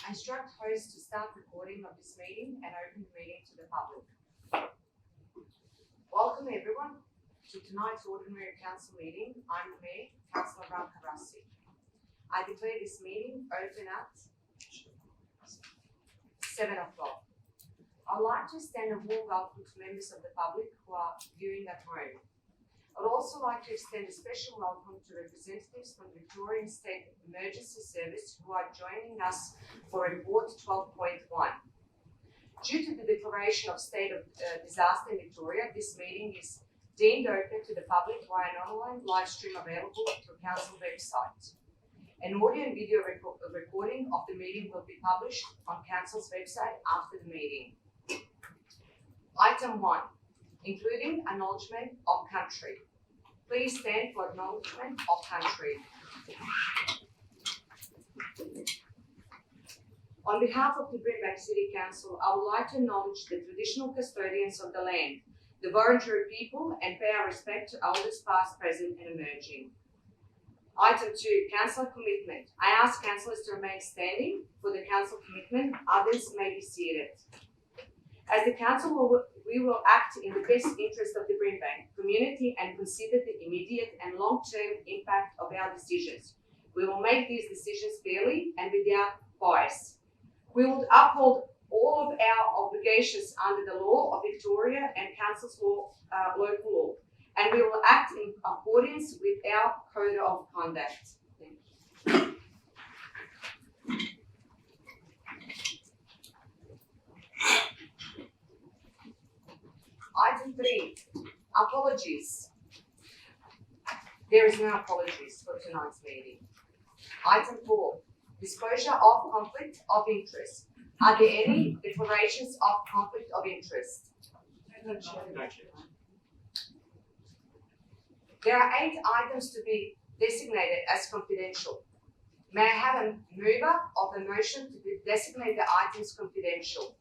I instruct hosts to start recording of this meeting and open the meeting to the public. Welcome everyone to tonight's Ordinary Council meeting. I'm the Mayor, Councillor Brimback. I declare this meeting open at 7 o'clock. I'd like to extend a warm welcome to members of the public who are viewing at home. I'd also like to extend a special welcome to representatives from Victorian State Emergency Service who are joining us for Report 12.1. Due to the declaration of state of disaster in Victoria, this meeting is deemed open to the public via an online live stream available through Council website. An audio and video recording of the meeting will be published on Council's website after the meeting. Item 1, including acknowledgement of country. Please stand for acknowledgement of country. On behalf of the Brimbank City Council, I would like to acknowledge the traditional custodians of the land, the Wurundjeri people, and pay our respect to elders past, present, and emerging. Item 2, Council commitment. I ask councillors to remain standing for the council commitment. Others may be seated. As the council, we will act in the best interest of the Brimbank community and consider the immediate and long-term impact of our decisions. We will make these decisions fairly and without bias. We will uphold all of our obligations under the law of Victoria and Council's law, local law, and we will act in accordance with our code of conduct. Thank you. Item 3, apologies. There is no apologies for tonight's meeting. Item 4, disclosure of conflict of interest. Are there any declarations of conflict of interest? No. There are 8 items to be designated as confidential. May I have a mover of the motion to designate the items confidential?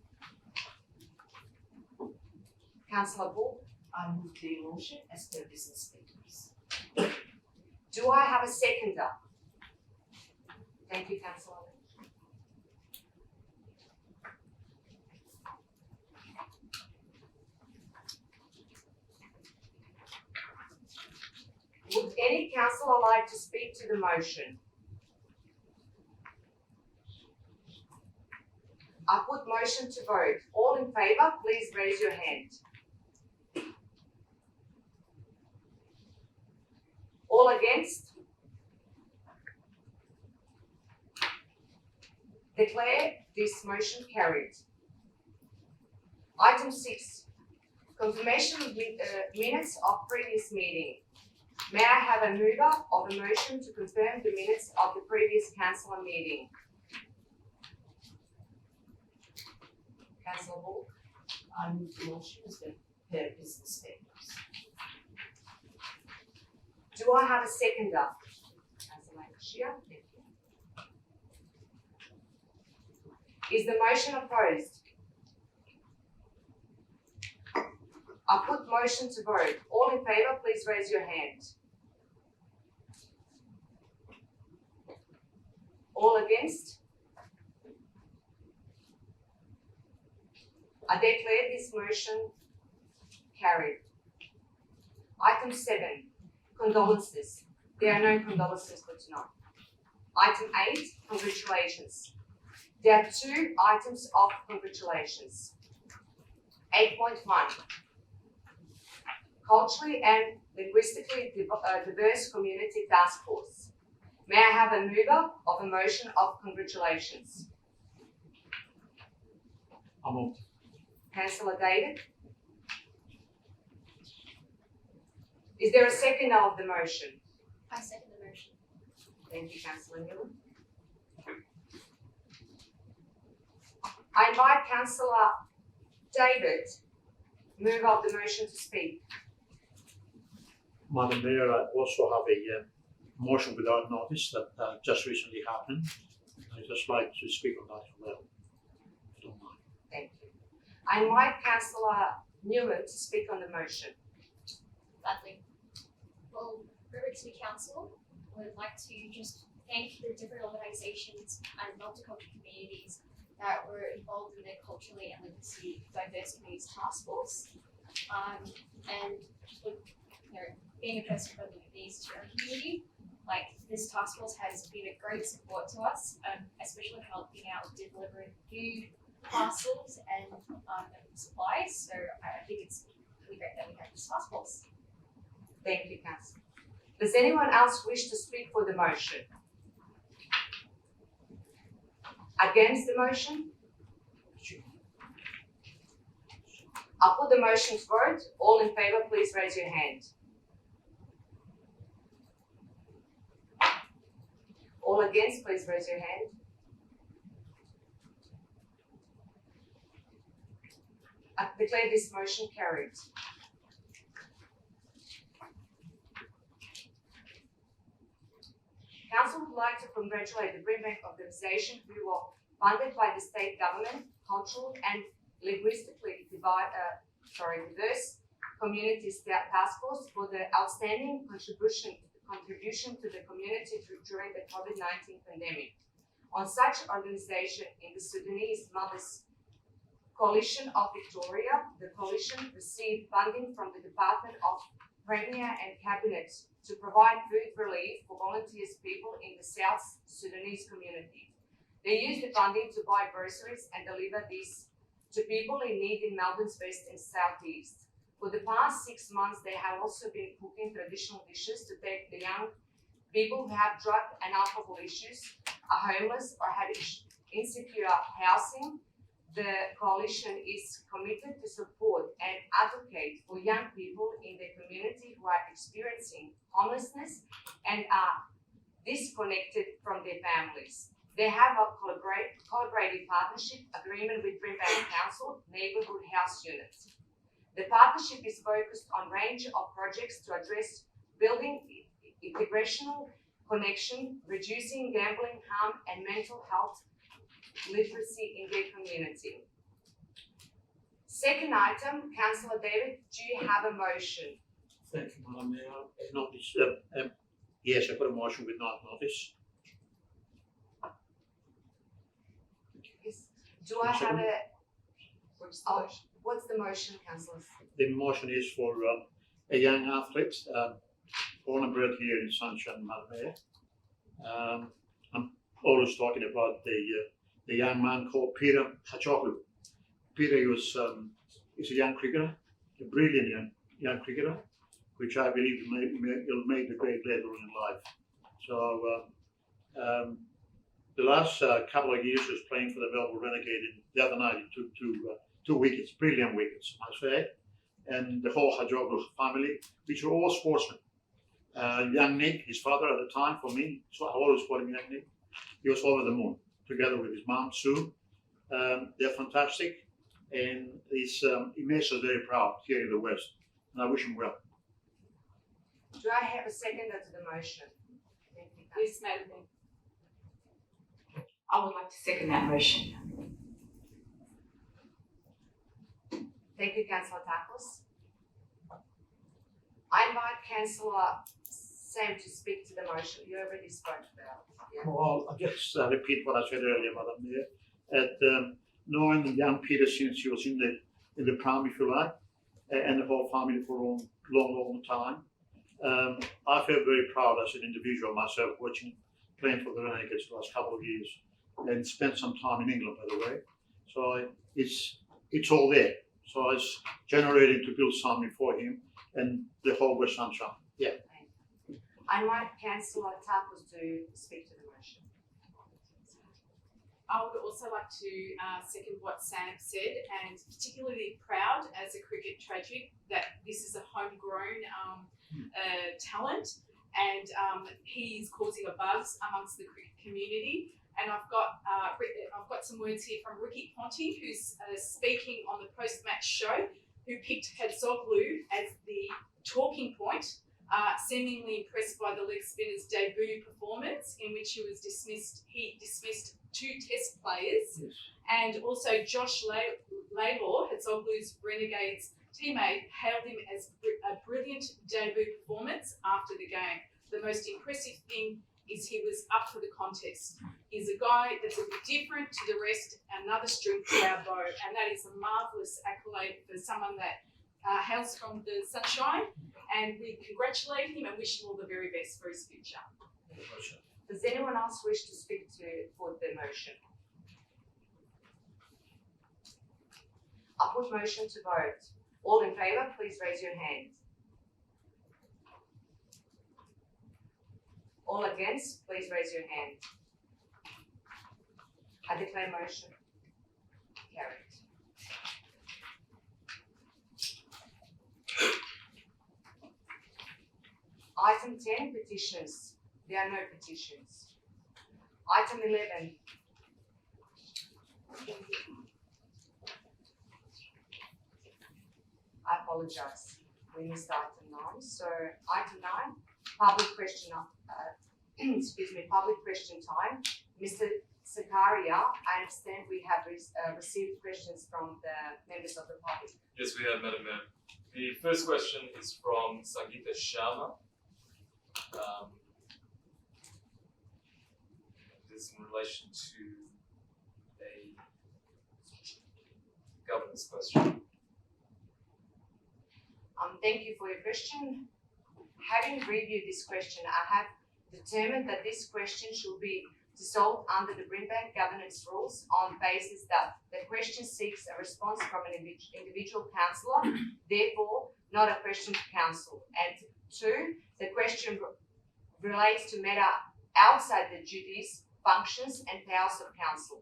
Councillor Bull. I move the motion as per business papers. Do I have a seconder? Thank you, Councillor. Would any councillor like to speak to the motion? I put motion to vote. All in favour, please raise your hand. All against? Declare this motion carried. Item 6, confirmation of minutes of previous meeting. May I have a mover of a motion to confirm the minutes of the previous council meeting? Councillor Hall. I move the motion as per business papers. Do I have a seconder? Councillor Shia, thank you. Is the motion opposed? I put motion to vote. All in favour, please raise your hand. All against? I declare this motion carried. Item 7, condolences. There are no condolences for tonight. Item 8, congratulations. There are 2 items of congratulations. 8.1, culturally and linguistically diverse community task force. May I have a mover of a motion of congratulations? I move. Councillor David. Is there a seconder of the motion? I second the motion. Thank you, Councillor Newland. I invite Councillor David, mover of the motion, to speak. Madam Mayor, I also have a motion without notice that just recently happened. I'd just like to speak on that as well, if you don't mind. Thank you. I invite Councillor Newland to speak on the motion. Gladly. Well, Brimbank City Council would like to just thank the different organisations and multicultural communities that were involved in the culturally and linguistically diverse communities task force. And look, being a person from the East Australian community, like this task force has been a great support to us, especially helping out with delivering food parcels and supplies. So I think it's really great that we have this task force. Thank you, Councillor. Does anyone else wish to speak for the motion? Against the motion? I'll put the motion to vote. All in favour, please raise your hand. All against, please raise your hand. I declare this motion carried. Council would like to congratulate the Brimbank organisation who were funded by the state government, cultural and linguistically diverse communities task force for the outstanding contribution to the community during the COVID-19 pandemic. On such organisation in the Sudanese Mothers Coalition of Victoria, the coalition received funding from the Department of Premier and Cabinet to provide food relief for volunteers people in the South Sudanese community. They used the funding to buy groceries and deliver these to people in need in Melbourne's west and southeast. For the past 6 months, they have also been cooking traditional dishes to take the young people who have drug and alcohol issues, are homeless or have insecure housing. The coalition is committed to support and advocate for young people in the community who are experiencing homelessness and are disconnected from their families. They have a collaborative partnership agreement with Brimbank Council Neighbourhood House Unit. The partnership is focused on a range of projects to address building integrational connection, reducing gambling harm and mental health literacy in their community. Second item, Councillor David, do you have a motion? Thank you, Madam Mayor. Yes, I've got a motion with not notice. Yes. Do I have a? What's the motion, Councillor? The motion is for a young athlete, born and bred here in Sunshine, Madam Mayor. I'm always talking about the young man called Peter Hachoglu. Peter is a young cricketer, a brilliant young cricketer, which I believe will make a great later in life. So the last couple of years he was playing for the Melbourne Renegade, and the other night he took two wickets, brilliant wickets, I say. And the whole Hachoglu family, which are all sportsmen. Young Nick, his father at the time for me, so I always call him Young Nick, he was over the moon, together with his mom, Sue. They're fantastic, and he makes us very proud here in the West, and I wish him well. Do I have a seconder to the motion? Yes, Madam Mayor. I would like to second that motion. Thank you, Councillor Takos. I invite Councillor Sam to speak to the motion. You already spoke about it. Yeah. Well, I'll just repeat what I said earlier, Madam Mayor. Knowing young Peter since he was in the primary, if you like, and the whole family for a long time, I feel very proud as an individual myself, playing for the Renegades the last couple of years, and spent some time in England, by the way. So it's all there. So it's generating to build something for him and the whole West Sunshine. Yeah. I invite Councillor Takos to speak to the motion. I would also like to second what Sam said, and particularly proud as a cricket tragic that this is a homegrown talent, and he's causing a buzz amongst the cricket community. And I've got some words here from Ricky Ponting, who's speaking on the post-match show, who picked Hadzoglu as the talking point, seemingly impressed by the leg spinner's debut performance, in which he dismissed 2 test players, yes. And also Josh Laylor, Hadzoglu's Renegades teammate, hailed him as a brilliant debut performance after the game. The most impressive thing is he was up for the contest. He's a guy that's a bit different to the rest, another string to our bow, and that is a marvellous accolade for someone that hails from the sunshine, and we congratulate him and wish him all the very best for his future. Does anyone else wish to speak for the motion? I put motion to vote. All in favour, please raise your hand. All against, please raise your hand. I declare motion carried. Item 10, petitions. There are no petitions. Item 11. I apologize. We missed item 9. So item 9, public question. Public question time. Mr. Zakaria, I understand we have received questions from the members of the public. Yes, we have, Madam Mayor. The first question is from Sangeeta Sharma. This is in relation to a governance question. Thank you for your question. Having reviewed this question, I have determined that this question should be dissolved under the Brimbank governance rules on the basis that the question seeks a response from an individual councillor, therefore not a question to council. And 2, the question relates to matter outside the duties, functions and powers of council.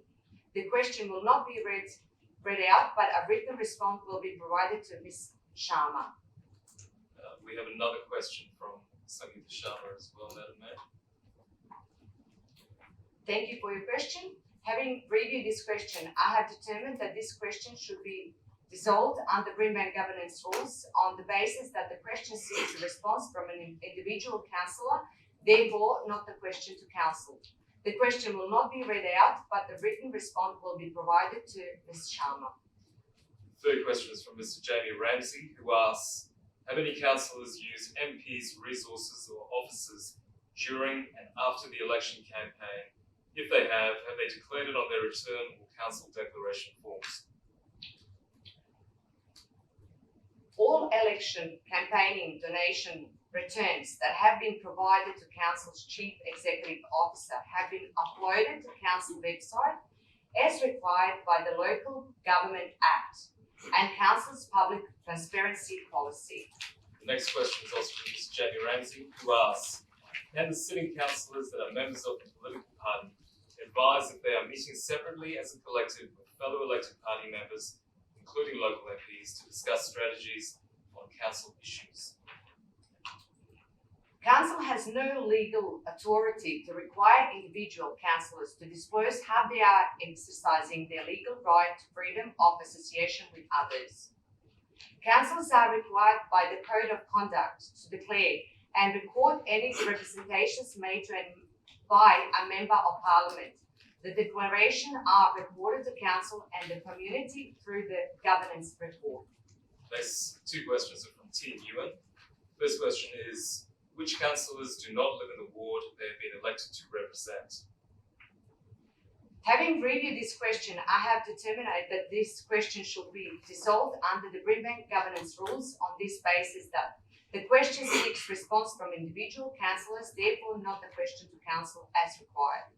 The question will not be read out, but a written response will be provided to Ms. Sharma. We have another question from Sangeeta Sharma as well, Madam Mayor. Thank you for your question. Having reviewed this question, I have determined that this question should be dissolved under Brimbank governance rules on the basis that the question seeks a response from an individual councillor, therefore not the question to council. The question will not be read out, but the written response will be provided to Ms. Sharma. Third question is from Mr. Jamie Ramsey, who asks, have any councillors used MPs' resources or offices during and after the election campaign? If they have they declared it on their return or council declaration forms? All election campaigning donation returns that have been provided to Council's Chief Executive Officer have been uploaded to Council website as required by the Local Government Act and Council's Public Transparency Policy. The next question is also from Mr. Jamie Ramsey, who asks, can the sitting councillors that are members of the political party advise if they are meeting separately as a collective with fellow elected party members, including local MPs, to discuss strategies on council issues? Council has no legal authority to require individual councillors to disclose how they are exercising their legal right to freedom of association with others. Councillors are required by the Code of Conduct to declare and record any representations made by a Member of Parliament. The declaration are reported to Council and the community through the governance report. Next 2 questions are from T. Ewan. First question is, which councillors do not live in the ward they have been elected to represent? Having reviewed this question, I have determined that this question should be dissolved under the Brimbank governance rules on this basis that the question seeks response from individual councillors, therefore not the question to council as required.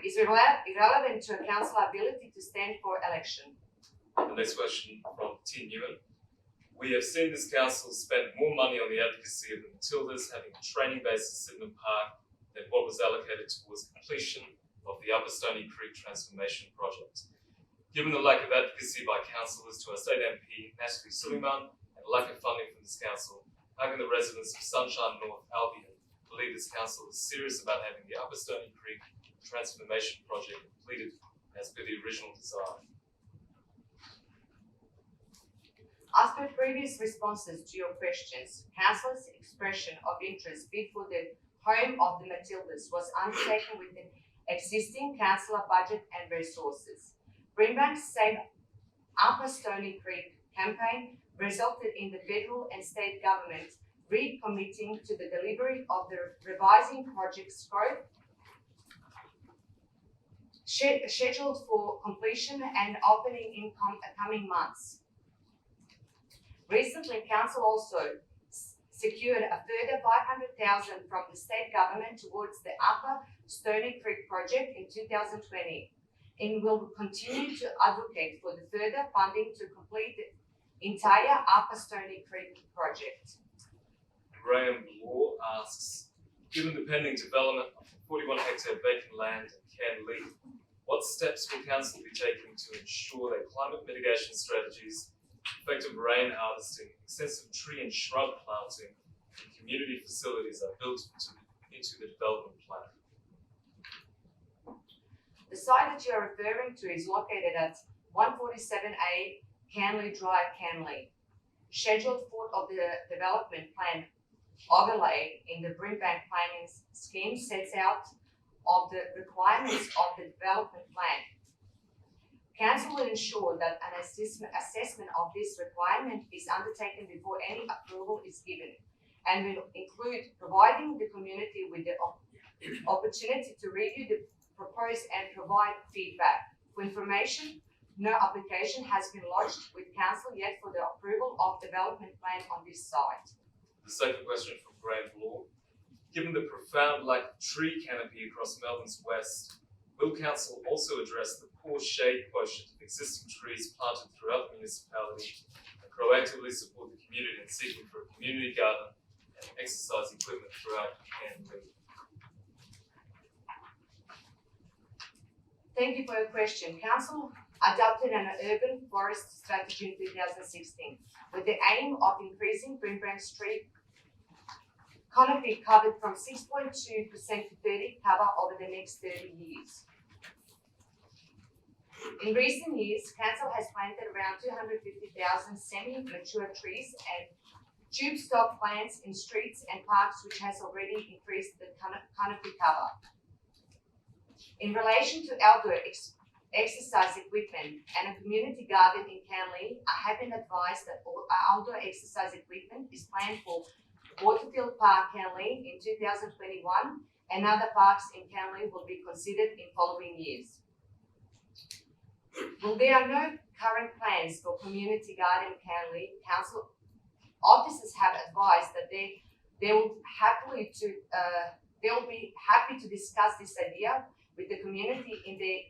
Is irrelevant to a councillor ability to stand for election. The next question from T. Newman. We have seen this council spend more money on the advocacy of the Matildas having a training base at Sydenham Park than what was allocated towards completion of the Upper Stony Creek Transformation Project. Given the lack of advocacy by councillors to our state MP, Natalie Suleiman, and lack of funding from this council, how can the residents of Sunshine North Albion believe this council is serious about having the Upper Stony Creek Transformation Project completed as per the original design? As per previous responses to your questions, Council's expression of interest before the home of the Matildas was undertaken within existing councillor budget and resources. Brimback's Save Upper Stony Creek campaign resulted in the federal and state government recommitting to the delivery of the revising project scope scheduled for completion and opening in coming months. Recently, Council also secured a further $500,000 from the state government towards the Upper Stony Creek project in 2020 and will continue to advocate for the further funding to complete the entire Upper Stony Creek project. Graham Law asks, given the pending development of 41-hectare vacant land at Canley, what steps will Council be taking to ensure that climate mitigation strategies, effective rain harvesting, extensive tree and shrub planting, and community facilities are built into the development plan? The site that you are referring to is located at 147A Canley Drive, Canley. Scheduled foot of the development plan overlay in the Brimbank planning scheme sets out of the requirements of the development plan. Council will ensure that an assessment of this requirement is undertaken before any approval is given, and will include providing the community with the opportunity to review the proposed and provide feedback. For information, no application has been lodged with Council yet for the approval of development plan on this site. The second question from Graham Law. Given the profound lack of tree canopy across Melbourne's west, will Council also address the poor shade quotient of existing trees planted throughout the municipality and proactively support the community in seeking for a community garden and exercise equipment throughout Canley? Thank you for your question. Council adopted an urban forest strategy in 2016 with the aim of increasing Brimbank's tree canopy covered from 6.2% to 30% cover over the next 30 years. In recent years, Council has planted around 250,000 semi-mature trees and tube stock plants in streets and parks, which has already increased the canopy cover. In relation to outdoor exercise equipment and a community garden in Canley, I have been advised that outdoor exercise equipment is planned for Waterfield Park, Canley in 2021, and other parks in Canley will be considered in following years. While there are no current plans for community garden in Canley, Council officers have advised that they will be happy to discuss this idea with the community in the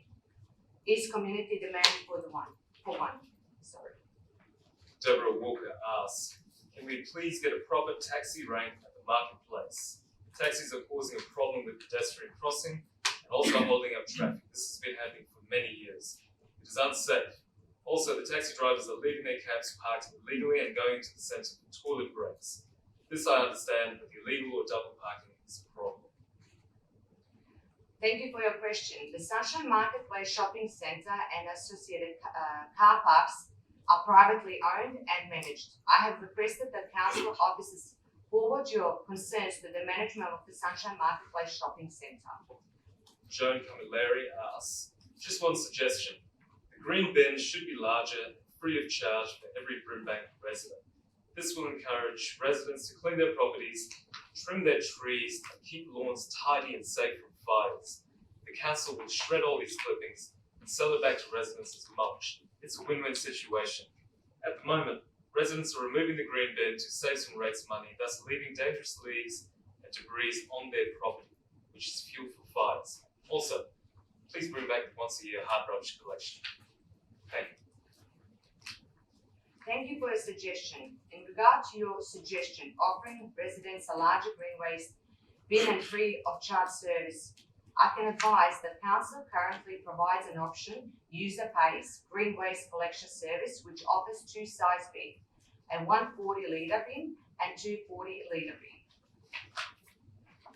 is community demand for one. Sorry. Deborah Walker asks, can we please get a proper taxi rank at the marketplace? Taxis are causing a problem with pedestrian crossing and also holding up traffic. This has been happening for many years. It is unsafe. Also, the taxi drivers are leaving their cabs parked illegally and going to the centre for toilet breaks. This I understand, but the illegal or double parking is a problem. Thank you for your question. The Sunshine Marketplace Shopping Centre and associated car parks are privately owned and managed. I have requested that Council officers forward your concerns to the management of the Sunshine Marketplace Shopping Centre. Joan Camilleri asks, just one suggestion. The green bin should be larger and free of charge for every Brimbank resident. This will encourage residents to clean their properties, trim their trees, and keep lawns tidy and safe from fires. The Council will shred all these clippings and sell it back to residents as mulch. It's a win-win situation. At the moment, residents are removing the green bin to save some rates money, thus leaving dangerous leaves and debris on their property, which is fuel for fires. Also, please bring back the once-a-year hard rubbish collection. Thank you. Thank you for your suggestion. In regard to your suggestion, offering residents a larger green waste bin and free of charge service, I can advise that Council currently provides an option, user pays, green waste collection service, which offers two size bins, a 140-litre bin and 240-litre bin.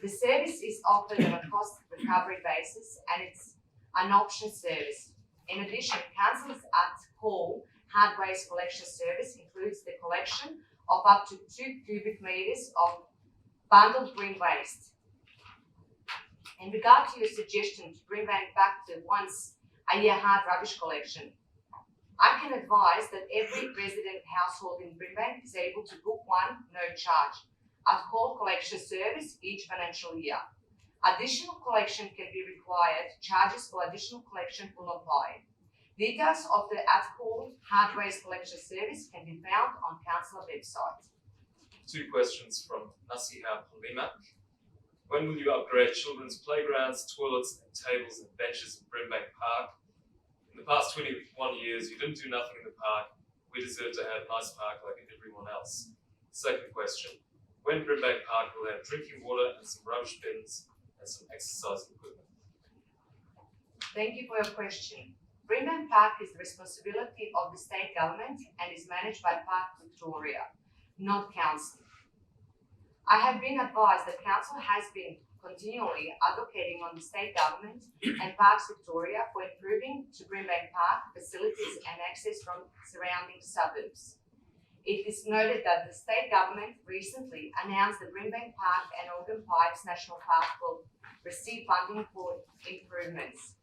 The service is offered on a cost recovery basis and it's an option service. In addition, Council's at-call hard waste collection service includes the collection of up to 2 cubic metres of bundled green waste. In regard to your suggestion to bring back to once-a-year hard rubbish collection, I can advise that every resident household in Brimbank is able to book one, no charge. at-call collection service each financial year. Additional collection can be required. Charges for additional collection will apply. Details of the at-call hard waste collection service can be found on Council website. 2 questions from Nasiha Polimak. When will you upgrade children's playgrounds, toilets, and tables and benches in Brimbank Park? In the past 21 years, you didn't do nothing in the park. We deserve to have a nice park like everyone else. Second question, when Brimbank Park will have drinking water and some rubbish bins and some exercise equipment? Thank you for your question. Brimbank Park is the responsibility of the state government and is managed by Park Victoria, not Council. I have been advised that Council has been continually advocating on the state government and Parks Victoria for improving to Brimbank Park facilities and access from surrounding suburbs. It is noted that the state government recently announced the Brimbank Park and Organ Pipes National Park will receive funding for improvements.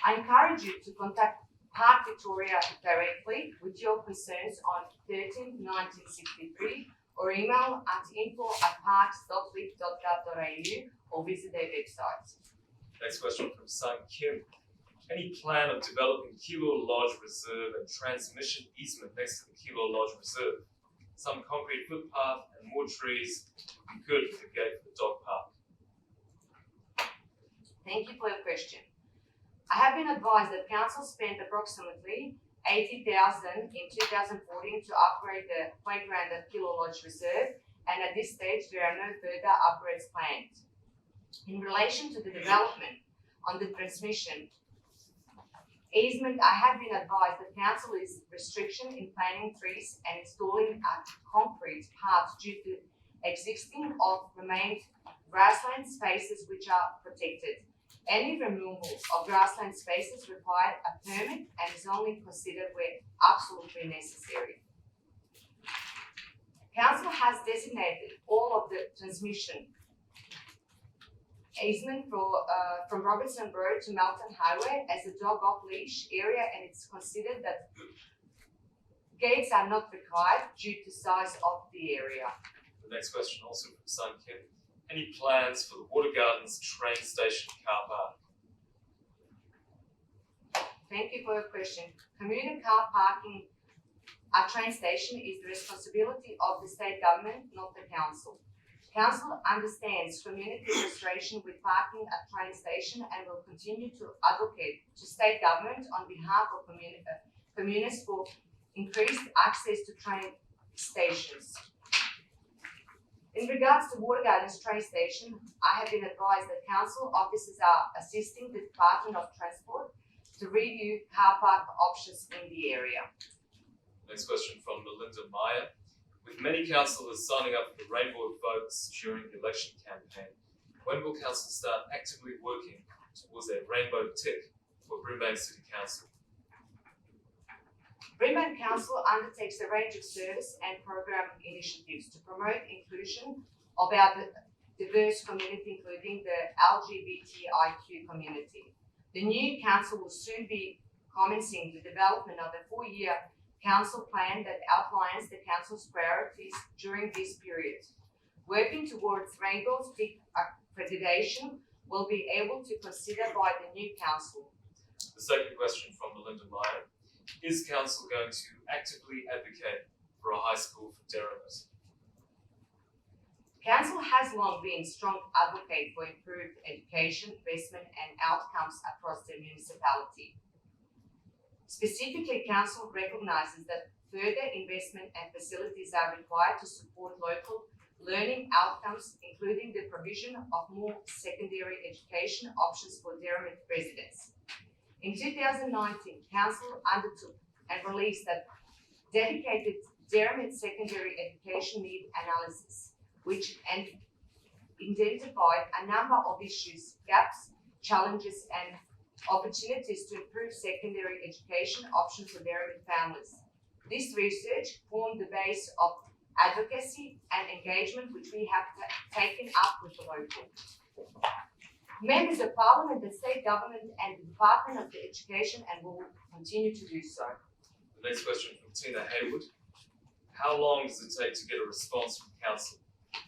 I encourage you to contact Park Victoria directly with your concerns on 13 1963 or email at info@parks.vic.gov.au or visit their website. Next question from Sun Kim. Any plan of developing Kilo Lodge Reserve and transmission easement next to the Kilo Lodge Reserve? Some concrete footpath and more trees would be good for the gate for the dog park. Thank you for your question. I have been advised that Council spent approximately $80,000 in 2014 to upgrade the playground at Kilo Lodge Reserve, and at this stage there are no further upgrades planned. In relation to the development on the transmission easement, I have been advised that Council is restriction in planting trees and installing a concrete path due to existing of remained grassland spaces which are protected. Any removal of grassland spaces require a permit and is only considered where absolutely necessary. Council has designated all of the transmission easement from Robertson Road to Melton Highway as a dog off-leash area, and it's considered that gates are not required due to size of the area. The next question also from Sun Kim. Any plans for the Water Gardens train station car park? Thank you for your question. Commuter car parking at train station is the responsibility of the state government, not the council. Council understands community frustration with parking at train station and will continue to advocate to state government on behalf of commuters for increased access to train stations. In regards to Water Gardens train station, I have been advised that council officers are assisting the Department of Transport to review car park options in the area. Next question from Melinda Meyer. With many councillors signing up for the rainbow votes during the election campaign, when will council start actively working towards a rainbow tick for Brimbank City Council? Brimbank Council undertakes a range of service and program initiatives to promote inclusion of our diverse community, including the LGBTIQ community. The new council will soon be commencing the development of a 4-year council plan that outlines the council's priorities during this period. Working towards Rainbow's peak accreditation will be able to consider by the new council. The second question from Melinda Meyer. Is council going to actively advocate for a high school for Derrimut? Council has long been a strong advocate for improved education, investment and outcomes across the municipality. Specifically, council recognises that further investment and facilities are required to support local learning outcomes, including the provision of more secondary education options for Derrimut residents. In 2019, Council undertook and released a dedicated Derrimut secondary education need analysis, which identified a number of issues, gaps, challenges and opportunities to improve secondary education options for Derrimut families. This research formed the base of advocacy and engagement which we have taken up with the local members of Parliament, the state government and the Department of Education, and will continue to do so. The next question from Tina Haywood. How long does it take to get a response from council?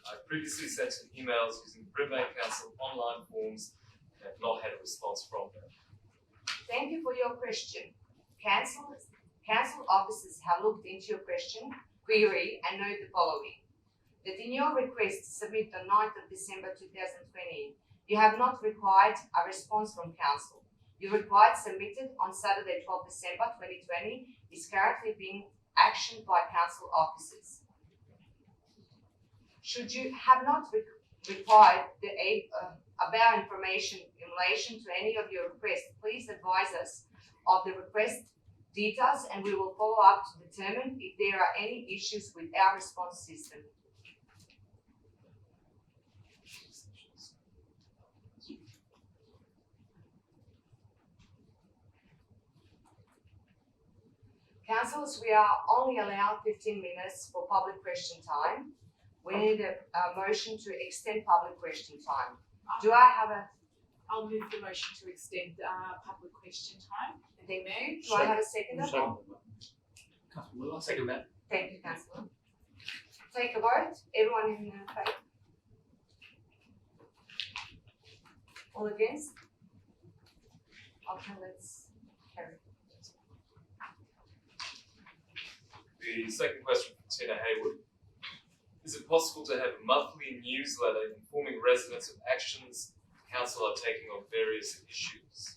I previously sent in emails using Brimbank Council online forms and have not had a response from them. Thank you for your question. Council officers have looked into your query and note the following. That in your request to submit on 9th of December 2020, you have not required a response from council. Your required submitted on Saturday 12 December 2020 is currently being actioned by council officers. Should you have not required the about information in relation to any of your requests, please advise us of the request details and we will follow up to determine if there are any issues with our response system. Councillors, we are only allowed 15 minutes for public question time. We need a motion to extend public question time. Do I have a I'll move the motion to extend public question time. thank you? Do I have a seconder? Councillor Will, I second that. Thank you, Councillor. Take a vote. Everyone in favour? All against? Okay, let's carry. The second question from Tina Haywood. Is it possible to have a monthly newsletter informing residents of actions the council are taking on various issues?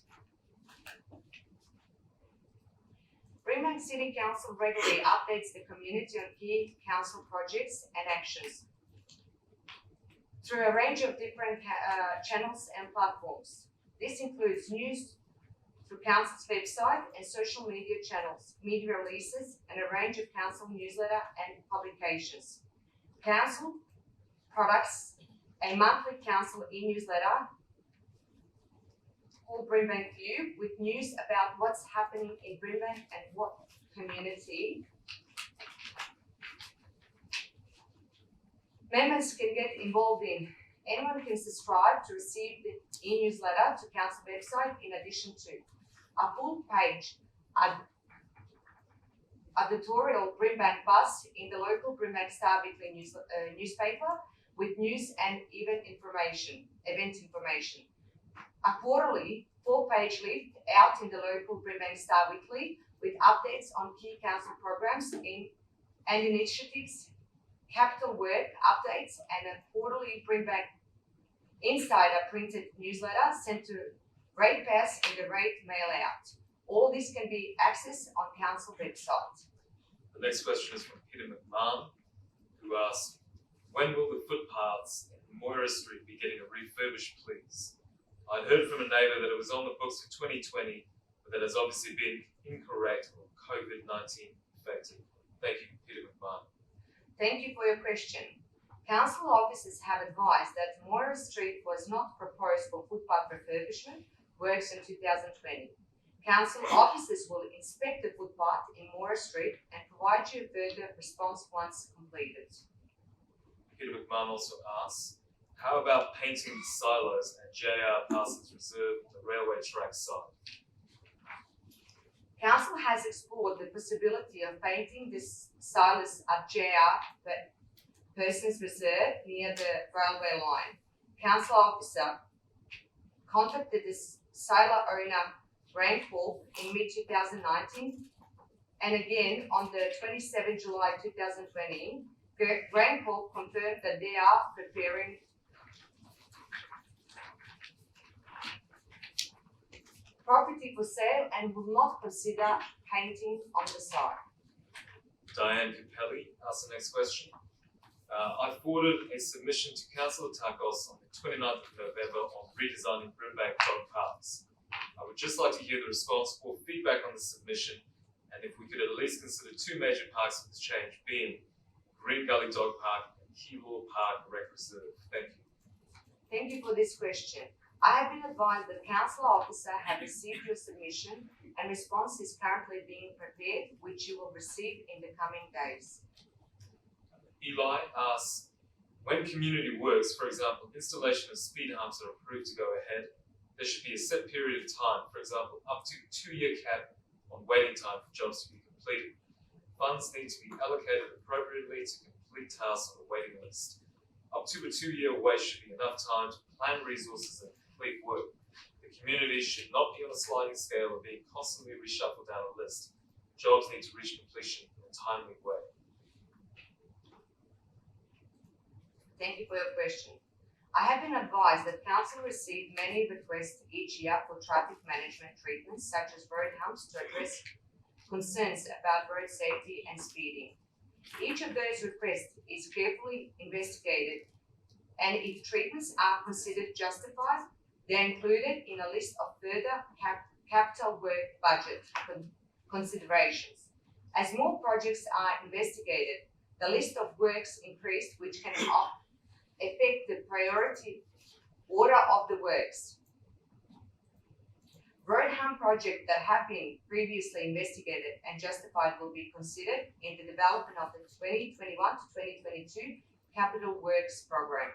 Brimbank City Council regularly updates the community on key council projects and actions through a range of different channels and platforms. This includes news through council's website and social media channels, media releases, and a range of council newsletter and publications. Council products a monthly council e-newsletter called Brimbank View with news about what's happening in Brimbank and what community. Members can get involved in. Anyone can subscribe to receive the e-newsletter to council website in addition to a full page editorial Brimbank bus in the local Brimbank Star Weekly newspaper with news and event information. A quarterly 4-page lift out in the local Brimbank Star Weekly with updates on key council programs and initiatives, capital work updates, and a quarterly Brimbank Insider printed newsletter sent to ratepayers in the rate mail out. All this can be accessed on council website. The next question is from Peter McMahon, who asks, when will the footpaths in Moira Street be getting a refurbish, please? I'd heard from a neighbour that it was on the books for 2020, but that has obviously been incorrect or COVID-19 affected. Thank you, Peter McMahon. Thank you for your question. Council officers have advised that Moira Street was not proposed for footpath refurbishment works in 2020. Council officers will inspect the footpath in Moira Street and provide you a further response once completed. Peter McMahon also asks, how about painting the silos at JR Parsons Reserve on the railway track side? Council has explored the possibility of painting the silos at JR Parsons Reserve near the railway line. Council officer contacted the silo owner Rainfall in mid-2019 and again on the 27th July 2020, Rainfall confirmed that they are preparing property for sale and will not consider painting on the site. Diane Capelli asks the next question. I forwarded a submission to Councillor Takos on the 29th of November on redesigning Brimback dog parks. I would just like to hear the response or feedback on the submission, and if we could at least consider 2 major parks for this change, being Green Gully Dog Park and Keilor Park Rec Reserve. Thank you. Thank you for this question. I have been advised that council officer have received your submission and response is currently being prepared, which you will receive in the coming days. Eli asks, when community works, for example, installation of speed humps are approved to go ahead, there should be a set period of time, for example, up to 2-year cap on waiting time for jobs to be completed. funds need to be allocated appropriately to complete tasks on the waiting list. Up to a 2-year wait should be enough time to plan resources and complete work. The community should not be on a sliding scale of being constantly reshuffled down a list. Jobs need to reach completion in a timely way. Thank you for your question. I have been advised that council received many requests each year for traffic management treatments such as road humps to address concerns about road safety and speeding. Each of those requests is carefully investigated, and if treatments are considered justified, they're included in a list of further capital work budget considerations. As more projects are investigated, the list of works increased, which can affect the priority order of the works. Road hump projects that have been previously investigated and justified will be considered in the development of the 2021 to 2022 Capital Works Program.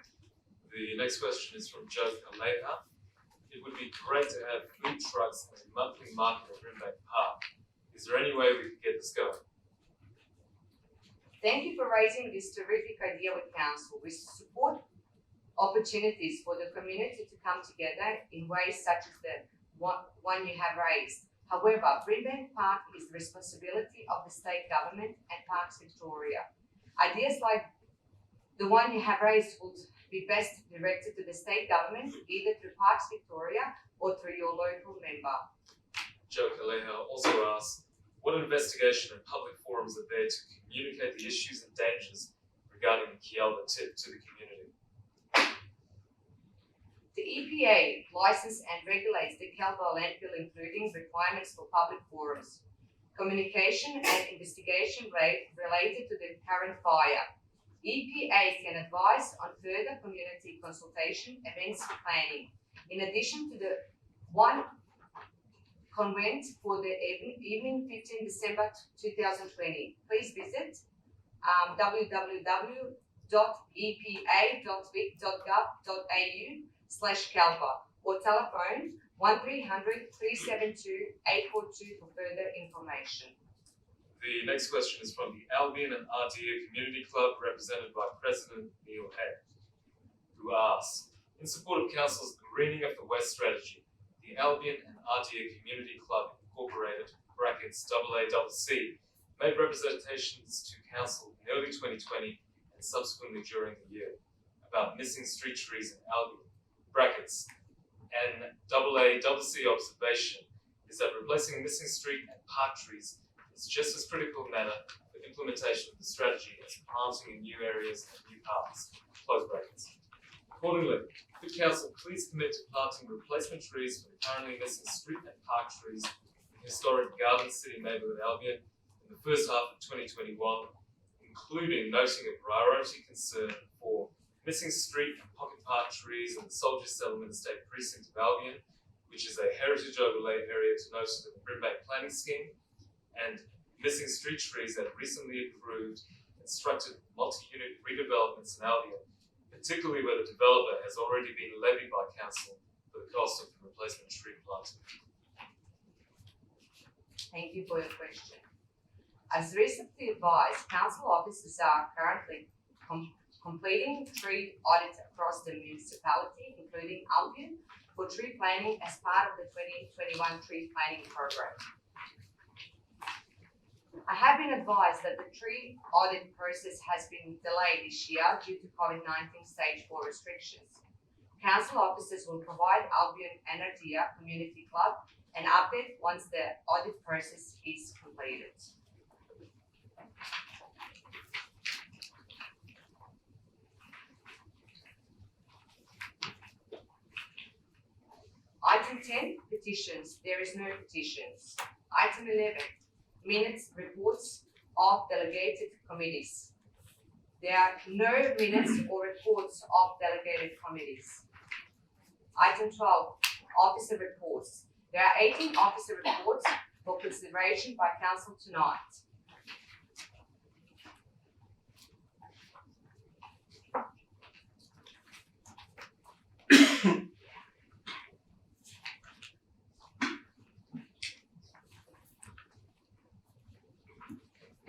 The next question is from Joe Kaleha. It would be great to have food trucks and a monthly market at Brimbank Park. Is there any way we could get this going? Thank you for raising this terrific idea with council. We support opportunities for the community to come together in ways such as the one you have raised. However, Brimbank Park is the responsibility of the state government and Parks Victoria. Ideas like the one you have raised would be best directed to the state government, either through Parks Victoria or through your local member. Joe Kaleha also asks, what investigation and public forums are there to communicate the issues and dangers regarding the Kialba tip to the community? The EPA licenses and regulates the Kialba landfill, including requirements for public forums, communication and investigation related to the current fire. EPA can advise on further community consultation, events planning. In addition to the one convent for the evening 15 December 2020. Please visit www.epa.vic.gov.au/Calpa or telephone 1300 372 842 for further information. The next question is from the Albion and Ardea Community Club, represented by President Neil Head, who asks, in support of Council's Greening of the West strategy, the Albion and Ardea Community Club Incorporated (AACC) made representations to Council in early 2020 and subsequently during the year about missing street trees in Albion. An AACC observation is that replacing missing street and park trees is just as critical a matter for implementation of the strategy as planting in new areas and new paths. Accordingly, could Council please commit to planting replacement trees for the currently missing street and park trees in historic Garden City neighbourhood Albion in the first half of 2021, including noting a priority concern for missing street and pocket park trees in the Soldier Settlement Estate precinct of Albion, which is a heritage overlay area to note in the Brimback planning scheme, and missing street trees that recently approved constructed multi-unit redevelopments in Albion, particularly where the developer has already been levied by Council for the cost of the replacement tree planting. Thank you for your question. As recently advised, Council officers are currently completing tree audits across the municipality, including Albion, for tree planting as part of the 2021 tree planting program. I have been advised that the tree audit process has been delayed this year due to COVID-19 stage 4 restrictions. Council officers will provide Albion and Ardea Community Club an update once the audit process is completed. Item 10, petitions. There is no petitions. Item 11, minutes, reports of delegated committees. There are no minutes or reports of delegated committees. Item 12, officer reports. There are 18 officer reports for consideration by Council tonight.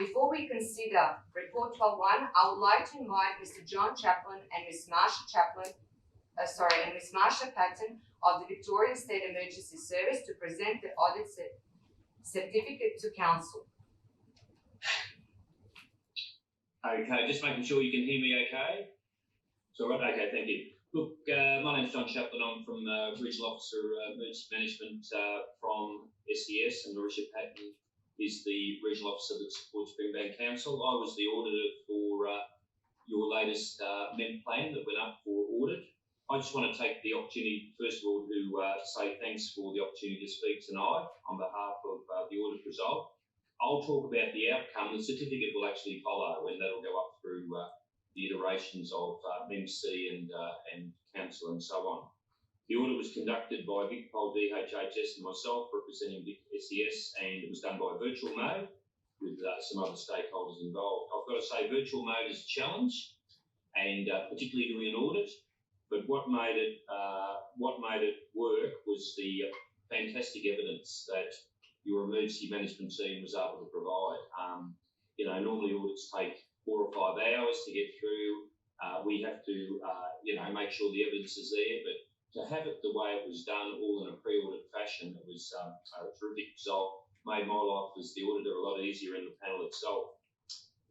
Before we consider Report 12.1, I would like to invite Mr. John Chaplin and Ms. Marsha Patton of the Victoria State Emergency Service to present the audit certificate to Council. Okay, just making sure you can hear me okay. It's all right, okay, thank you. Look, my name's John Chaplin. I'm from Regional Officer Emergency Management from SES, and Marisha Patton is the Regional Officer that supports Brimbank Council. I was the auditor for your latest MEM plan that went up for audit. I just want to take the opportunity, first of all, to say thanks for the opportunity to speak tonight on behalf of the audit result. I'll talk about the outcome. The certificate will actually follow, and that'll go up through the iterations of MEMC and Council and so on. The audit was conducted by Vicpol, DHHS and myself representing the SES, and it was done by virtual mode with some other stakeholders involved. I've got to say virtual mode is a challenge, and particularly doing an audit, but what made it work was the fantastic evidence that your emergency management team was able to provide. Normally audits take 4 or 5 hours to get through. We have to, make sure the evidence is there, but to have it the way it was done, all in a pre-audit fashion, it was a terrific result. Made my life as the auditor a lot easier in the panel itself.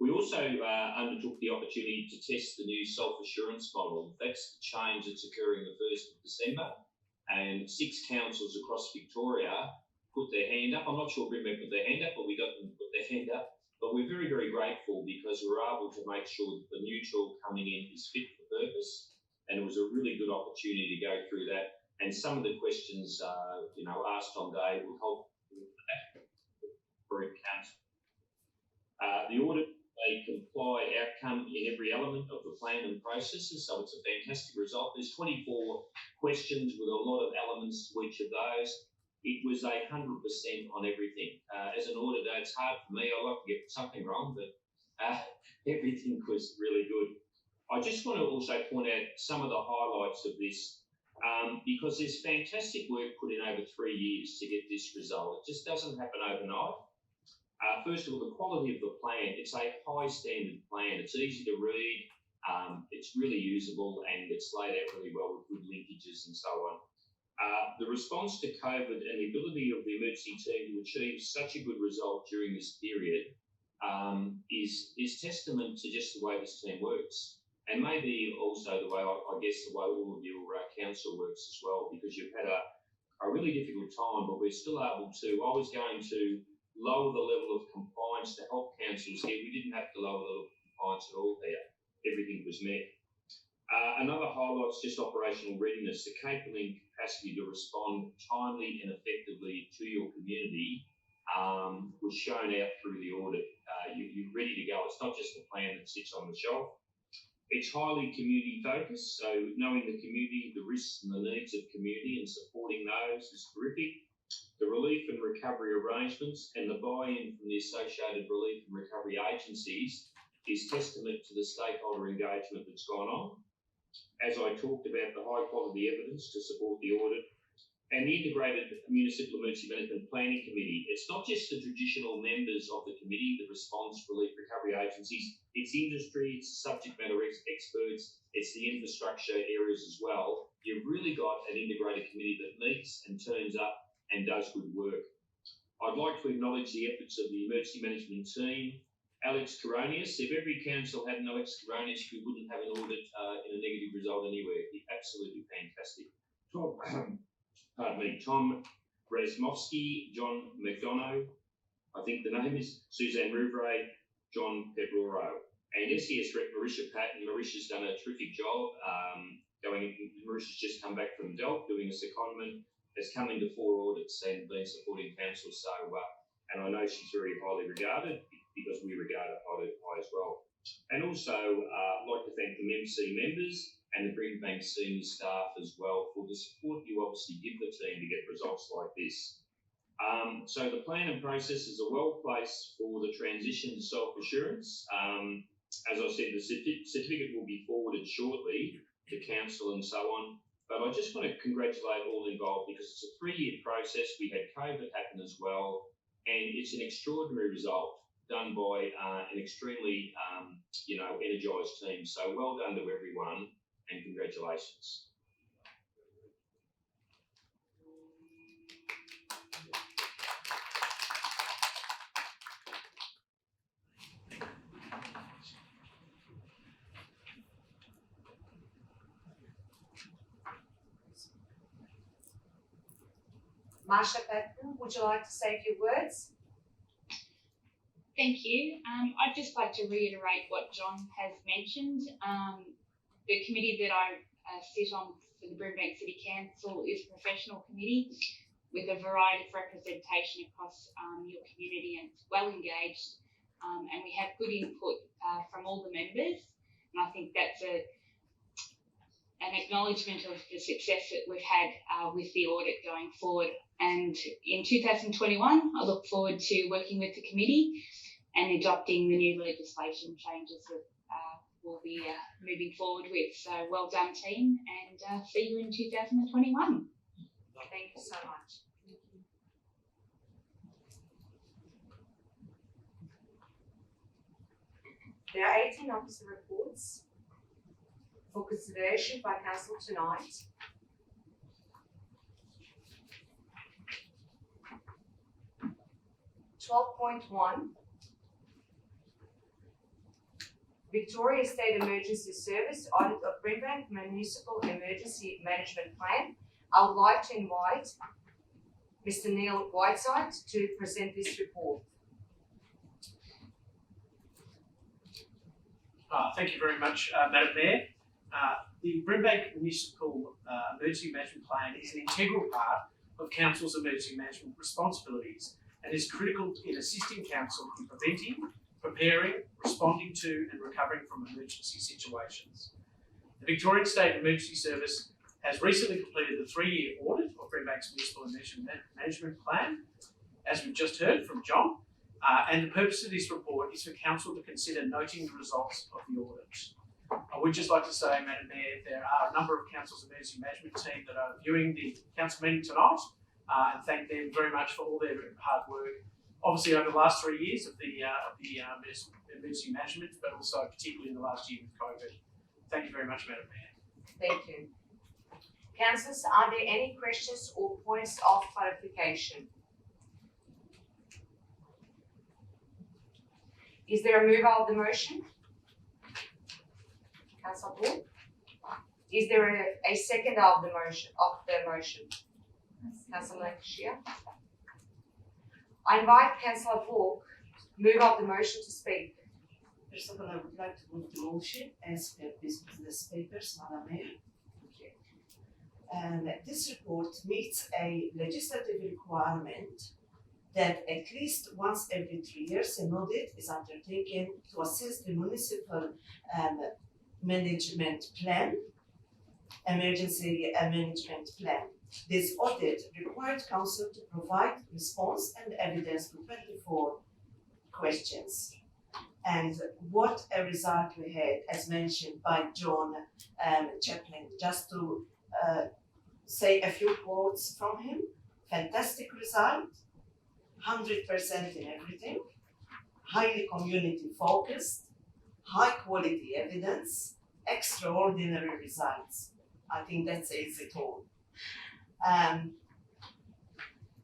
We also undertook the opportunity to test the new self-assurance model. That's the change that's occurring the 1st of December, and 6 councils across Victoria put their hand up. I'm not sure Brimbank put their hand up, but we got them to put their hand up. But we're very, very grateful because we're able to make sure that the new tool coming in is fit for purpose. And it was a really good opportunity to go through that. And some of the questions, asked on day will help for council. The audit, they comply outcome in every element of the plan and processes. So it's a fantastic result. There's 24 questions with a lot of elements to each of those. It was 100% on everything. As an auditor, it's hard for me. I like to get something wrong, but everything was really good. I just want to also point out some of the highlights of this because there's fantastic work put in over 3 years to get this result. It just doesn't happen overnight. First of all, the quality of the plan. It's a high standard plan. It's easy to read. It's really usable, and it's laid out really well with good linkages and so on. The response to COVID and the ability of the emergency team to achieve such a good result during this period is testament to just the way this team works. And maybe also the way, I guess, the way all of your council works as well, because you've had a really difficult time, but we're still able to. I was going to lower the level of compliance to help councils here. We didn't have to lower the level of compliance at all here. Everything was met. Another highlight is just operational readiness, the capability and capacity to respond timely and effectively to your community was shown out through the audit. You're ready to go. It's not just a plan that sits on the shelf. It's highly community focused, so knowing the community, the risks and the needs of community and supporting those is terrific. The relief and recovery arrangements and the buy-in from the associated relief and recovery agencies is testament to the stakeholder engagement that's gone on. As I talked about, the high quality evidence to support the audit and the integrated Municipal Emergency Management Planning Committee. It's not just the traditional members of the committee, the response, relief, recovery agencies, it's industry, it's subject matter experts, it's the infrastructure areas as well. You've really got an integrated committee that meets and turns up and does good work. I'd like to acknowledge the efforts of the emergency management team. Alex Coronius, if every council had an Alex Coronius, we wouldn't have an audit in a negative result anywhere. It'd be absolutely fantastic. Tom Razmovsky, John McDonough, I think the name is, Suzanne Rouvray, John Pedroro, and SES Rep Marisha Patton. Marisha's done a terrific job. Marisha's just come back from Delft doing a secondment, has come into 4 audits and been supporting council. So, and I know she's very highly regarded because we regard her highly as well. And also, I'd like to thank the MEMC members and the Brimbank senior staff as well for the support you obviously give the team to get results like this. So the plan and processes are well placed for the transition to self-assurance. As I said, the certificate will be forwarded shortly to council and so on. But I just want to congratulate all involved because it's a 3-year process. We had COVID happen as well, and it's an extraordinary result. done by an extremely, energised team. So well done to everyone, and congratulations. Marsha Patton, would you like to say a few words? Thank you. I'd just like to reiterate what John has mentioned. The committee that I sit on for the Brimbank City Council is a professional committee with a variety of representation across your community, and it's well engaged, and we have good input from all the members, and I think that's an acknowledgement of the success that we've had with the audit going forward. And in 2021, I look forward to working with the committee and adopting the new legislation changes that we'll be moving forward with. So well done, team, and see you in 2021. Thank you so much. There are 18 officer reports for consideration by Council tonight. (12.1) Victoria State Emergency Service Audit of Brimbank Municipal Emergency Management Plan. I would like to invite Mr. Neil Whiteside to present this report. Thank you very much, Madam Mayor. The Brimbank Municipal Emergency Management Plan is an integral part of Council's emergency management responsibilities and is critical in assisting Council in preventing, preparing, responding to and recovering from emergency situations. The Victorian State Emergency Service has recently completed the 3-year audit of Brimbank's Municipal Emergency Management Plan, as we've just heard from John, and the purpose of this report is for Council to consider noting the results of the audit. I would just like to say, Madam Mayor, there are a number of Council's emergency management team that are viewing the Council meeting tonight, and thank them very much for all their hard work. Obviously, over the last 3 years of the emergency management, but also particularly in the last year with COVID. Thank you very much, Madam Mayor. Thank you. Councillors, are there any questions or points of clarification? Is there a mover of the motion? Councillor Bull? Is there a second of the motion? Councillor Lancashire? I invite Councillor Bull, mover of the motion, to speak. First of all, I would like to move the motion as per business papers, Madam Mayor. Thank you. And this report meets a legislative requirement that at least once every 3 years an audit is undertaken to assess the municipal management plan, emergency management plan. This audit required Council to provide response and evidence to 24 questions. And what a result we had, as mentioned by John Chaplin. Just to say a few quotes from him: fantastic result, 100% in everything, highly community focused, high quality evidence, extraordinary results. I think that says it all.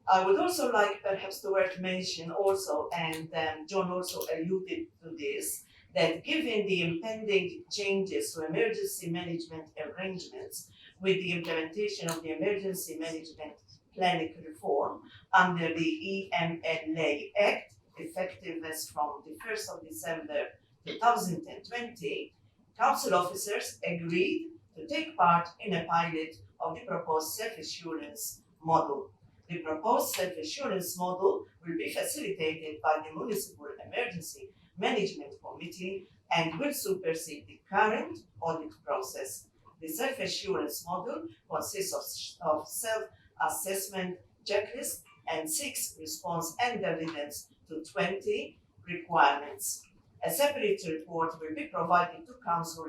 I would also like perhaps to mention also, and John also alluded to this, that given the impending changes to emergency management arrangements with the implementation of the Emergency Management Planning Reform under the EMLA Act, effective as from the 1st of December 2020, Council officers agreed to take part in a pilot of the proposed self-assurance model. The proposed self-assurance model will be facilitated by the Municipal Emergency Management Committee and will supersede the current audit process. The self-assurance model consists of self-assessment checklist and 6 response and evidence to 20 requirements. A separate report will be provided to Council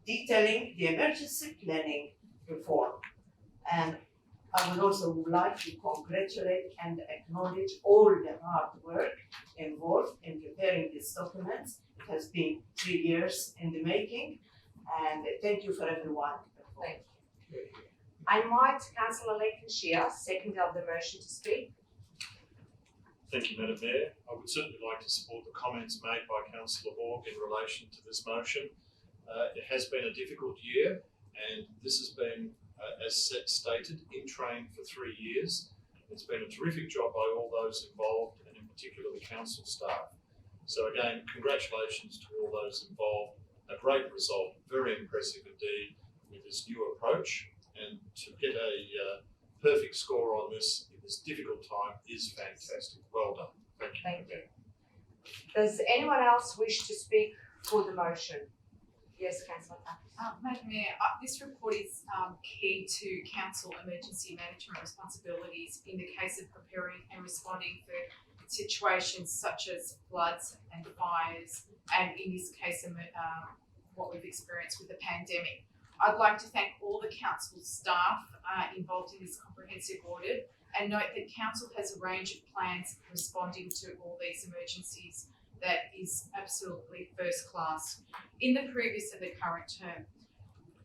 detailing the emergency planning reform. And I would also like to congratulate and acknowledge all the hard work involved in preparing these documents. It has been 3 years in the making, and thank you for everyone. Thank you. I invite Councillor Lancashire, seconder of the motion, to speak. Thank you, Madam Mayor. I would certainly like to support the comments made by Councillor Hawke in relation to this motion. It has been a difficult year, and this has been, as stated, in train for 3 years. It's been a terrific job by all those involved, and in particular the council staff. So again, congratulations to all those involved. A great result, very impressive indeed with this new approach, and to get a perfect score on this in this difficult time is fantastic. Well done. Thank you. Thank you. Does anyone else wish to speak for the motion? Yes, Councillor. Madam Mayor, this report is key to council emergency management responsibilities in the case of preparing and responding for situations such as floods and fires, and in this case, what we've experienced with the pandemic. I'd like to thank all the council staff involved in this comprehensive audit, and note that council has a range of plans responding to all these emergencies that is absolutely first class. In the previous and the current term,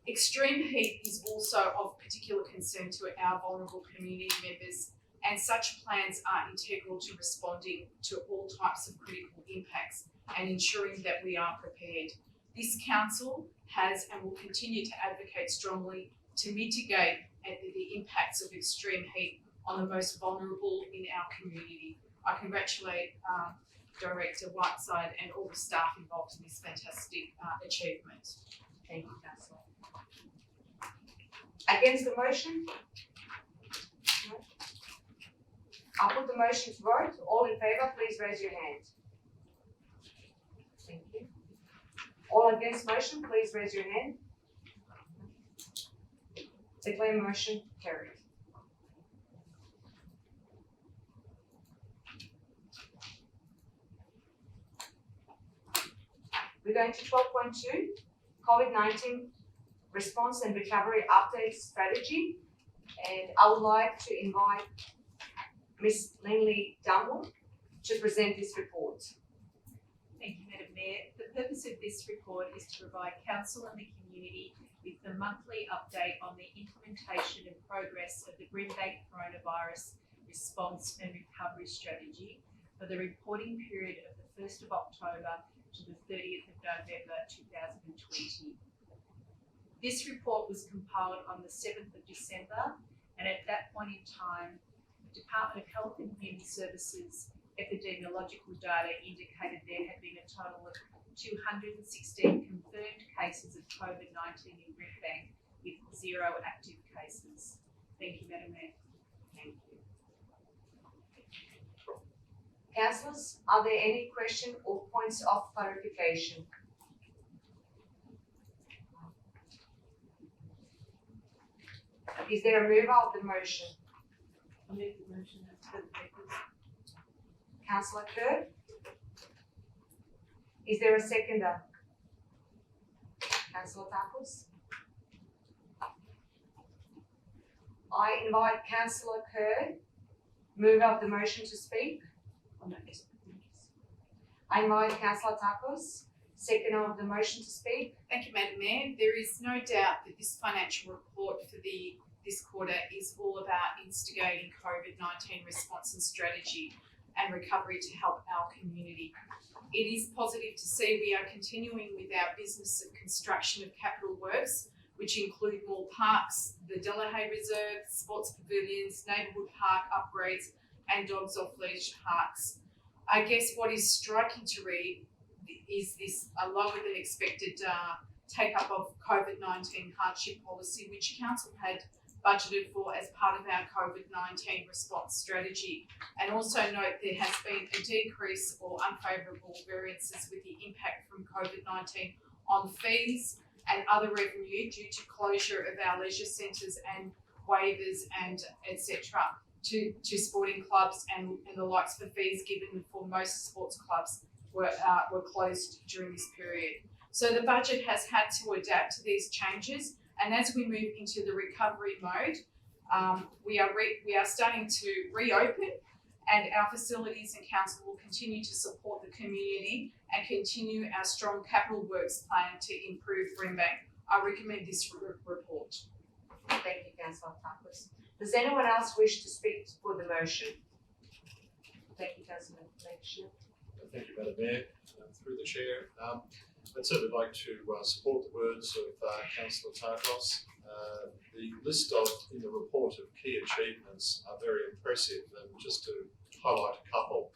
extreme heat is also of particular concern to our vulnerable community members, and such plans are integral to responding to all types of critical impacts and ensuring that we are prepared. This council has and will continue to advocate strongly to mitigate the impacts of extreme heat on the most vulnerable in our community. I congratulate Director Whiteside and all the staff involved in this fantastic achievement. Thank you, Councillor. Against the motion? No. I'll put the motion to vote. All in favour, please raise your hand. Thank you. All against motion, please raise your hand. Declare motion carried. We're going to 12.2, COVID-19 response and recovery update strategy. And I would like to invite Ms. Linley Dumble to present this report. Thank you, Madam Mayor. The purpose of this report is to provide council and the community with the monthly update on the implementation and progress of the Brimbank coronavirus response and recovery strategy for the reporting period of the 1st of October to the 30th of November 2020. This report was compiled on the 7th of December, and at that point in time, the Department of Health and Human Services epidemiological data indicated there had been a total of 216 confirmed cases of COVID-19 in Brimbank with 0 active cases. Thank you, Madam Mayor. Thank you. Councillors, are there any questions or points of clarification? Is there a mover of the motion? I move the motion as per the papers. Councillor Kerr? Is there a seconder? Councillor Tapos? I invite Councillor Kerr, mover of the motion, to speak. I invite Councillor Tapos, seconder of the motion, to speak. Thank you, Madam Mayor. There is no doubt that this financial report for this quarter is all about instigating COVID-19 response and strategy and recovery to help our community. It is positive to see we are continuing with our business of construction of capital works, which include more parks, the Delegate Reserve, sports pavilions, neighbourhood park upgrades, and dogs off leash parks. I guess what is striking to read is this lower than expected take up of COVID-19 hardship policy, which Council had budgeted for as part of our COVID-19 response strategy. And also note there has been a decrease or unfavourable variances with the impact from COVID-19 on fees and other revenue due to closure of our leisure centres and waivers and etc. to sporting clubs and the likes for fees given for most sports clubs were closed during this period. So the budget has had to adapt to these changes, and as we move into the recovery mode, We are starting to reopen, and our facilities and council will continue to support the community and continue our strong capital works plan to improve Brimbank. I recommend this report. Thank you, Councillor Takis. Does anyone else wish to speak for the motion? Thank you, Councillor Lancashire. Thank you, Madam Mayor. Through the Chair, I'd certainly like to support the words of Councillor Takos. The list in the report of key achievements are very impressive, and just to highlight a couple,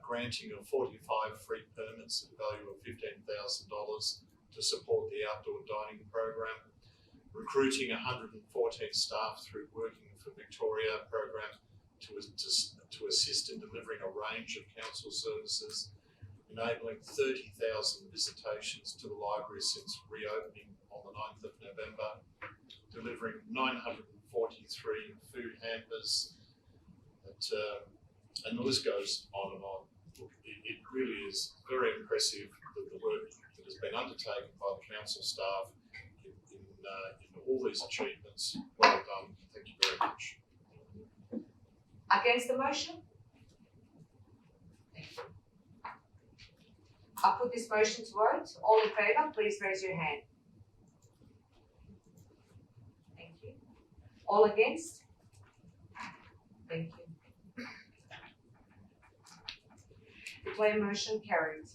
granting of 45 free permits at a value of $15,000 to support the outdoor dining program, recruiting 114 staff through Working for Victoria program to assist in delivering a range of council services, enabling 30,000 visitations to the library since reopening on the 9th of November, delivering 943 food hampers, and the list goes on and on. It really is very impressive that the work that has been undertaken by the council staff in all these achievements. Well done. Thank you very much. Against the motion? Thank you. I put this motion to vote. All in favour, please raise your hand. Thank you. All against? Thank you. Declare motion carried.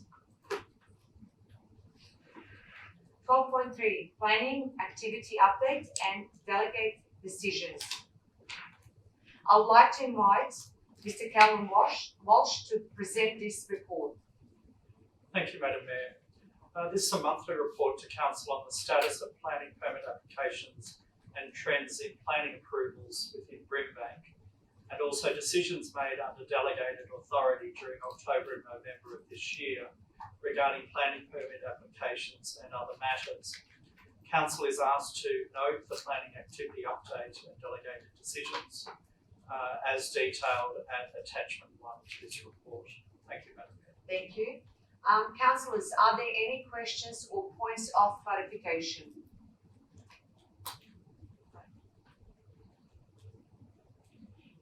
12.3 Planning Activity Update and Delegate Decisions. I would like to invite Mr. Callum Walsh to present this report. Thank you, Madam Mayor. This is a monthly report to Council on the status of planning permit applications and trends in planning approvals within Brimbank, and also decisions made under delegated authority during October and November of this year regarding planning permit applications and other matters. Council is asked to note the planning activity update and delegated decisions as detailed at attachment 1 to this report. Thank you, Madam Mayor. Thank you. Councillors, are there any questions or points of clarification?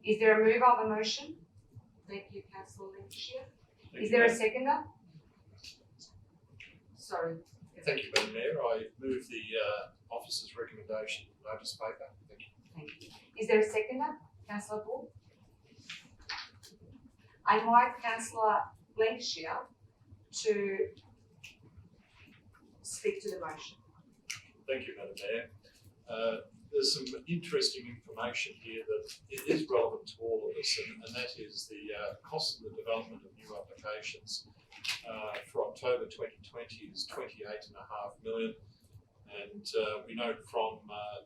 Is there a mover of a motion? Thank you, Councillor Lancashire. Is there a seconder? Sorry. Thank you, Madam Mayor. I move the officer's recommendation notice paper. Thank you. Thank you. Is there a seconder? Councillor Bull? I invite Councillor Lancashire to speak to the motion. Thank you, Madam Mayor. There's some interesting information here that it is relevant to all of us, and that is the cost of the development of new applications for October 2020 is $28.5 million, and we note from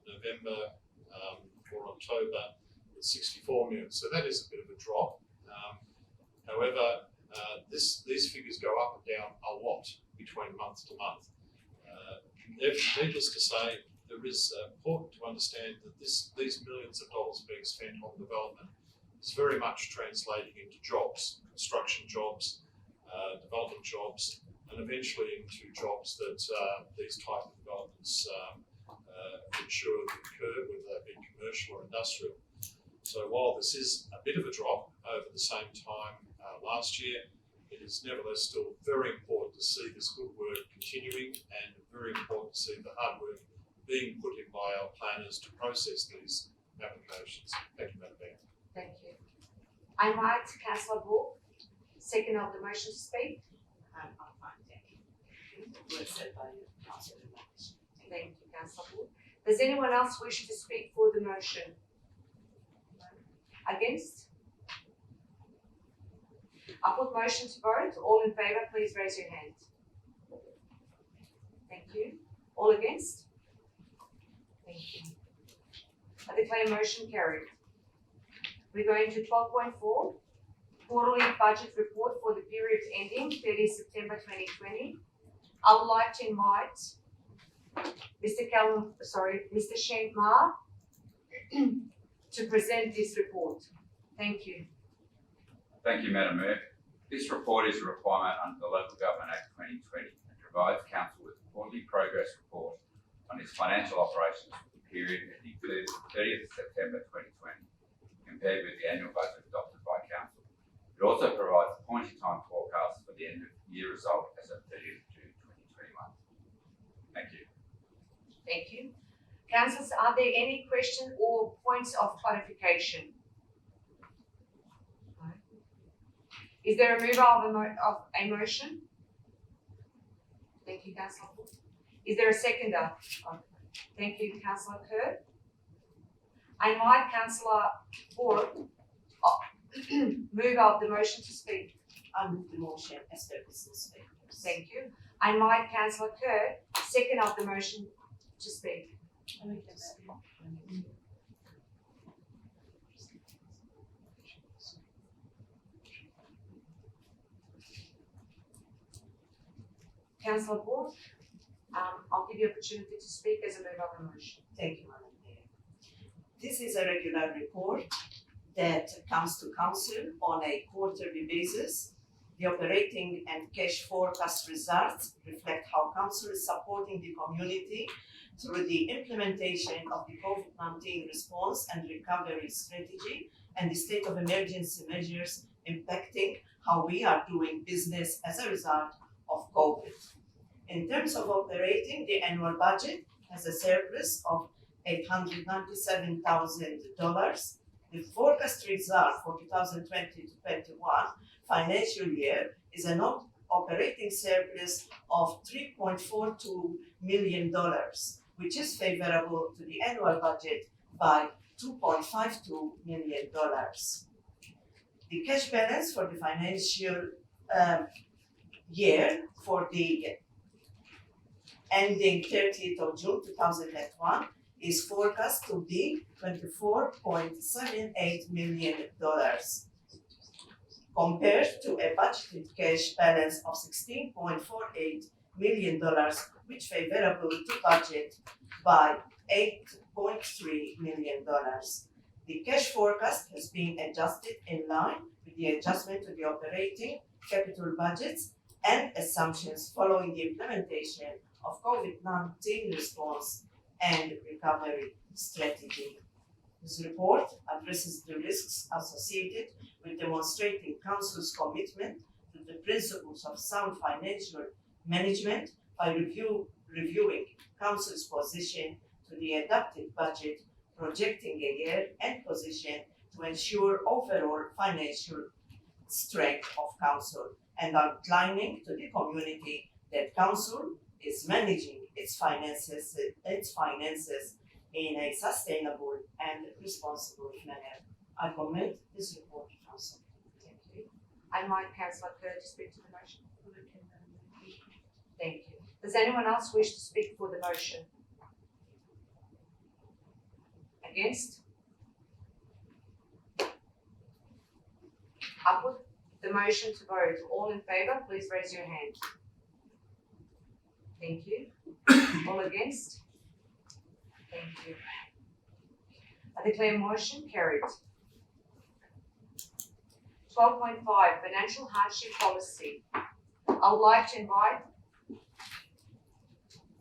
November or October it's $64 million. So that is a bit of a drop. However, these figures go up and down a lot between month to month. Needless to say, it is important to understand that these millions of dollars being spent on development is very much translating into jobs, construction jobs, development jobs, and eventually into jobs that these type of developments ensure that occur, whether they be commercial or industrial. So while this is a bit of a drop over the same time last year, it is nevertheless still very important to see this good work continuing, and very important to see the hard work being put in by our planners to process these applications. Thank you, Madam Mayor. Thank you. I invite Councillor Bull, second of the motion to speak. I'm fine, thank you. Well said by you, Councillor Lancashire. Thank you, Councillor Bull. Does anyone else wish to speak for the motion? Against? I put motion to vote. All in favour, please raise your hand. Thank you. All against? Thank you. I declare motion carried. We're going to 12.4, quarterly budget report for the period ending 30 September 2020. I would like to invite Mr. Shank Ma to present this report. Thank you. Thank you, Madam Mayor. This report is a requirement under the Local Government Act 2020 and provides Council with a quarterly progress report on its financial operations for the period ending 30th September result as of 30th June 2021. Thank you. Thank you. Councillors, are there any questions or points of clarification? No. Is there a mover of a motion? Thank you, Councillor. Is there a seconder? Thank you, Councillor Kerr. I invite Councillor Ford, mover of the motion, to speak. I move the motion as per business papers. Thank you. I invite Councillor Kerr, second of the motion, to speak. Councillor Ford, I'll give you opportunity to speak as a mover of the motion. Thank you, Madam Mayor. This is a regular report that comes to council on a quarterly basis. The operating and cash forecast results reflect how council is supporting the community through the implementation of the COVID-19 response and recovery strategy and the state of emergency measures impacting how we are doing business as a result of COVID. In terms of operating, the annual budget has a surplus of $897,000. The forecast result for 2020-21 financial year is an operating surplus of $3.42 million, which is favorable to the annual budget by $2.52 million. The cash balance for the financial year for the ending 30th of June 2001 is forecast to be $24.78 million, compared to a budgeted cash balance of $16.48 million, which favorable to budget by $8.3 million. The cash forecast has been adjusted in line with the adjustment to the operating capital budgets and assumptions following the implementation of COVID-19 response and recovery strategy. This report addresses the risks associated with demonstrating Council's commitment to the principles of sound financial management by reviewing Council's position to the adopted budget, projecting a year-end position to ensure overall financial strength of Council, and outlining to the community that Council is managing its finances in a sustainable and responsible manner. I commend this report to Council. Thank you. I invite Councillor Kerr to speak to the motion. Thank you. Does anyone else wish to speak for the motion? Against? I put the motion to vote. All in favour, please raise your hand. Thank you. All against? Thank you. I declare motion carried. 12.5 Financial Hardship Policy. I would like to invite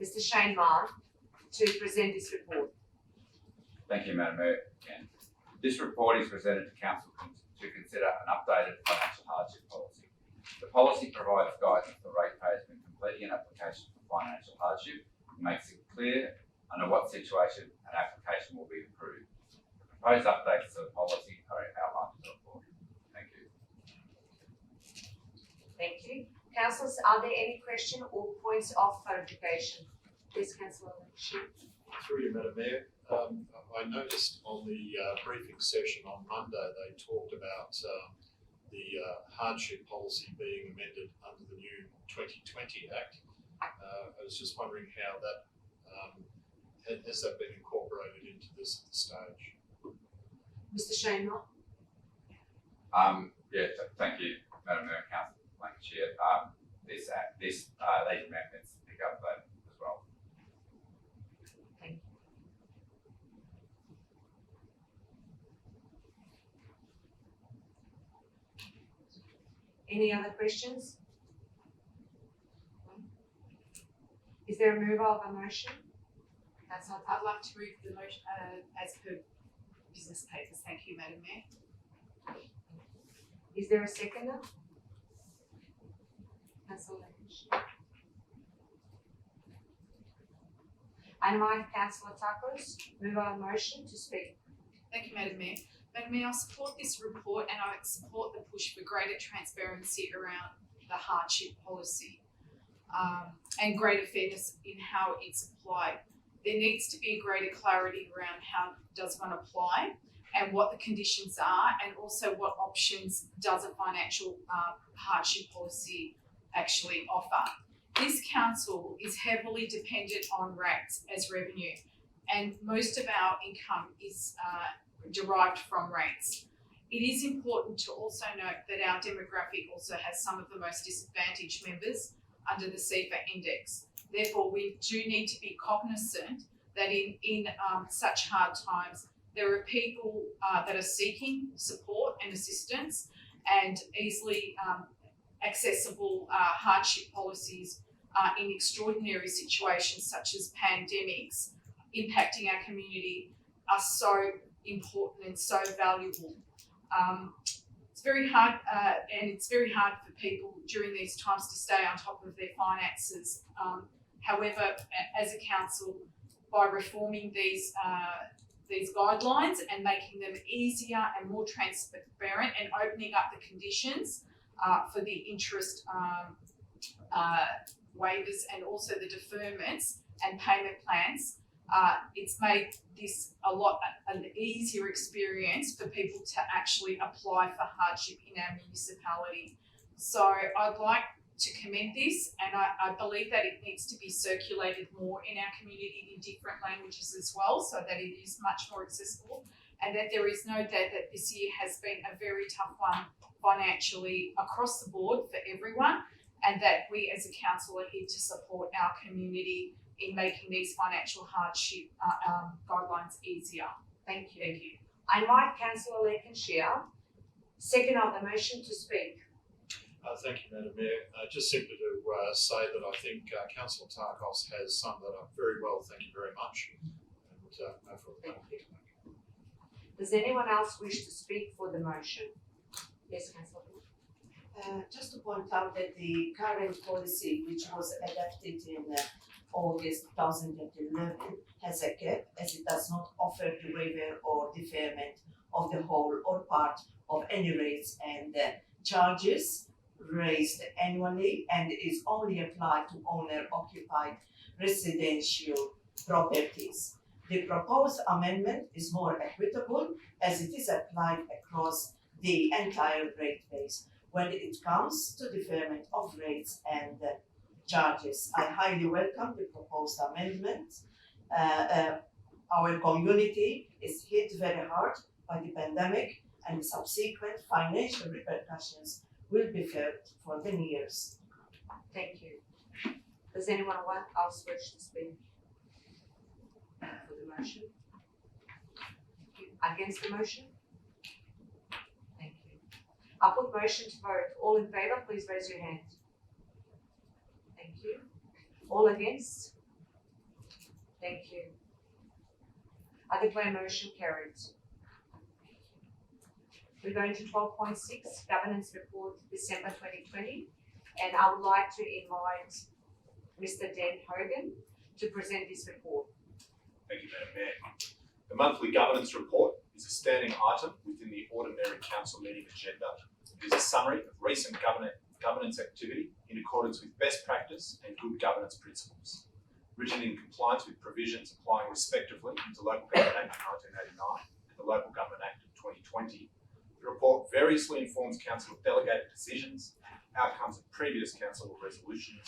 Mr. Shane Marr to present this report. Thank you, Madam Mayor. Again, this report is presented to Council to consider an updated financial hardship policy. The policy provides guidance for ratepayers when completing an application for financial hardship and makes it clear under what situation an application will be approved. The proposed updates to the policy are outlined in the report. Thank you. Thank you. Councillors, are there any questions or points of clarification? Please, Councillor Lynch. Through you, Madam Mayor. I noticed on the briefing session on Monday they talked about the hardship policy being amended under the new 2020 Act. I was just wondering how that has that been incorporated into this at this stage? Mr. Shane Marr. Thank you, Madam Mayor and Council Lancashire. These amendments pick up that as well. Thank you. Any other questions? Is there a mover of a motion? That's not. I'd like to move the motion as per business papers. Thank you, Madam Mayor. Is there a seconder? Councillor Lancashire. I invite Councillor Takos, move our motion to speak. Thank you, Madam Mayor. Madam Mayor, I support this report and I support the push for greater transparency around the hardship policy and greater fairness in how it's applied. There needs to be greater clarity around how does one apply and what the conditions are, and also what options does a financial hardship policy actually offer. This council is heavily dependent on rates as revenue, and most of our income is derived from rates. It is important to also note that our demographic also has some of the most disadvantaged members under the CEFA index. Therefore, we do need to be cognizant that in such hard times, there are people that are seeking support and assistance, and easily accessible hardship policies in extraordinary situations such as pandemics impacting our community are so important and so valuable. It's very hard, and it's very hard for people during these times to stay on top of their finances. However, as a council, by reforming these guidelines and making them easier and more transparent, and opening up the conditions for the interest waivers and also the deferments and payment plans, it's made this an easier experience for people to actually apply for hardship in our municipality. So I'd like to commend this, and I believe that it needs to be circulated more in our community in different languages as well, so that it is much more accessible, and that there is no doubt that this year has been a very tough one financially across the board for everyone, and that we as a council are here to support our community in making these financial hardship guidelines easier. Thank you. Thank you. I invite Councillor Lancashire, second of the motion, to speak. Thank you, Madam Mayor. Just simply to say that I think Councillor Tarkos has summed that up very well. Thank you very much. And no further comment. Does anyone else wish to speak for the motion? Yes, Councillor. Just to point out that the current policy, which was adopted in August 2011, has a cap, as it does not offer the waiver or deferment of the whole or part of any rates and charges raised annually, and is only applied to owner-occupied residential properties. The proposed amendment is more equitable, as it is applied across the entire rate base when it comes to deferment of rates and charges. I highly welcome the proposed amendment. Our community is hit very hard by the pandemic, and the subsequent financial repercussions will be felt for many years. Thank you. Does anyone else wish to speak for the motion? Against the motion? Thank you. I put motion to vote. All in favour, please raise your hand. Thank you. All against? Thank you. I declare motion carried. We're going to 12.6, Governance Report, December 2020, and I would like to invite Mr. Dan Hogan to present this report. Thank you, Madam Mayor. The monthly governance report is a standing item within the ordinary council meeting agenda. It is a summary of recent governance activity in accordance with best practice and good governance principles, written in compliance with provisions applying respectively to the Local Government Act of 1989 and the Local Government Act of 2020. The report variously informs council of delegated decisions, outcomes of previous council resolutions,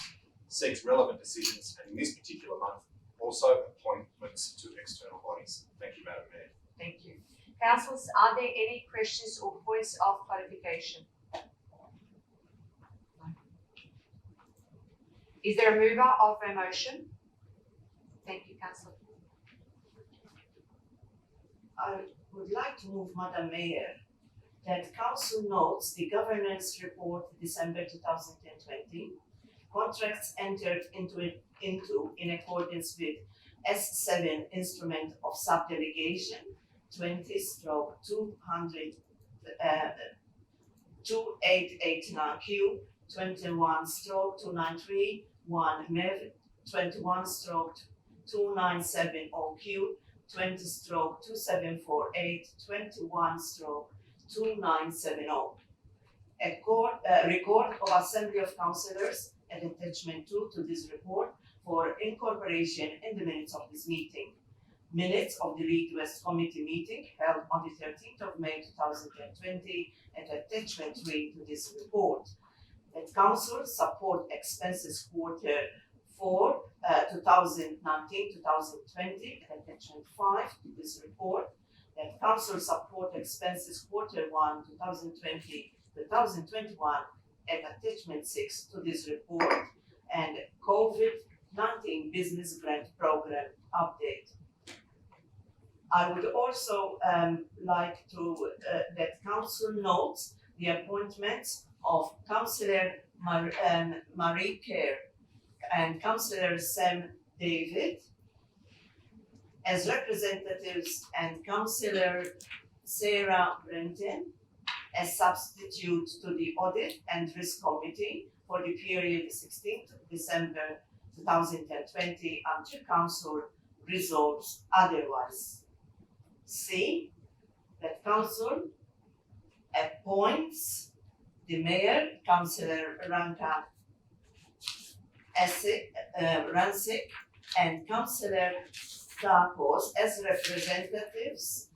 seeks relevant decisions, and in this particular month, also appointments to external bodies. Thank you, Madam Mayor. Thank you. Councillors, are there any questions or points of clarification? Is there a mover of a motion? Thank you, Councillor. I would like to move, Madam Mayor, that Council notes the Governance Report December 2020, contracts entered into in accordance with S7 Instrument of Subdelegation 20/2889Q 21/293, 1 MEV 21/297OQ, 20/2748, 21/2970. Record of Assembly of Councillors and attachment 2 to this report for incorporation in the minutes of this meeting. Minutes of the Lead West Committee meeting held on the 13th of May 2020 and attachment 3 to this report. That Council support expenses quarter 4 2019-2020 and attachment 5 to this report. That Council support expenses quarter 1 2020-2021 and attachment 6 to this report, and COVID-19 business grant program update. I would also like to that Council notes the appointments of Councillor Marie Kerr and Councillor Sam David as representatives, and Councillor Sarah Brenton as substitute to the Audit and Risk Committee for the period 16th of December 2020 until Council resolves otherwise. C. That Council appoints the Mayor, Councillor Ranka Rancic, and Councillor Darkos as representatives,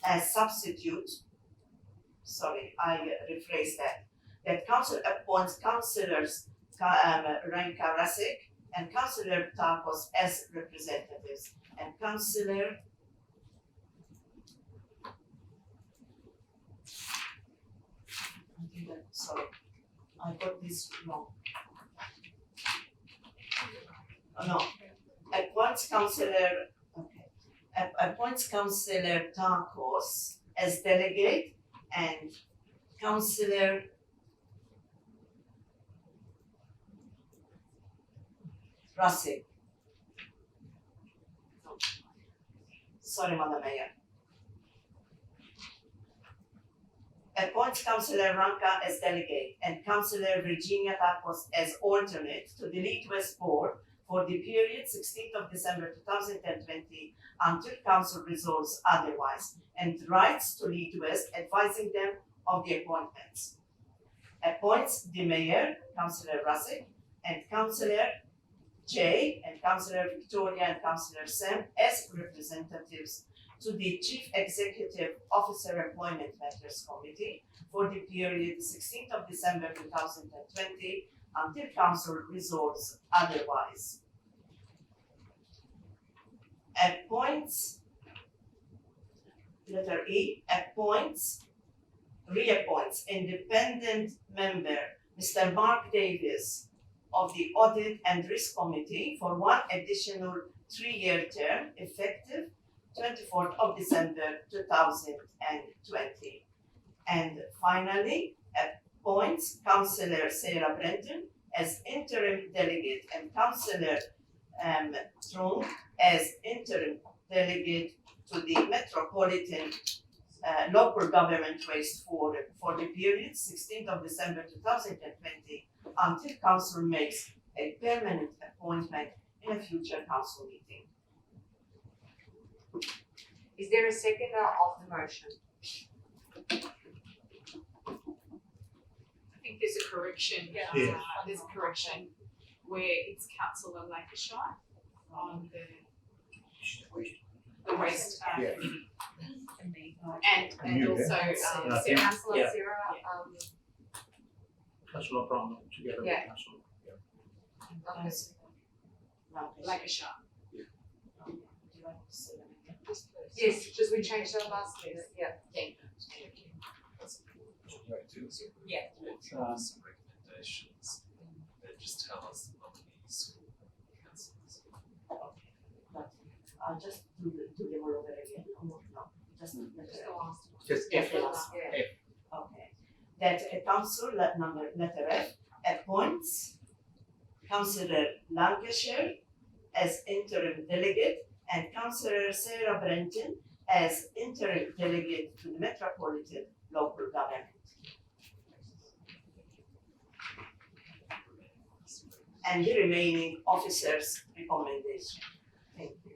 as substitute. Sorry, I rephrase that. That Council appoints Councillors Ranka Rancic and Councillor Darkos as representatives, and Councillor sorry, I got this wrong. Oh, no. Appoints Councillor Darkos as delegate and Councillor Rancic. Sorry, Madam Mayor. Appoints Councillor Ranka as delegate and Councillor Virginia Darkos as alternate to the Lead West Board for the period 16th of December 2020 until Council resolves otherwise, and writes to Lead West advising them of the appointments. Appoints the Mayor, Councillor Rancic, and Councillor Jay and Councillor Victoria and Councillor Sam as representatives to the Chief Executive Officer Employment Matters Committee for the period 16th of December 2020 until Council resolves otherwise. Appoints, letter E, reappoints independent member Mr. Mark Davis of the Audit and Risk Committee for one additional 3-year term effective 24th of December 2020. And finally, appoints Councillor Sarah Brenton as interim delegate and Councillor Trung as interim delegate to the Metropolitan Local Government Waste Forum for the period 16th of December 2020 until Council makes a permanent appointment in a future Council meeting. Is there a seconder of the motion? I think there's a correction. Yeah. There's a correction where it's Councillor Lancashire on the waste Yeah. committee. And You, also yeah. Sarah. Councillor Yeah. Sarah, Councillor Brown together with Yeah. Councillor. Lancashire. yes, because we changed our last list, yeah. Yeah. Some recommendations, and just tell us the nominees for councillors. But I'll just do them all over again, or no? Just the last one. Just F. The last one. Yeah. Okay. That a Council, letter F, appoints Councillor Lancashire as interim delegate and Councillor Sarah Brenton as interim delegate to the Metropolitan Local Government. and the remaining officers' recommendation. Thank you.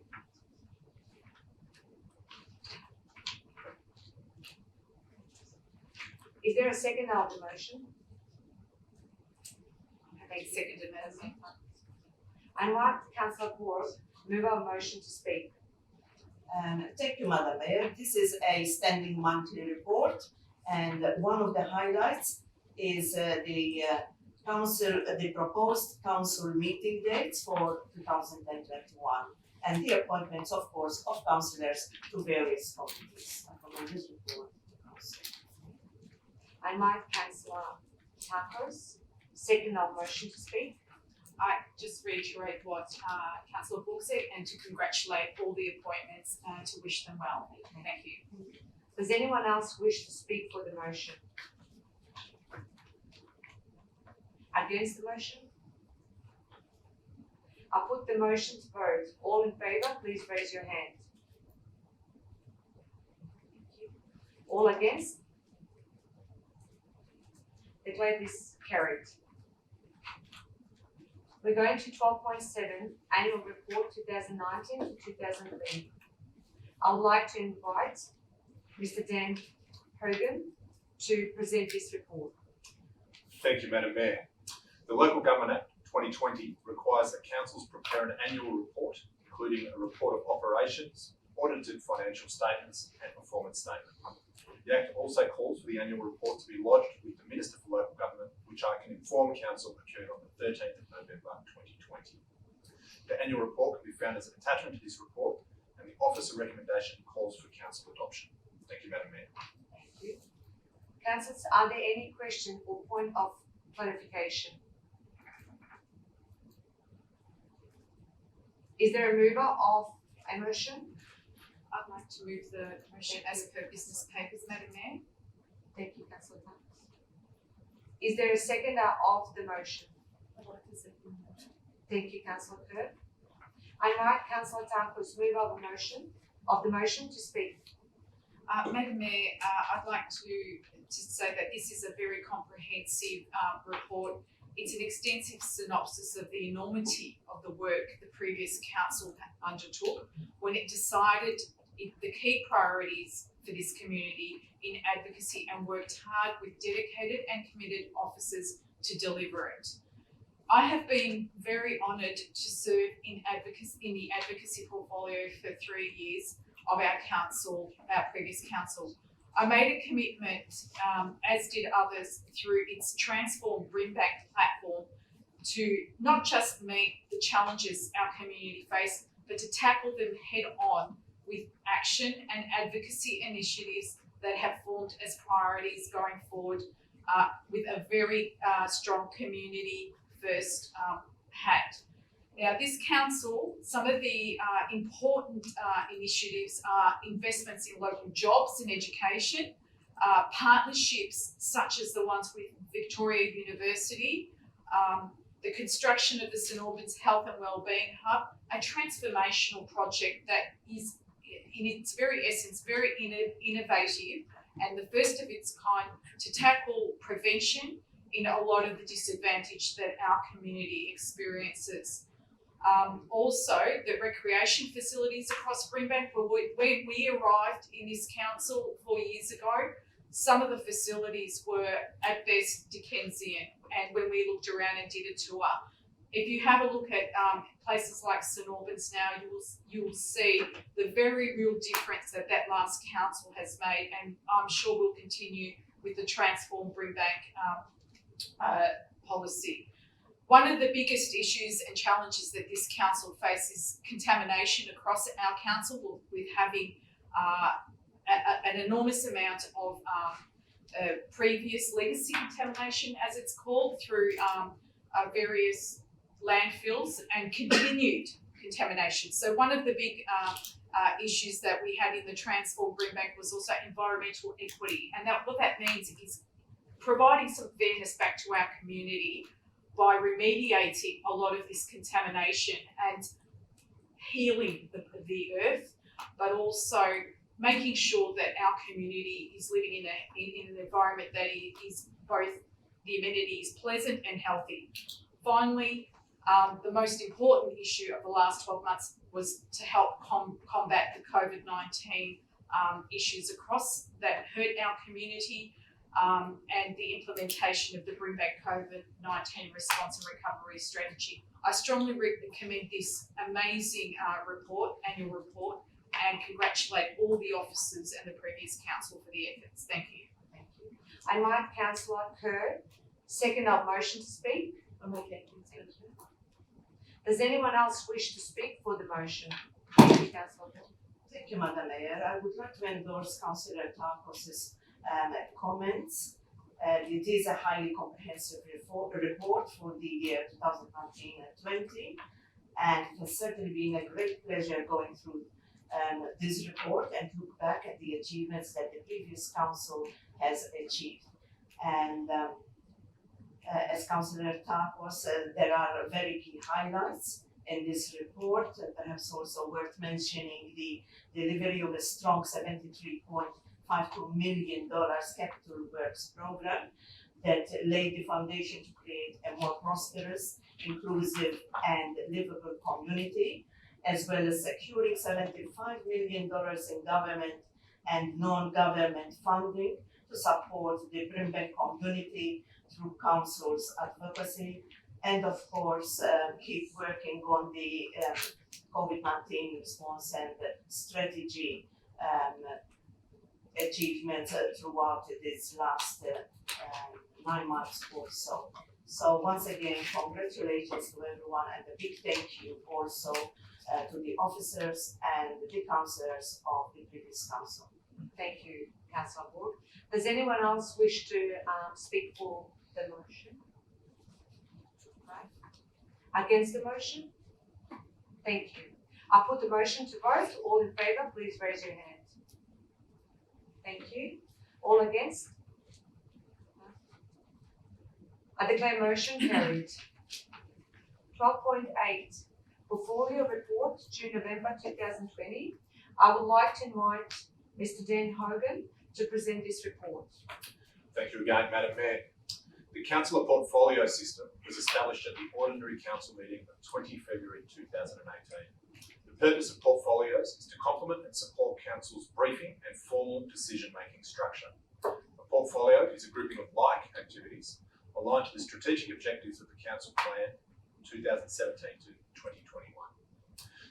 Is there a second on the motion? Seconded, Madam Mayor. I invite Councillor Borg move our motion to speak. Thank you, Madam Mayor. This is a standing monthly report, and one of the highlights is the proposed council meeting dates for 2021, and the appointments, of course, of councillors to various committees. I commend this report to the council. I invite Councillor Takos, second on motion to speak. I just reiterate what Councillor Borg said and to congratulate all the appointments and to wish them well. Thank you. Does anyone else wish to speak for the motion? Against the motion? I put the motion to vote. All in favour, please raise your hand. All against? Declare this carried. We're going to 12.7, Annual Report 2019 to 2020. I would like to invite Mr. Dan Hogan to present this report. Thank you, Madam Mayor. The Local Government Act 2020 requires that councils prepare an annual report, including a report of operations, audited financial statements and performance statement. The Act also calls for the annual report to be lodged with the Minister for Local Government, which I can inform Council occurred on the 13th of November 2020. The annual report can be found as an attachment to this report, and the officer recommendation calls for Council adoption. Thank you, Madam Mayor. Thank you. Councillors, are there any questions or point of clarification? Is there a mover of a motion? I'd like to move the motion as per business papers, Madam Mayor. Thank you, Councillor Takos. Is there a seconder of the motion? I'd like to second the motion. Thank you, Councillor Kerr. I invite Councillor Takos, mover of the motion to speak. Madam Mayor, I'd like to say that this is a very comprehensive report. It's an extensive synopsis of the enormity of the work the previous council undertook when it decided the key priorities for this community in advocacy and worked hard with dedicated and committed officers to deliver it. I have been very honoured to serve in the advocacy portfolio for 3 years of our council, our previous council. I made a commitment, as did others, through its Transform Brimback platform to not just meet the challenges our community face, but to tackle them head on with action and advocacy initiatives that have formed as priorities going forward with a very strong community first hat. Now, this council, some of the important initiatives are investments in local jobs and education, partnerships such as the ones with Victoria University, the construction of the St Albans Health and Wellbeing Hub, a transformational project that is in its very essence very innovative and the first of its kind to tackle prevention in a lot of the disadvantage that our community experiences. Also, the recreation facilities across Brimbank, when we arrived in this council 4 years ago, some of the facilities were at best Dickensian, and when we looked around and did a tour, if you have a look at places like St Albans now, you will see the very real difference that last council has made, and I'm sure we'll continue with the Transform Brimbank policy. One of the biggest issues and challenges that this council faces contamination across our council, with having an enormous amount of previous legacy contamination, as it's called, through various landfills and continued contamination. So one of the big issues that we had in the Transform Brimbank was also environmental equity, and what that means is providing some fairness back to our community by remediating a lot of this contamination and healing the earth, but also making sure that our community is living in an environment that is both the amenities pleasant and healthy. Finally, the most important issue of the last 12 months was to help combat the COVID-19 issues across that hurt our community, and the implementation of the Brimback COVID-19 response and recovery strategy. I strongly recommend this amazing annual report, and congratulate all the officers and the previous council for the efforts. Thank you. Thank you. I invite Councillor Kerr, second up motion to speak. Okay. Thank you. Does anyone else wish to speak for the motion? Thank you, Councillor Kerr. Thank you, Madam Mayor. I would like to endorse Councillor Tarkos's comments. It is a highly comprehensive report for the year 2019-20, and it has certainly been a great pleasure going through this report and look back at the achievements that the previous council has achieved. And as Councillor Tarkos said, there are very key highlights in this report, perhaps also worth mentioning the delivery of a strong $73.52 million capital works program that laid the foundation to create a more prosperous, inclusive and livable community, as well as securing $75 million in government and non-government funding to support the Brimbank community through council's advocacy, and of course keep working on the COVID-19 response and strategy achievements throughout this last 9 months or so. So once again, congratulations to everyone, and a big thank you also to the officers and the councillors of the previous council. Thank you, Councillor Ward. Does anyone else wish to speak for the motion? Right. Against the motion? Thank you. I put the motion to vote. All in favour, please raise your hand. Thank you. All against? I declare motion carried. 12.8. Portfolio report, June November 2020. I would like to invite Mr. Dan Hogan to present this report. Thank you again, Madam Mayor. The Councillor Portfolio System was established at the Ordinary Council meeting of 20 February 2018. The purpose of portfolios is to complement and support Council's briefing and formal decision-making structure. A portfolio is a grouping of like activities aligned to the strategic objectives of the Council Plan 2017 to 2021.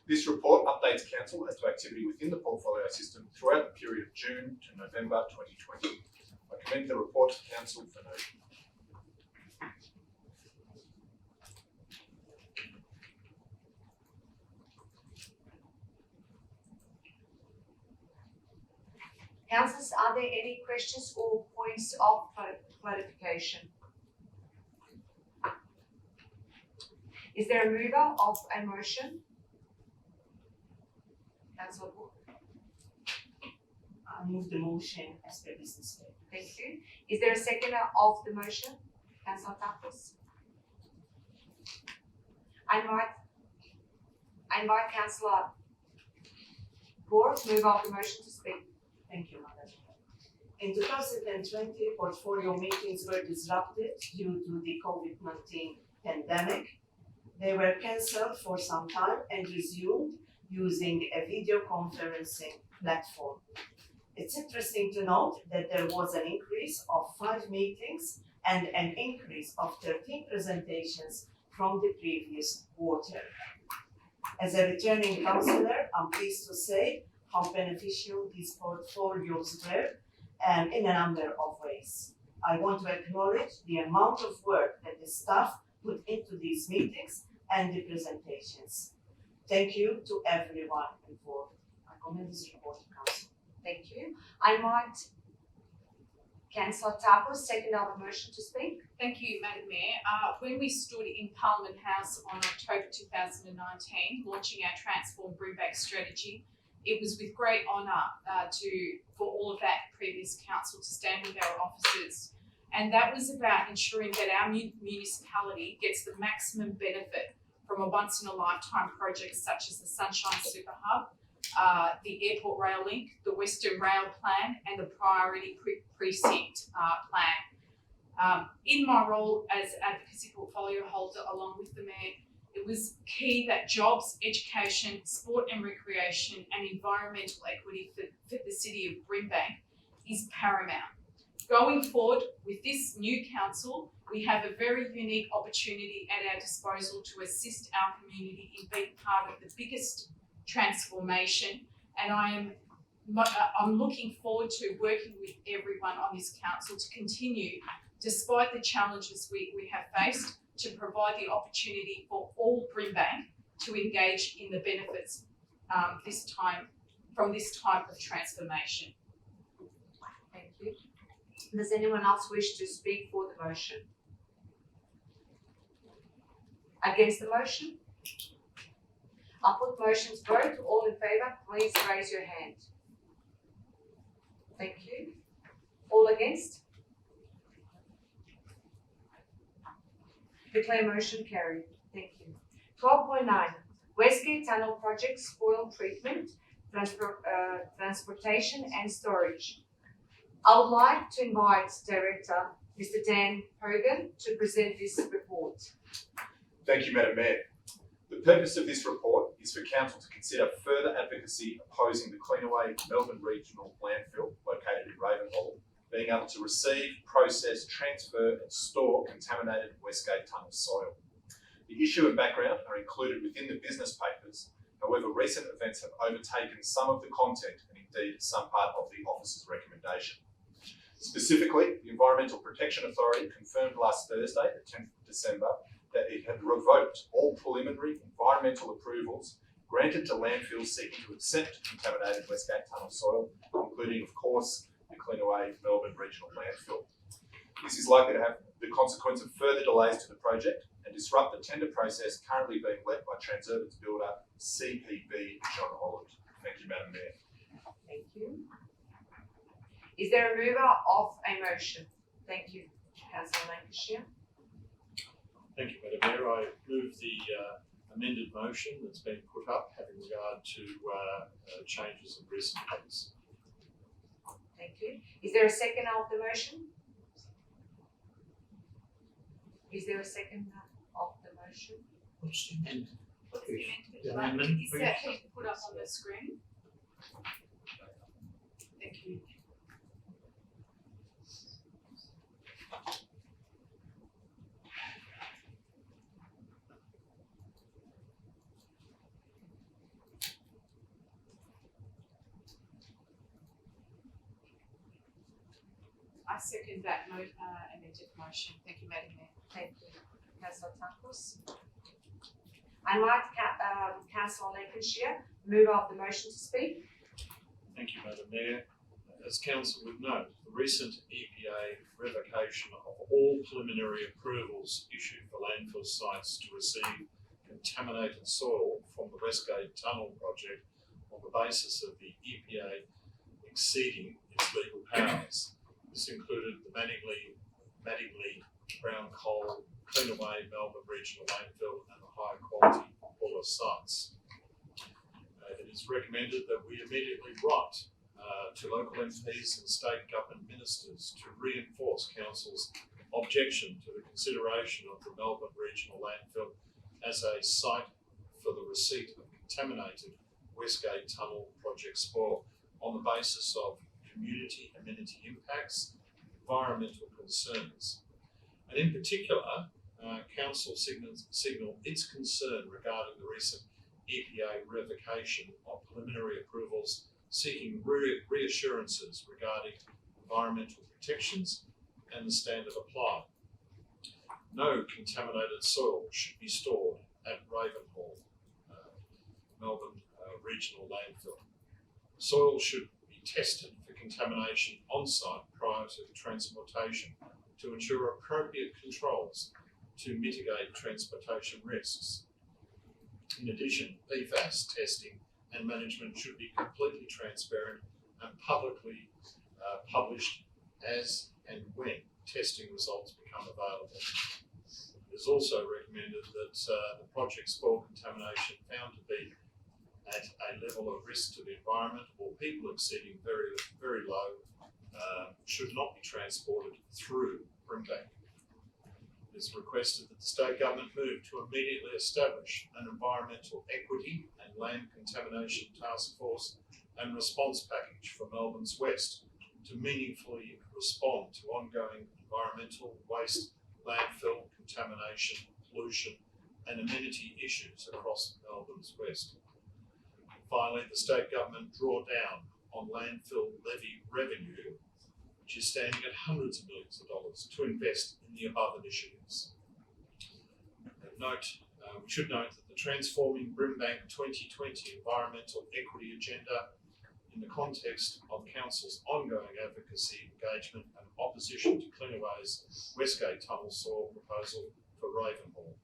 This report updates Council as to activity within the portfolio system throughout the period of June to November 2020. I commend the report to Council for notion. Councillors, are there any questions or points of clarification? Is there a mover of a motion? Councillor Wood. I move the motion as per business day. Thank you. Is there a seconder of the motion? Councillor Tarkos. I invite Councillor Ward, mover of the motion, to speak. Thank you, Madam. In 2020, portfolio meetings were disrupted due to the COVID-19 pandemic. They were cancelled for some time and resumed using a video conferencing platform. It's interesting to note that there was an increase of 5 meetings and an increase of 13 presentations from the previous quarter. As a returning councillor, I'm pleased to say how beneficial these portfolios were in a number of ways. I want to acknowledge the amount of work that the staff put into these meetings and the presentations. Thank you to everyone involved. I commend this report to Council. Thank you. I invite Councillor Tarkos, second of the motion, to speak. Thank you, Madam Mayor. When we stood in Parliament House on October 2019, launching our Transform Brimback strategy, it was with great honour for all of that previous council to stand with our officers, and that was about ensuring that our municipality gets the maximum benefit from a once-in-a-lifetime project such as the Sunshine Super Hub, the Airport Rail Link, the Western Rail Plan, and the Priority Precinct Plan. In my role as advocacy portfolio holder, along with the Mayor, it was key that jobs, education, sport and recreation and environmental equity for the city of Brimbank is paramount. Going forward with this new council, we have a very unique opportunity at our disposal to assist our community in being part of the biggest transformation, and I'm looking forward to working with everyone on this council to continue, despite the challenges we have faced, to provide the opportunity for all Brimbank to engage in the benefits from this type of transformation. Thank you. Does anyone else wish to speak for the motion? Against the motion? I'll put motions vote. All in favour, please raise your hand. Thank you. All against? Declare motion carried. Thank you. 12.9. Westgate Tunnel Project Spoil Treatment, Transportation and Storage. I would like to invite Director Mr. Dan Hogan to present this report. Thank you, Madam Mayor. The purpose of this report is for Council to consider further advocacy opposing the Cleanaway Melbourne Regional Landfill located in Ravenhall being able to receive, process, transfer and store contaminated Westgate Tunnel soil. The issue and background are included within the business papers. However, recent events have overtaken some of the content and indeed some part of the officer's recommendation. Specifically, the Environmental Protection Authority confirmed last Thursday, the 10th of December, that it had revoked all preliminary environmental approvals granted to landfills seeking to accept contaminated Westgate Tunnel soil, including, of course, the Cleanaway Melbourne Regional Landfill. This is likely to have the consequence of further delays to the project and disrupt the tender process currently being led by Transurban's builder, CPB John Holland. Thank you, Madam Mayor. Thank you. Is there a mover of a motion? Thank you, Councillor Lancashire. Thank you, Madam Mayor. I move the amended motion that's been put up having regard to changes in recent case. Thank you. Is there a second of the motion? Is there a second of the motion? What's the amendment? What's the The amendment? amendment, Is that put up on the screen? Thank you. I second that amended motion. Thank you, Madam Mayor. Thank you, Councillor Takos. I invite Councillor Lancashire, mover of the motion, to speak. Thank you, Madam Mayor. As Council would note, the recent EPA revocation of all preliminary approvals issued for landfill sites to receive contaminated soil from the Westgate Tunnel project on the basis of the EPA exceeding its legal powers. This included the Mattingley, Brown Coal, Cleanaway, Melbourne Regional Landfill and the high quality Buller sites. It is recommended that we immediately write to local MPs and state government ministers to reinforce Council's objection to the consideration of the Melbourne Regional Landfill as a site for the receipt of contaminated Westgate Tunnel project spoil on the basis of community amenity impacts, environmental concerns. And in particular, Council signalled its concern regarding the recent EPA revocation of preliminary approvals seeking reassurances regarding environmental protections and the standard applied. No contaminated soil should be stored at Ravenhall, Melbourne Regional Landfill. Soil should be tested for contamination on-site prior to transportation to ensure appropriate controls to mitigate transportation risks. In addition, PFAS testing and management should be completely transparent and publicly published as and when testing results become available. It is also recommended that the project spoil contamination found to be at a level of risk to the environment or people exceeding very low should not be transported through Brimback. It It is requested that the state government move to immediately establish an environmental equity and land contamination task force and response package for Melbourne's West to meaningfully respond to ongoing environmental waste, landfill, contamination, pollution and amenity issues across Melbourne's West. Finally, the state government draw down on landfill levy revenue, which is standing at hundreds of millions of dollars, to invest in the above initiatives. We should note that the Transforming Brimbank 2020 Environmental Equity Agenda, in the context of Council's ongoing advocacy, engagement and opposition to Cleanaway's Westgate Tunnel soil proposal for Ravenhall.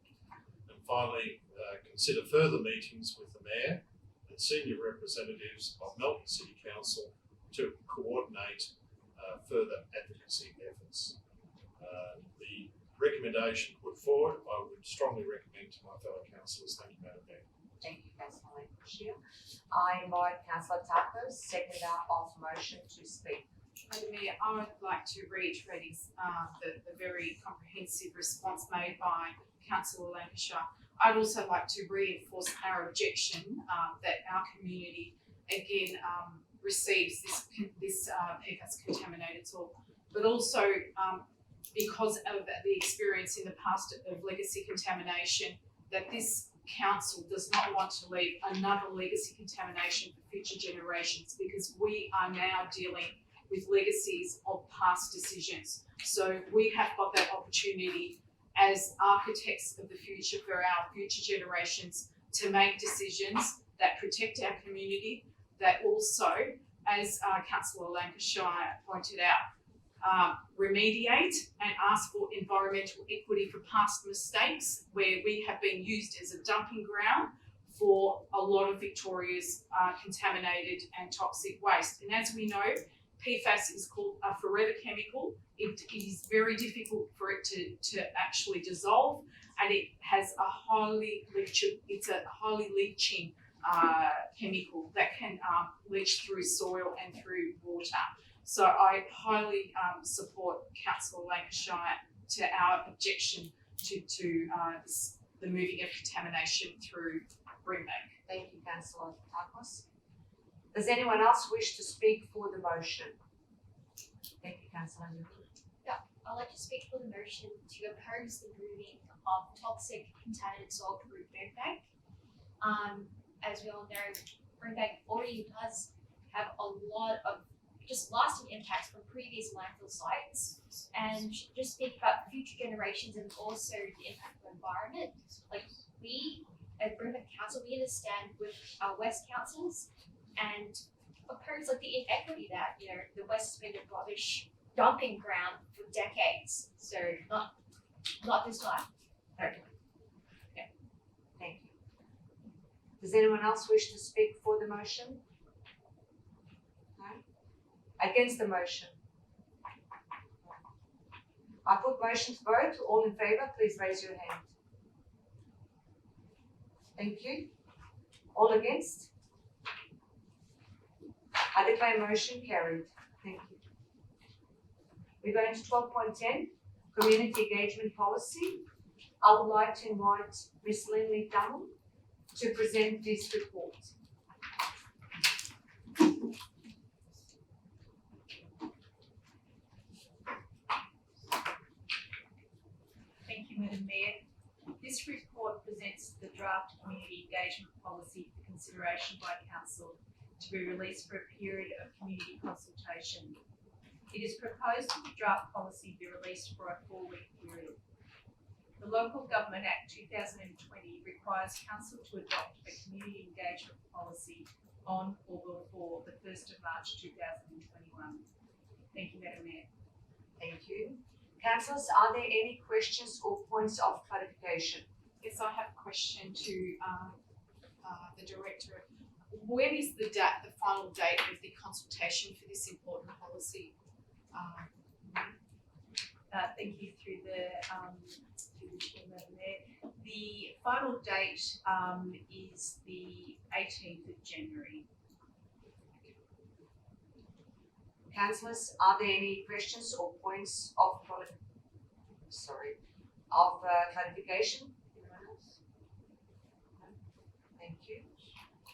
And finally, consider further meetings with the Mayor and senior representatives of Melbourne City Council to coordinate further advocacy efforts. The recommendation put forward, I would strongly recommend to my fellow councillors. Thank you, Madam Mayor. Thank you, Councillor Lancashire. I invite Councillor Tucker, seconder of motion, to speak. Madam Mayor, I would like to reiterate the very comprehensive response made by Councillor Lancashire. I'd also like to reinforce our objection that our community again receives this PFAS contaminated soil, but also because of the experience in the past of legacy contamination, that this council does not want to leave another legacy contamination for future generations, because we are now dealing with legacies of past decisions. So we have got that opportunity as architects of the future for our future generations to make decisions that protect our community, that also, as Councillor Lancashire pointed out, remediate and ask for environmental equity for past mistakes where we have been used as a dumping ground for a lot of Victoria's contaminated and toxic waste. And as we know, PFAS is called a forever chemical. It is very difficult for it to actually dissolve, and it has a highly leaching chemical that can leach through soil and through water. So I highly support Councillor Lancashire to our objection to the moving of contamination through Brimbank. Thank you, Councillor Takos. Does anyone else wish to speak for the motion? Thank you, Councillor. I'd like to speak for the motion to oppose the moving of toxic contaminated soil through Brimbank. As we all know, Brimbank already does have a lot of just lasting impacts from previous landfill sites, and just speak about future generations and also the impact on the environment. Like, we at Brimbank Council, we understand with our West councils and oppose like the inequity that, you know, the West has been a rubbish dumping ground for decades. So not this time. Okay. Yeah. Thank you. Does anyone else wish to speak for the motion? No? Against the motion? I put motion to vote. All in favour, please raise your hand. Thank you. All against? I declare motion carried. Thank you. We're going to 12.10, Community Engagement Policy. I would like to invite Ms. Lynn McDonald to present this report. Thank you, Madam Mayor. This report presents the draft Community Engagement Policy for consideration by Council to be released for a period of community consultation. It is proposed that the draft policy be released for a 4-week period. The Local Government Act 2020 requires Council to adopt a community engagement policy on or before the 1st of March 2021. Thank you, Madam Mayor. Thank you. Councillors, are there any questions or points of clarification? Yes, I have a question to the Director. When is the final date of the consultation for this important policy? Thank you through the chair, Madam Mayor. The final date is the 18th of January. Councillors, are there any questions or points of of clarification? Anyone else? No? Thank you.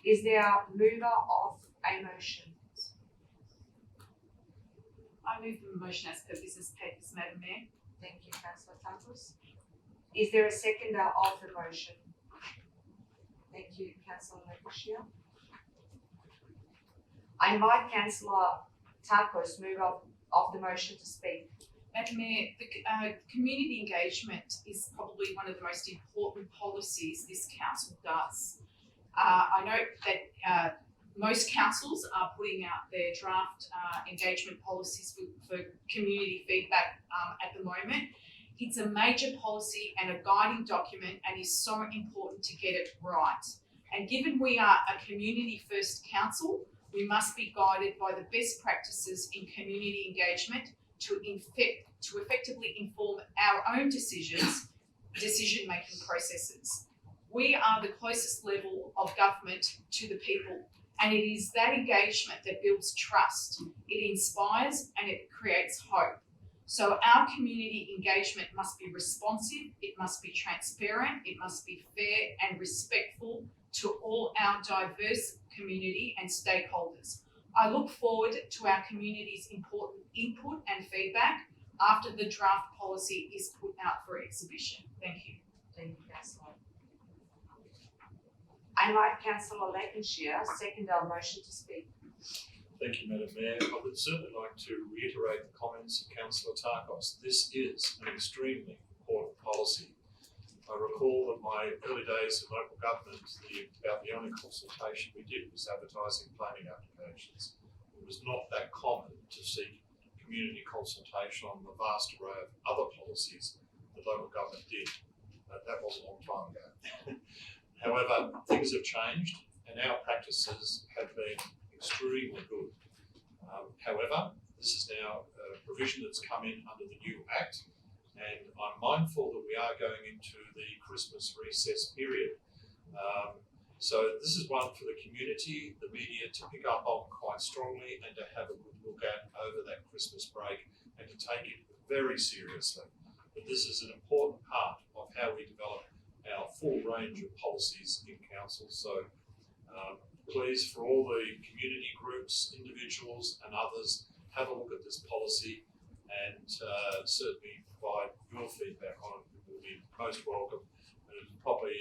Is there a mover of a motion? I move the motion as per business papers, Madam Mayor. Thank you, Councillor Takos. Is there a seconder of the motion? Thank you, Councillor Lakushia. I invite Councillor Takos, mover of the motion, to speak. Madam Mayor, the community engagement is probably one of the most important policies this council does. I note that most councils are putting out their draft engagement policies for community feedback at the moment. It's a major policy and a guiding document and is so important to get it right. And given we are a community first council, we must be guided by the best practices in community engagement to effectively inform our own decision-making processes. We are the closest level of government to the people, and it is that engagement that builds trust. It inspires and it creates hope. So our community engagement must be responsive, it must be transparent, it must be fair and respectful to all our diverse community and stakeholders. I look forward to our community's important input and feedback after the draft policy is put out for exhibition. Thank you. Thank you, Councillor. I invite Councillor Lakenshire, seconder of motion, to speak. Thank you, Madam Mayor. I would certainly like to reiterate the comments of Councillor Takos. This is an extremely important policy. I recall that my early days in local government, about the only consultation we did was advertising planning applications. It was not that common to seek community consultation on the vast array of other policies that local government did. That was a long time ago. However, things have changed and our practices have been extremely good. However, this is now a provision that's come in under the new Act, and I'm mindful that we are going into the Christmas recess period. So this is one for the community, the media to pick up on quite strongly and to have a good look at over that Christmas break and to take it very seriously. But this is an important part of how we develop our full range of policies in council. So please, for all the community groups, individuals and others, have a look at this policy and certainly provide your feedback on it. It will be most welcome, and it's probably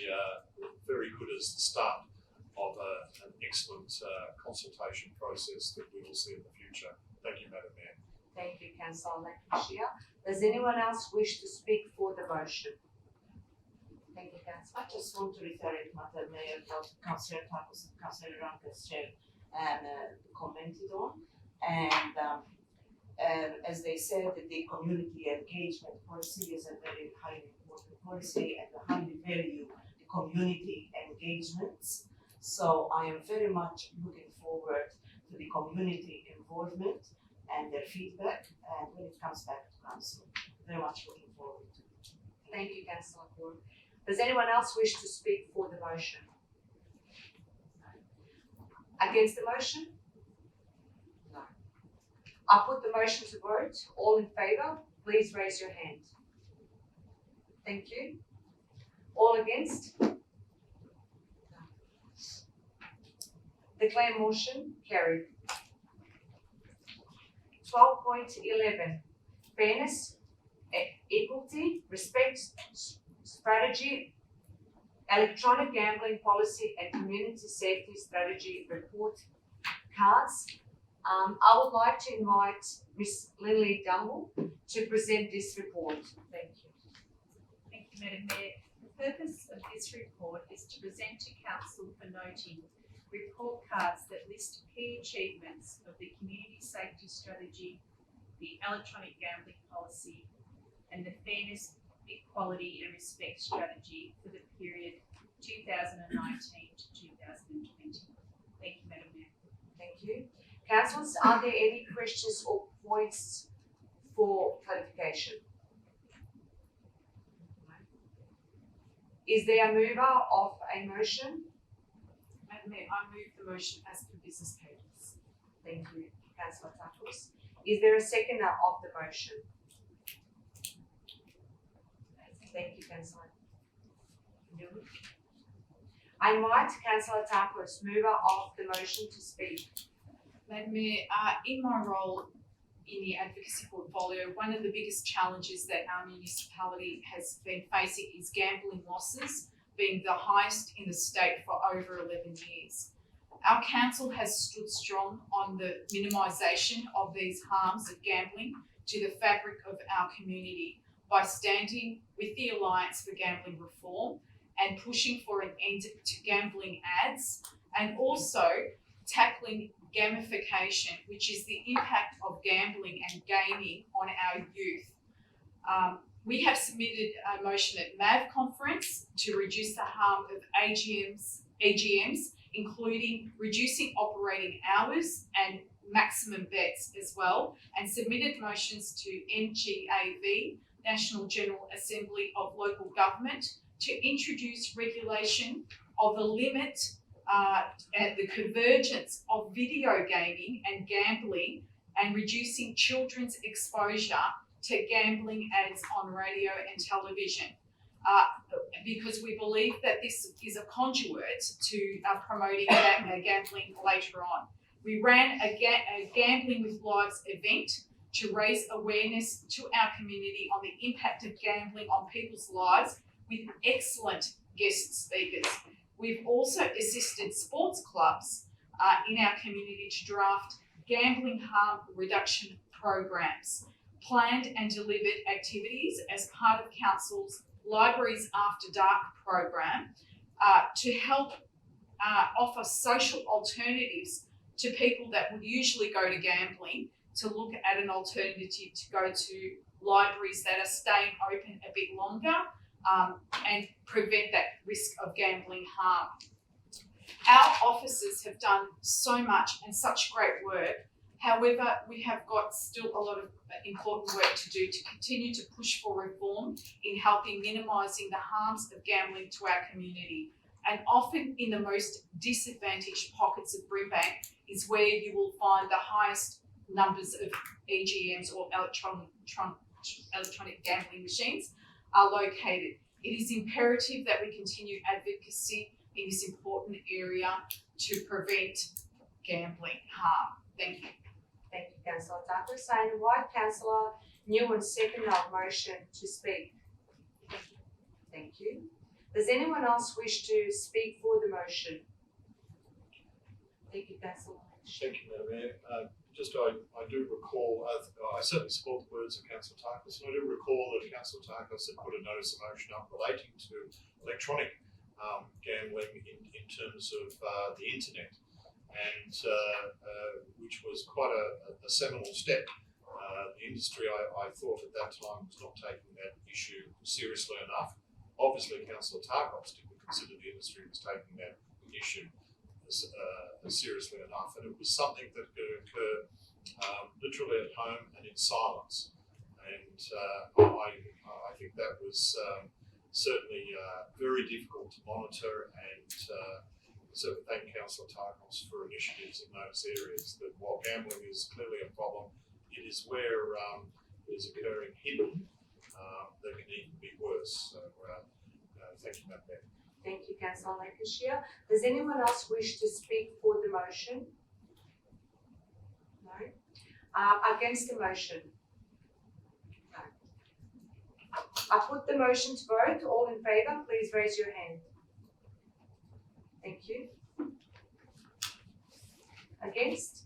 very good as the start of an excellent consultation process that we will see in the future. Thank you, Madam Mayor. Thank you, Councillor Lakenshire. Does anyone else wish to speak for the motion? Thank you, Councillor. I just want to reiterate, Madam Mayor, what Councillor Takos and Councillor Lakenshire commented on. And as they said, the community engagement policy is a very highly important policy, and I highly value the community engagements. So I am very much looking forward to the community involvement and their feedback, and when it comes back to council, very much looking forward to it. Thank you, Councillor Gore. Does anyone else wish to speak for the motion? Against the motion? No. I put the motion to vote. All in favour, please raise your hand. Thank you. All against? No. Declare motion carried. 12.11. Fairness, equality, respect, strategy, electronic gambling policy and community safety strategy report cards. I would like to invite Ms. Lily Dumble to present this report. Thank you. Thank you, Madam Mayor. The purpose of this report is to present to Council for noting report cards that list key achievements of the community safety strategy, the electronic gambling policy, and the fairness, equality and respect strategy for the period 2019 to 2020. Thank you, Madam Mayor. Thank you. Councillors, are there any questions or points for clarification? Is there a mover of a motion? Madam Mayor, I move the motion as per business papers. Thank you, Councillor Takos. Is there a seconder of the motion? Thank you, Councillor. I invite Councillor Takos, mover of the motion, to speak. Madam Mayor, in my role in the advocacy portfolio, one of the biggest challenges that our municipality has been facing is gambling losses, being the highest in the state for over 11 years. Our council has stood strong on the minimisation of these harms of gambling to the fabric of our community by standing with the Alliance for Gambling Reform and pushing for an end to gambling ads, and also tackling gamification, which is the impact of gambling and gaming on our youth. We have submitted a motion at MAV conference to reduce the harm of AGMs, including reducing operating hours and maximum bets as well, and submitted motions to NGAV, National General Assembly of Local Government, to introduce regulation of a limit at the convergence of video gaming and gambling, and reducing children's exposure to gambling ads on radio and television, because we believe that this is a conduit to promoting gambling later on. We ran a Gambling with Lives event to raise awareness to our community on the impact of gambling on people's lives, with excellent guest speakers. We've also assisted sports clubs in our community to draft gambling harm reduction programs, planned and delivered activities as part of Council's Libraries After Dark program to help offer social alternatives to people that would usually go to gambling, to look at an alternative to go to libraries that are staying open a bit longer and prevent that risk of gambling harm. Our officers have done so much and such great work. However, we have got still a lot of important work to do to continue to push for reform in helping minimising the harms of gambling to our community. And often in the most disadvantaged pockets of Brimbank is where you will find the highest numbers of EGMs or electronic gambling machines are located. It is imperative that we continue advocacy in this important area to prevent gambling harm. Thank you. Thank you, Councillor Douglas. I invite Councillor Newman, second of motion, to speak. Thank you. Does anyone else wish to speak for the motion? Thank you, Councillor. Thank you, Madam Mayor. I do recall, I certainly support the words of Councillor Tarkos, and I do recall that Councillor Tarkos had put a notice of motion up relating to electronic gambling in terms of the internet, and which was quite a seminal step. The industry, I thought at that time, was not taking that issue seriously enough. Obviously, Councillor Tarkos didn't consider the industry was taking that issue seriously enough, and it was something that could occur literally at home and in silence. And I think that was certainly very difficult to monitor, and so thank Councillor Tarkos for initiatives in those areas. That while gambling is clearly a problem, it is where it is occurring hidden that can even be worse. So thank you, Madam Mayor. Thank you, Councillor Lancashire. Does anyone else wish to speak for the motion? No. Against the motion? No. I put the motion to vote. All in favour, please raise your hand. Thank you. Against?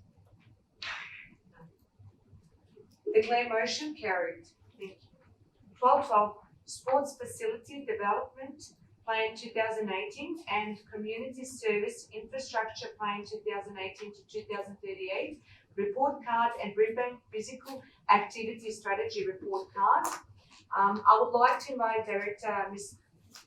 No. Declare motion carried. Thank you. 12.12 Sports Facility Development Plan 2018 and Community Service Infrastructure Plan 2018 to 2038 Report Card and Brimbank Physical Activity Strategy Report Card. I would like to invite Director Ms.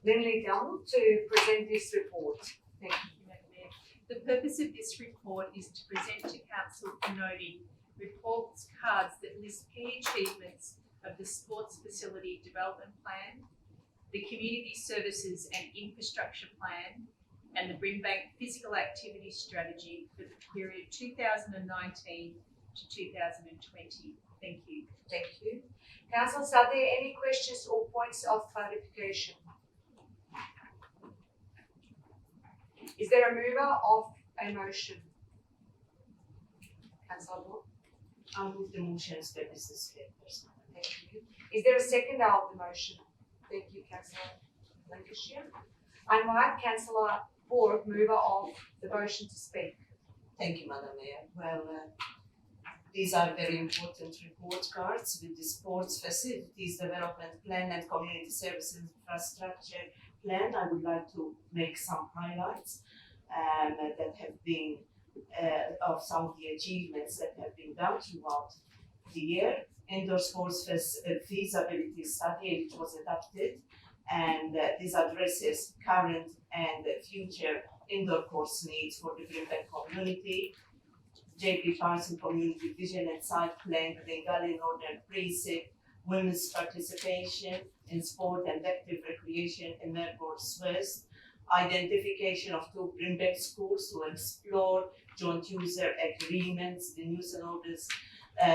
Lindley Gell to present this report. Thank you, Madam Mayor. The purpose of this report is to present to Council noting reports cards that list key achievements of the Sports Facility Development Plan, the Community Services and Infrastructure Plan, and the Brimbank Physical Activity Strategy for the period 2019 to 2020. Thank you. Thank you. Councillors, are there any questions or points of clarification? Is there a mover of a motion? Councillor Moore? I'll move the motion as the business papers. Thank you. Is there a seconder of the motion? Thank you, Councillor Lancashire. I invite Councillor Borg, mover of the motion, to speak. Thank you, Madam Mayor. Well, these are very important report cards with the sports facilities development plan and community services infrastructure plan. I would like to make some highlights that have been of some of the achievements that have been done throughout the year. Indoor sports feasibility study, which was adopted, and this addresses current and future indoor course needs for the Brimbank community. JP Parson Community Vision and Site Plan, Bengali Northern Precinct, women's participation in sport and active recreation in Melbourne West, identification of 2 Brimbank schools to explore joint user agreements, the News and Orders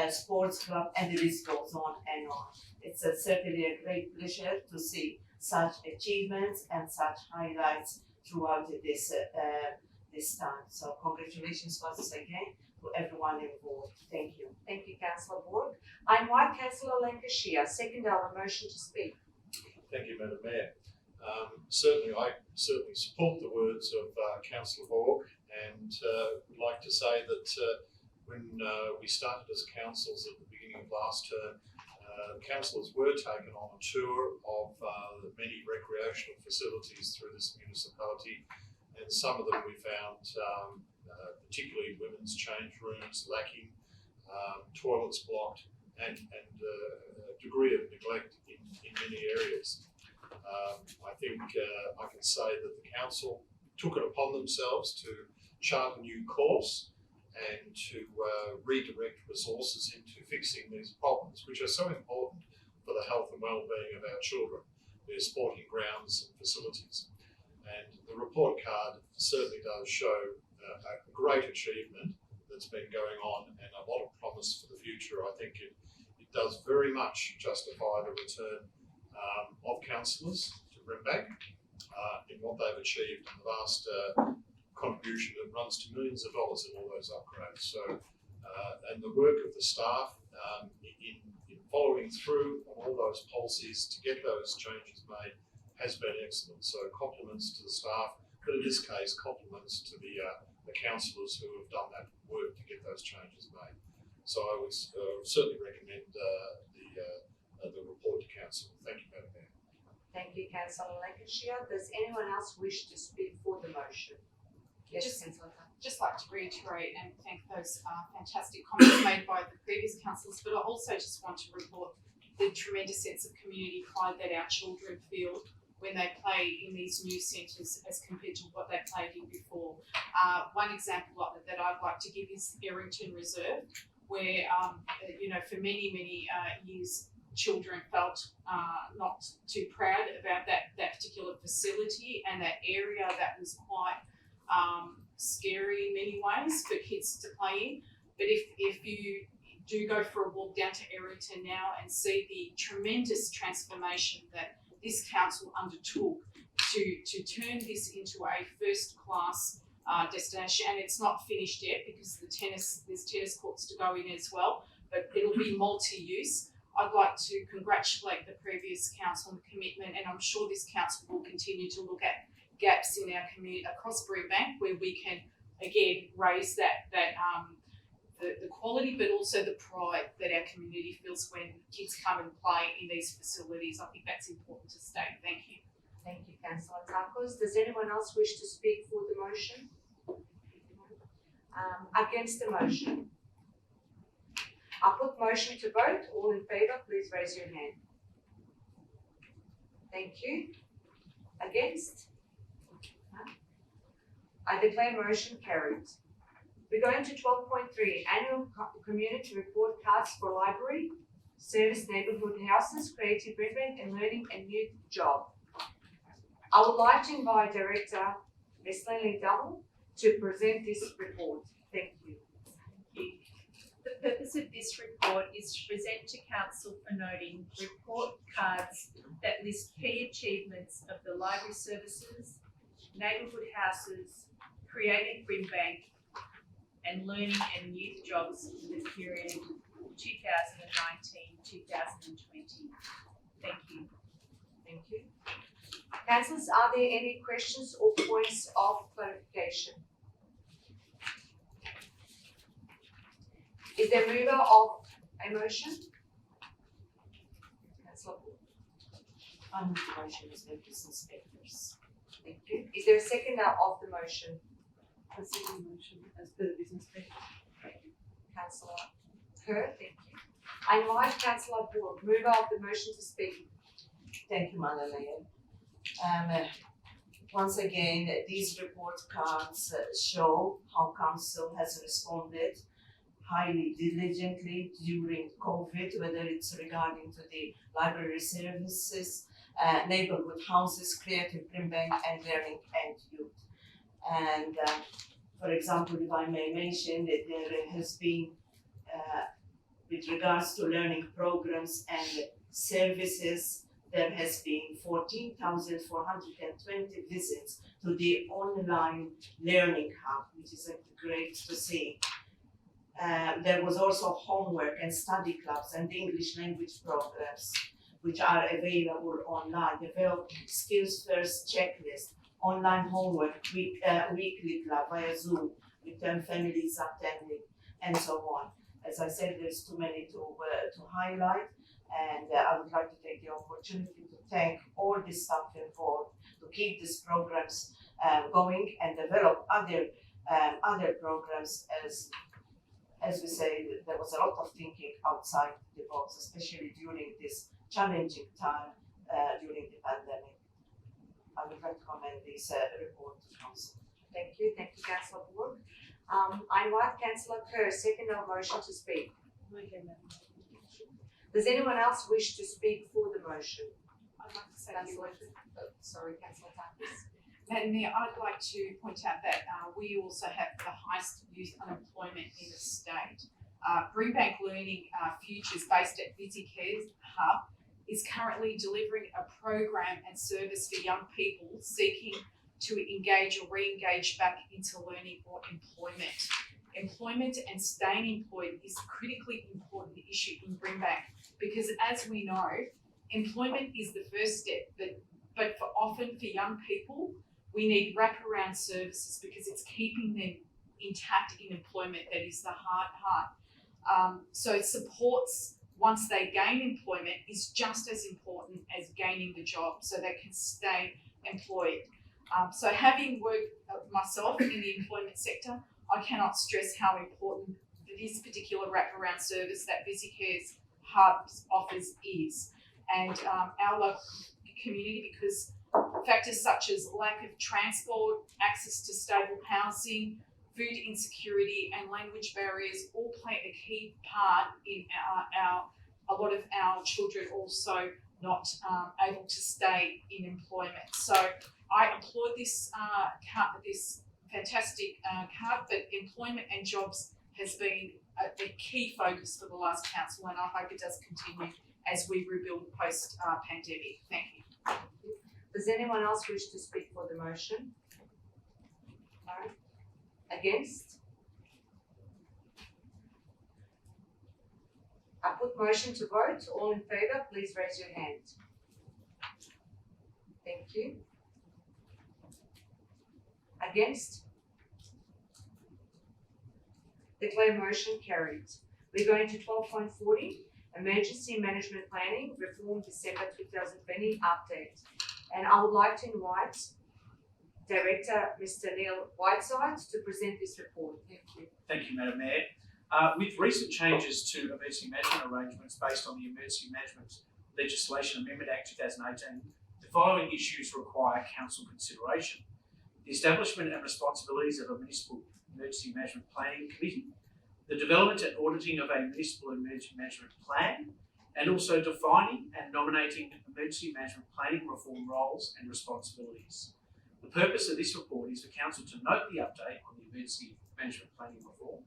Sports Club, and the list goes on and on. It's certainly a great pleasure to see such achievements and such highlights throughout this time. So congratulations once again to everyone involved. Thank you. Thank you, Councillor Borg. I invite Councillor Lancashire, seconder of the motion, to speak. Thank you, Madam Mayor. I certainly support the words of Councillor Borg, and would like to say that when we started as councils at the beginning of last term, councillors were taken on a tour of the many recreational facilities through this municipality, and some of them we found, particularly women's change rooms, lacking, toilets blocked, and a degree of neglect in many areas. I think I can say that the council took it upon themselves to chart a new course and to redirect resources into fixing these problems, which are so important for the health and well-being of our children, their sporting grounds and facilities. And the report card certainly does show a great achievement that's been going on and a lot of promise for the future. I think it does very much justify the return of councillors to Brimbank in what they've achieved in the vast contribution that runs to millions of dollars in all those upgrades. So, and the work of the staff in following through on all those policies to get those changes made has been excellent. So compliments to the staff, but in this case, compliments to the councillors who have done that work to get those changes made. So I would certainly recommend the report to council. Thank you, Madam Mayor. Thank you, Councillor Lancashire. Does anyone else wish to speak for the motion? Yes, Councillor. Just like to reiterate and thank those fantastic comments made by the previous councillors, but I also just want to report the tremendous sense of community pride that our children feel when they play in these new centres as compared to what they played in before. One example that I'd like to give is Errington Reserve, where for many years children felt not too proud about that particular facility and that area that was quite scary in many ways for kids to play in. But if you do go for a walk down to Errington now and see the tremendous transformation that this council undertook to turn this into a first class destination, and it's not finished yet because there's tennis courts to go in as well, but it'll be multi-use. I'd like to congratulate the previous council on the commitment, and I'm sure this council will continue to look at gaps in our community across Brimbank where we can again raise the quality, but also the pride that our community feels when kids come and play in these facilities. I think that's important to state. Thank you. Thank you, Councillor Takos. Does anyone else wish to speak for the motion? Against the motion? I'll put motion to vote. All in favour, please raise your hand. Thank you. Against? No? I declare motion carried. We're going to 12.3, Annual Community Report Cards for Library, Service Neighbourhood Houses, Creative Brimbank and Learning and Youth Job. I would like to invite Director Ms. Lily Double to present this report. Thank you. The purpose of this report is to present to Council for noting report cards that list key achievements of the library services, neighbourhood houses, created Brimbank, and learning and youth jobs for the period 2019-2020. Thank you. Thank you. Councillors, are there any questions or points of clarification? Is there a mover of a motion? Councillor Paul. I move the motion as notice inspectors. Thank you. Is there a seconder of the motion? I second the motion as per the business paper. Councillor Kerr, thank you. I invite Councillor Paul, mover of the motion, to speak. Thank you, Madam Mayor. Once again, these report cards show how council has responded highly diligently during COVID, whether it's regarding to the library services, neighbourhood houses, creative Brimbank, and learning and youth. And for example, if I may mention that there has been, with regards to learning programs and services, there has been 14,420 visits to the online learning hub, which is great to see. There was also homework and study clubs and English language programs, which are available online. Developed skills first checklist, online homework, weekly club via Zoom, with 10 families attending, and so on. As I said, there's too many to highlight, and I would like to take the opportunity to thank all the staff involved to keep these programs going and develop other programs. As we say, there was a lot of thinking outside the box, especially during this challenging time during the pandemic. I would like to commend this report to council. Thank you, Councillor Paul. I invite Councillor Kerr, second our motion, to speak. Does anyone else wish to speak for the motion? I'd like to say Councillor Takis. Madam Mayor, I'd like to point out that we also have the highest youth unemployment in the state. Brimbank Learning Futures, based at Busy Cares Hub, is currently delivering a program and service for young people seeking to engage or re-engage back into learning or employment. Employment and staying employed is a critically important issue in Brimbank because, as we know, employment is the first step, but often for young people, we need wraparound services because it's keeping them intact in employment that is the hard part. So supports once they gain employment is just as important as gaining the job so they can stay employed. So having worked myself in the employment sector, I cannot stress how important this particular wraparound service that Busy Cares Hubs offers is. And our local community, because factors such as lack of transport, access to stable housing, food insecurity and language barriers all play a key part in a lot of our children also not able to stay in employment. So I applaud this fantastic card, but employment and jobs has been a key focus for the last council, and I hope it does continue as we rebuild post-pandemic. Thank you. Does anyone else wish to speak for the motion? No? Against? I put motion to vote. All in favour, please raise your hand. Thank you. Against? Declare motion carried. We're going to 12.40, Emergency Management Planning, Reform December 2020 Update. And I would like to invite Director Mr. Neil Whiteside to present this report. Thank you. Thank you, Madam Mayor. With recent changes to emergency management arrangements based on the Emergency Management Legislation Amendment Act 2018, the following issues require council consideration: the establishment and responsibilities of a Municipal Emergency Management Planning Committee, the development and auditing of a Municipal Emergency Management Plan, and also defining and nominating emergency management planning reform roles and responsibilities. The purpose of this report is for council to note the update on the emergency management planning reform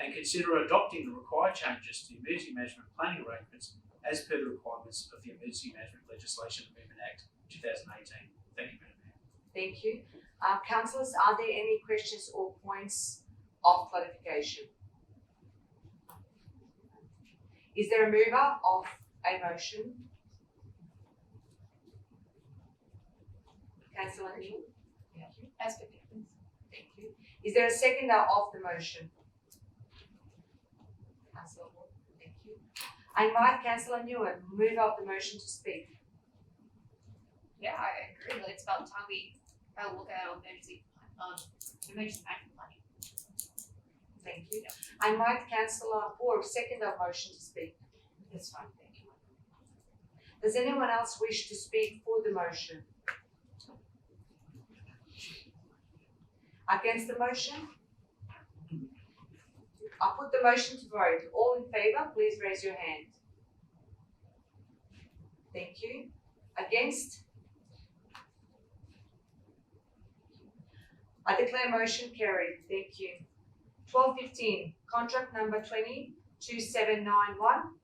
and consider adopting the required changes to the emergency management planning arrangements as per the requirements of the Emergency Management Legislation Amendment Act 2018. Thank you, Madam Mayor. Thank you. Councillors, are there any questions or points of clarification? Is there a mover of a motion? Councillor Neal? Thank you. As per preference. Thank you. Is there a seconder of the motion? Councillor Ward, thank you. I invite Councillor Newen, mover of the motion, to speak. Yeah, I agree. It's about time we look at our emergency management planning. Thank you. I invite Councillor Ward, seconder of motion, to speak. That's fine, thank you. Does anyone else wish to speak for the motion? Against the motion? I put the motion to vote. All in favour, please raise your hand. Thank you. Against? I declare motion carried. Thank you. 12:15, contract number 202791,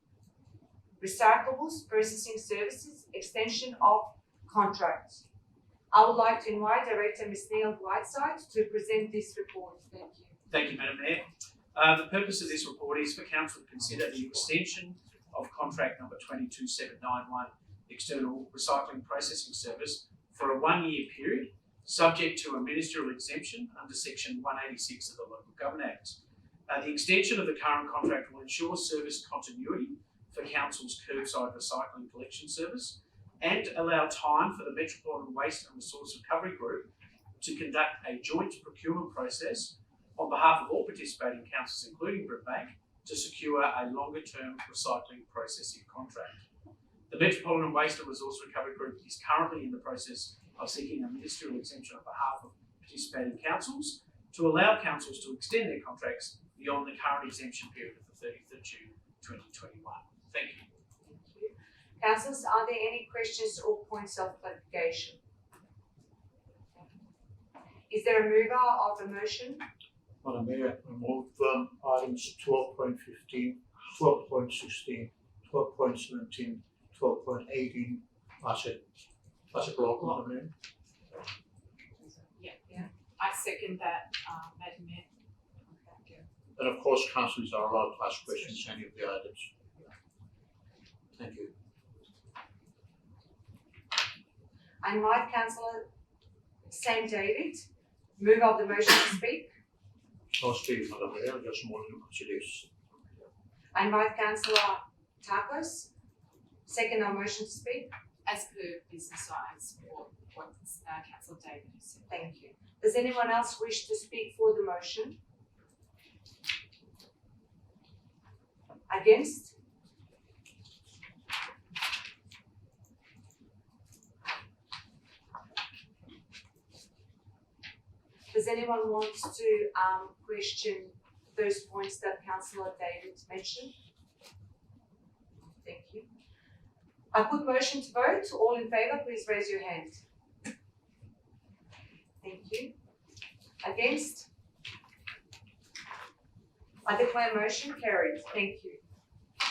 recyclables processing services, extension of contract. I would like to invite Director Ms. Neil Whiteside to present this report. Thank you. Thank you, Madam Mayor. The purpose of this report is for Council to consider the extension of contract number 22791, external recycling processing service, for a 1-year period, subject to a ministerial exemption under section 186 of the Local Government Act. The extension of the current contract will ensure service continuity for Council's curbside recycling collection service and allow time for the Metropolitan Waste and Resource Recovery Group to conduct a joint procurement process on behalf of all participating councils, including Brimbank, to secure a longer-term recycling processing contract. The Metropolitan Waste and Resource Recovery Group is currently in the process of seeking a ministerial exemption on behalf of participating councils to allow councils to extend their contracts beyond the current exemption period of the 30th of June 2021. Thank you. Thank you. Councillors, are there any questions or points of clarification? Is there a mover of the motion? Madam Mayor, I move items 12.15, 12.16, 12.17, 12.18 as a block, Madam Mayor. I second that, Madam Mayor. And of course, councillors are allowed to ask questions on any of the items. Thank you. I invite Councillor Sam David, mover of the motion, to speak. No speak, Madam Mayor, just more than consideration. I invite Councillor Takos, second on motion, to speak. As per business, I support what Councillor David has said. Thank you. Does anyone else wish to speak for the motion? Against? Does anyone want to question those points that Councillor David mentioned? Thank you. I put motion to vote. All in favour, please raise your hand. Thank you. Against? I declare motion carried. Thank you.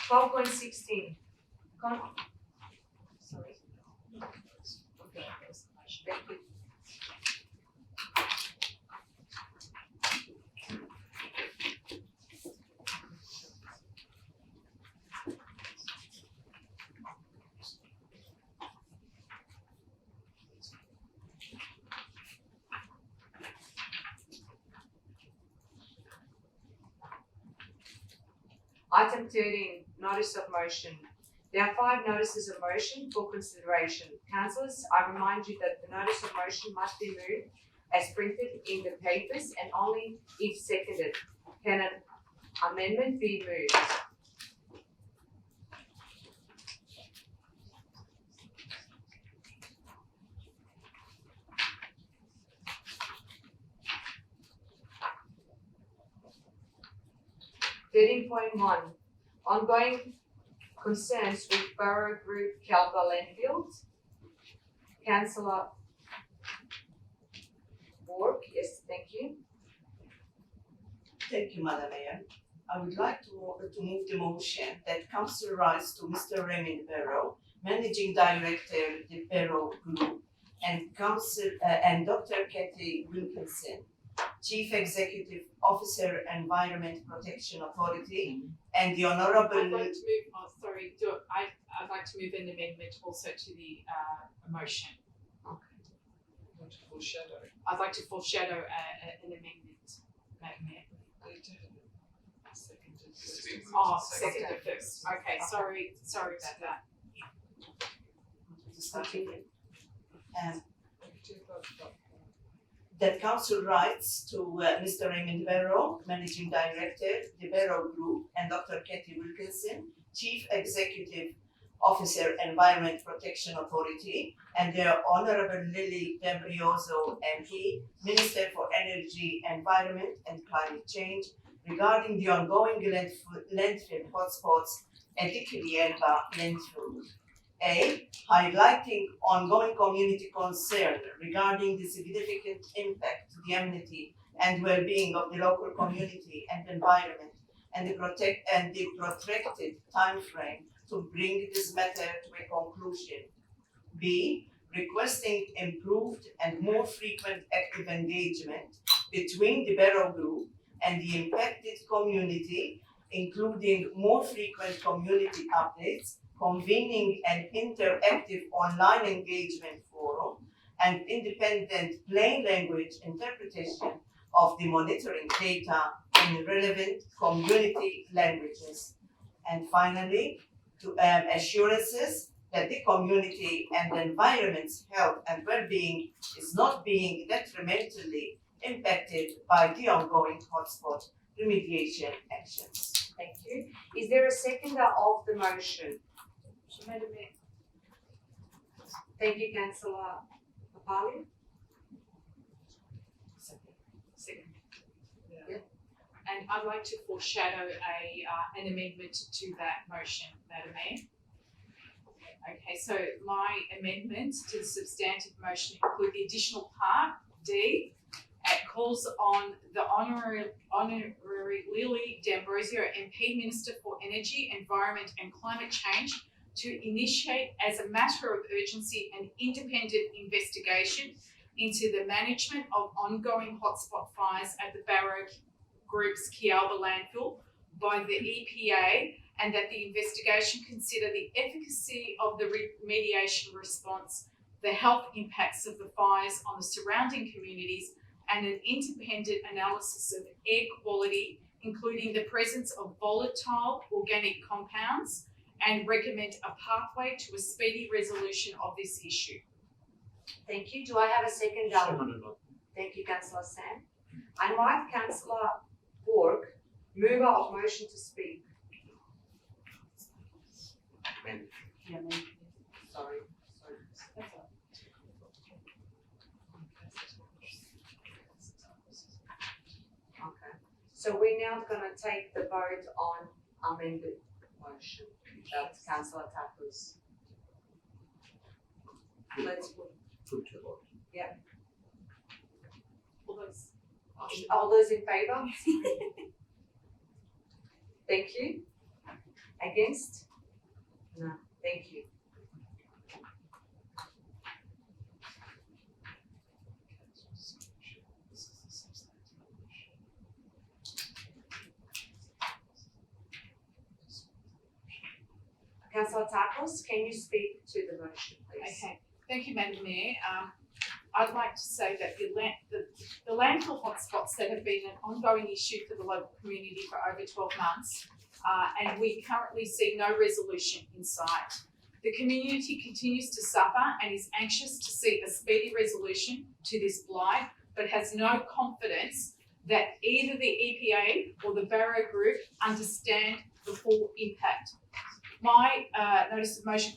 12.16. Sorry. Okay. Thank you. Item 13, notice of motion. There are 5 notices of motion for consideration. Councillors, I remind you that the notice of motion must be moved as printed in the papers, and only if seconded can an amendment be moved. (13.1) Ongoing concerns with Borough Group Calva Landfill. Councillor Borg, yes, thank you. Thank you, Madam Mayor. I would like to move the motion that council writes to Mr. Raymond Barrow, Managing Director, the Barrow Group, and and Dr. Kathy Wilkinson, Chief Executive Officer, Environment Protection Authority, and the Honourable. I'd like to move. I'd like to move an amendment also to the motion. I'd like to foreshadow an amendment, Madam Mayor. Oh, seconded first. Okay, sorry about that. That council writes to Mr. Raymond Barrow, Managing Director, the Barrow Group, and Dr. Kathy Wilkinson, Chief Executive Officer, Environment Protection Authority, and their Honourable Lily D'Ambrioso MP, Minister for Energy, Environment and Climate Change, regarding the ongoing landfill hotspots at the Kirielba landfill. A. Highlighting ongoing community concern regarding the significant impact to the amenity and well-being of the local community and environment, and the protracted time frame to bring this matter to a conclusion. B. Requesting improved and more frequent active engagement between the Barrow Group and the impacted community, including more frequent community updates, convening an interactive online engagement forum, and independent plain language interpretation of the monitoring data in relevant community languages. And finally, to assurances that the community and the environment's health and well-being is not being detrimentally impacted by the ongoing hotspot remediation actions. Thank you. Is there a seconder of the motion? Madam Mayor. Thank you, Councillor Papali. Second. Yeah. And I'd like to foreshadow an amendment to that motion, Madam Mayor. Okay, so my amendments to the substantive motion include the additional part D. It calls on the Honorary Lily D'Ambrosio MP, Minister for Energy, Environment and Climate Change, to initiate as a matter of urgency an independent investigation into the management of ongoing hotspot fires at the Barrow Group's Kialba landfill by the EPA, and that the investigation consider the efficacy of the remediation response, the health impacts of the fires on the surrounding communities, and an independent analysis of air quality, including the presence of volatile organic compounds, and recommend a pathway to a speedy resolution of this issue. Thank you. Do I have a second? Thank you, Councillor Sam. I invite Councillor Borg, mover of motion, to speak. Yeah, sorry. That's all. Okay. So we're now going to take the vote on amended motion. That's Councillor Tappers. Let's put to vote. Yeah. All those. All those in favour? Thank you. Against? No. Thank you. Councillor Takos, can you speak to the motion, please? Okay, thank you, Madam Mayor. I'd like to say that the landfill hotspots that have been an ongoing issue for the local community for over 12 months, and we currently see no resolution in sight. The community continues to suffer and is anxious to see a speedy resolution to this blight, but has no confidence that either the EPA or the Barrow Group understand the full impact. My notice of motion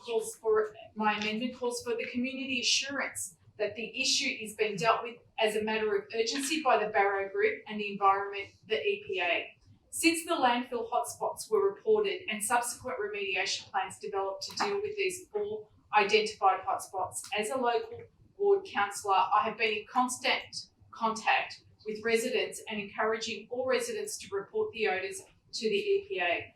my amendment calls for the community assurance that the issue is being dealt with as a matter of urgency by the Barrow Group and the environment, the EPA. Since the landfill hotspots were reported and subsequent remediation plans developed to deal with these 4 identified hotspots, as a local ward councillor, I have been in constant contact with residents and encouraging all residents to report the odours to the EPA.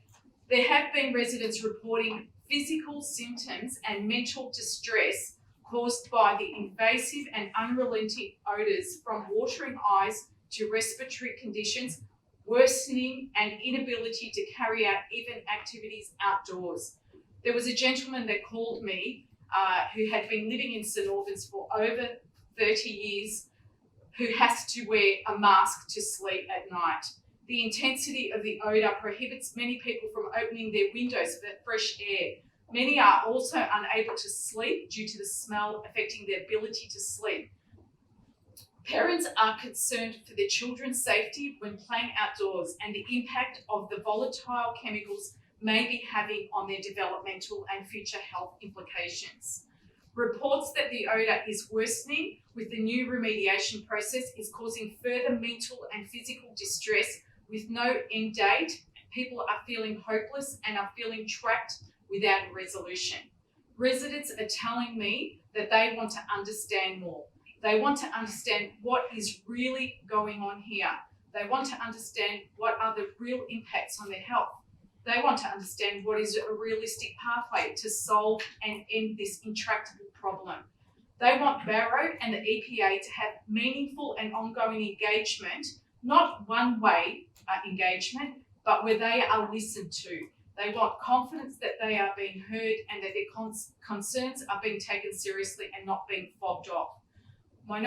There have been residents reporting physical symptoms and mental distress caused by the invasive and unrelenting odours from watering eyes to respiratory conditions, worsening and inability to carry out even activities outdoors. There was a gentleman that called me who had been living in St Albans for over 30 years who has to wear a mask to sleep at night. The intensity of the odour prohibits many people from opening their windows for fresh air. Many are also unable to sleep due to the smell affecting their ability to sleep. Parents are concerned for their children's safety when playing outdoors and the impact of the volatile chemicals may be having on their developmental and future health implications. Reports that the odour is worsening with the new remediation process is causing further mental and physical distress with no end date. People are feeling hopeless and are feeling trapped without a resolution. Residents are telling me that they want to understand more. They want to understand what is really going on here. They want to understand what are the real impacts on their health. They want to understand what is a realistic pathway to solve and end this intractable problem. They want Barrow and the EPA to have meaningful and ongoing engagement, not one-way engagement, but where they are listened to. They want confidence that they are being heard and that their concerns are being taken seriously and not being fobbed off. My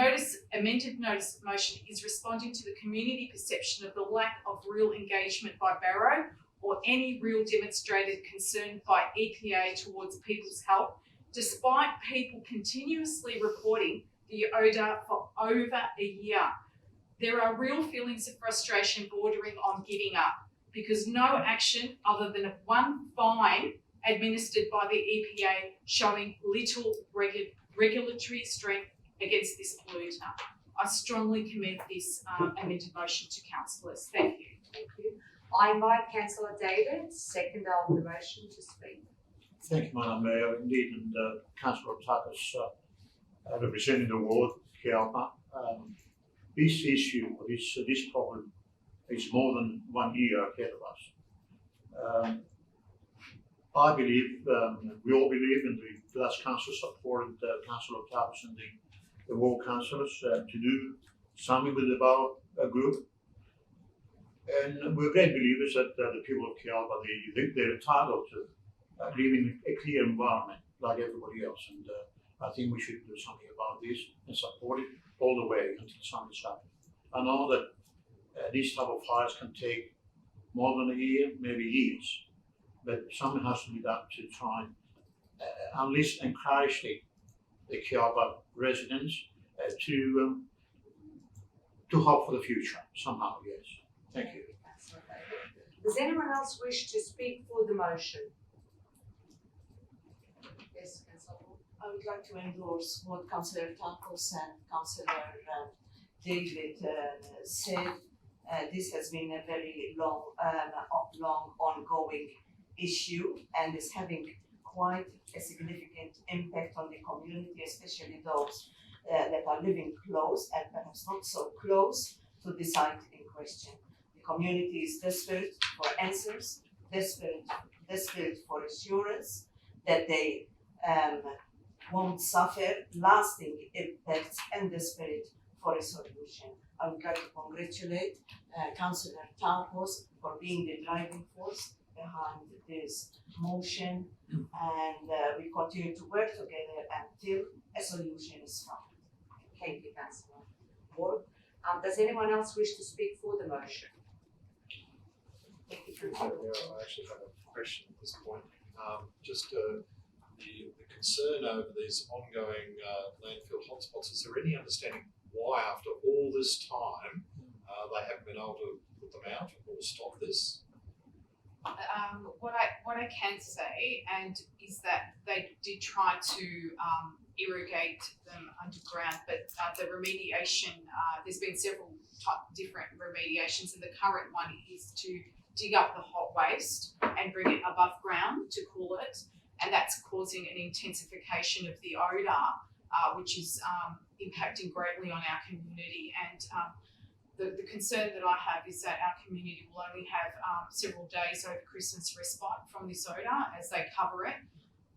amended notice of motion is responding to the community perception of the lack of real engagement by Barrow or any real demonstrated concern by EPA towards people's health, despite people continuously reporting the odour for over a year. There are real feelings of frustration bordering on giving up because no action other than one fine administered by the EPA showing little regulatory strength against this polluter. I strongly commend this amended motion to councillors. Thank you. Thank you. I invite Councillor David, seconder of the motion, to speak. Thank you, Madam Mayor. Indeed, and Councillor Tucker's representing the ward, Kialpa. This issue, this problem, is more than 1 year ahead of us. I believe, we all believe, and the last council supported Councillor Tuckers and the ward councillors to do something with the Barrow group. And we're great believers that the people of Kialpa, they're entitled to live in a clear environment like everybody else. And I think we should do something about this and support it all the way until something's happened. I know that these type of fires can take more than a year, maybe years, but something has to be done to try and at least encourage the Kialpa residents to hope for the future somehow, yes. Thank you. Does anyone else wish to speak for the motion? Yes, Councillor. I would like to endorse what Councillor Tankos and Councillor David said. This has been a very long ongoing issue and is having quite a significant impact on the community, especially those that are living close and perhaps not so close to the site in question. The community is desperate for answers, desperate for assurance that they won't suffer lasting impacts, and desperate for a solution. I would like to congratulate Councillor Tankos for being the driving force behind this motion, and we continue to work together until a solution is found. Thank you, Councillor Ward. Does anyone else wish to speak for the motion? Thank you, Councillor. I actually have a question at this point. Just the concern over these ongoing landfill hotspots. Is there any understanding why, after all this time, they haven't been able to put them out or stop this? What I can say is that they did try to irrigate them underground, but the remediation, there's been several different remediations, and the current one is to dig up the hot waste and bring it above ground to cool it, and that's causing an intensification of the odour, which is impacting greatly on our community. And the concern that I have is that our community will only have several days over Christmas respite from this odour as they cover it.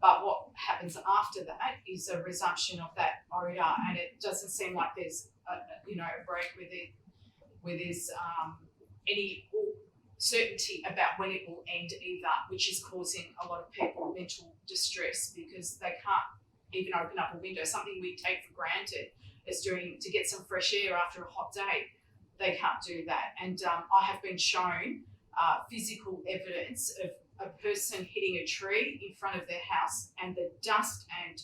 But what happens after that is a resumption of that odour, and it doesn't seem like there's a break where there's any certainty about when it will end either, which is causing a lot of people mental distress because they can't even open up a window. Something we take for granted as to get some fresh air after a hot day. They can't do that. And I have been shown physical evidence of a person hitting a tree in front of their house, and the dust and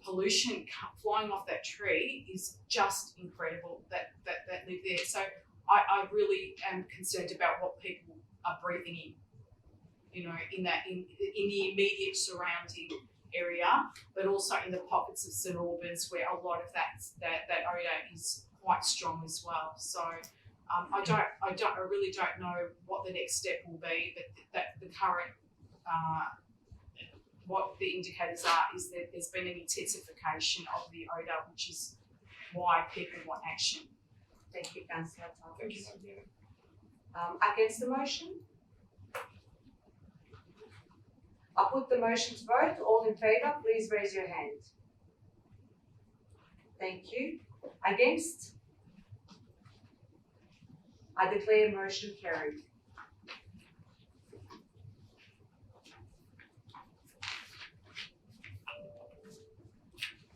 pollution flying off that tree is just incredible that live there. So I really am concerned about what people are breathing in, in the immediate surrounding area, but also in the pockets of St Albans where a lot of that odour is quite strong as well. So I really don't know what the next step will be, but that the current what the indicators are is that there's been an intensification of the odour, which is why people want action. Thank you, Councillor Thomas. Thank you, Madam Mayor. Against the motion? I'll put the motion to vote. All in favour, please raise your hand. Thank you. Against? I declare motion carried.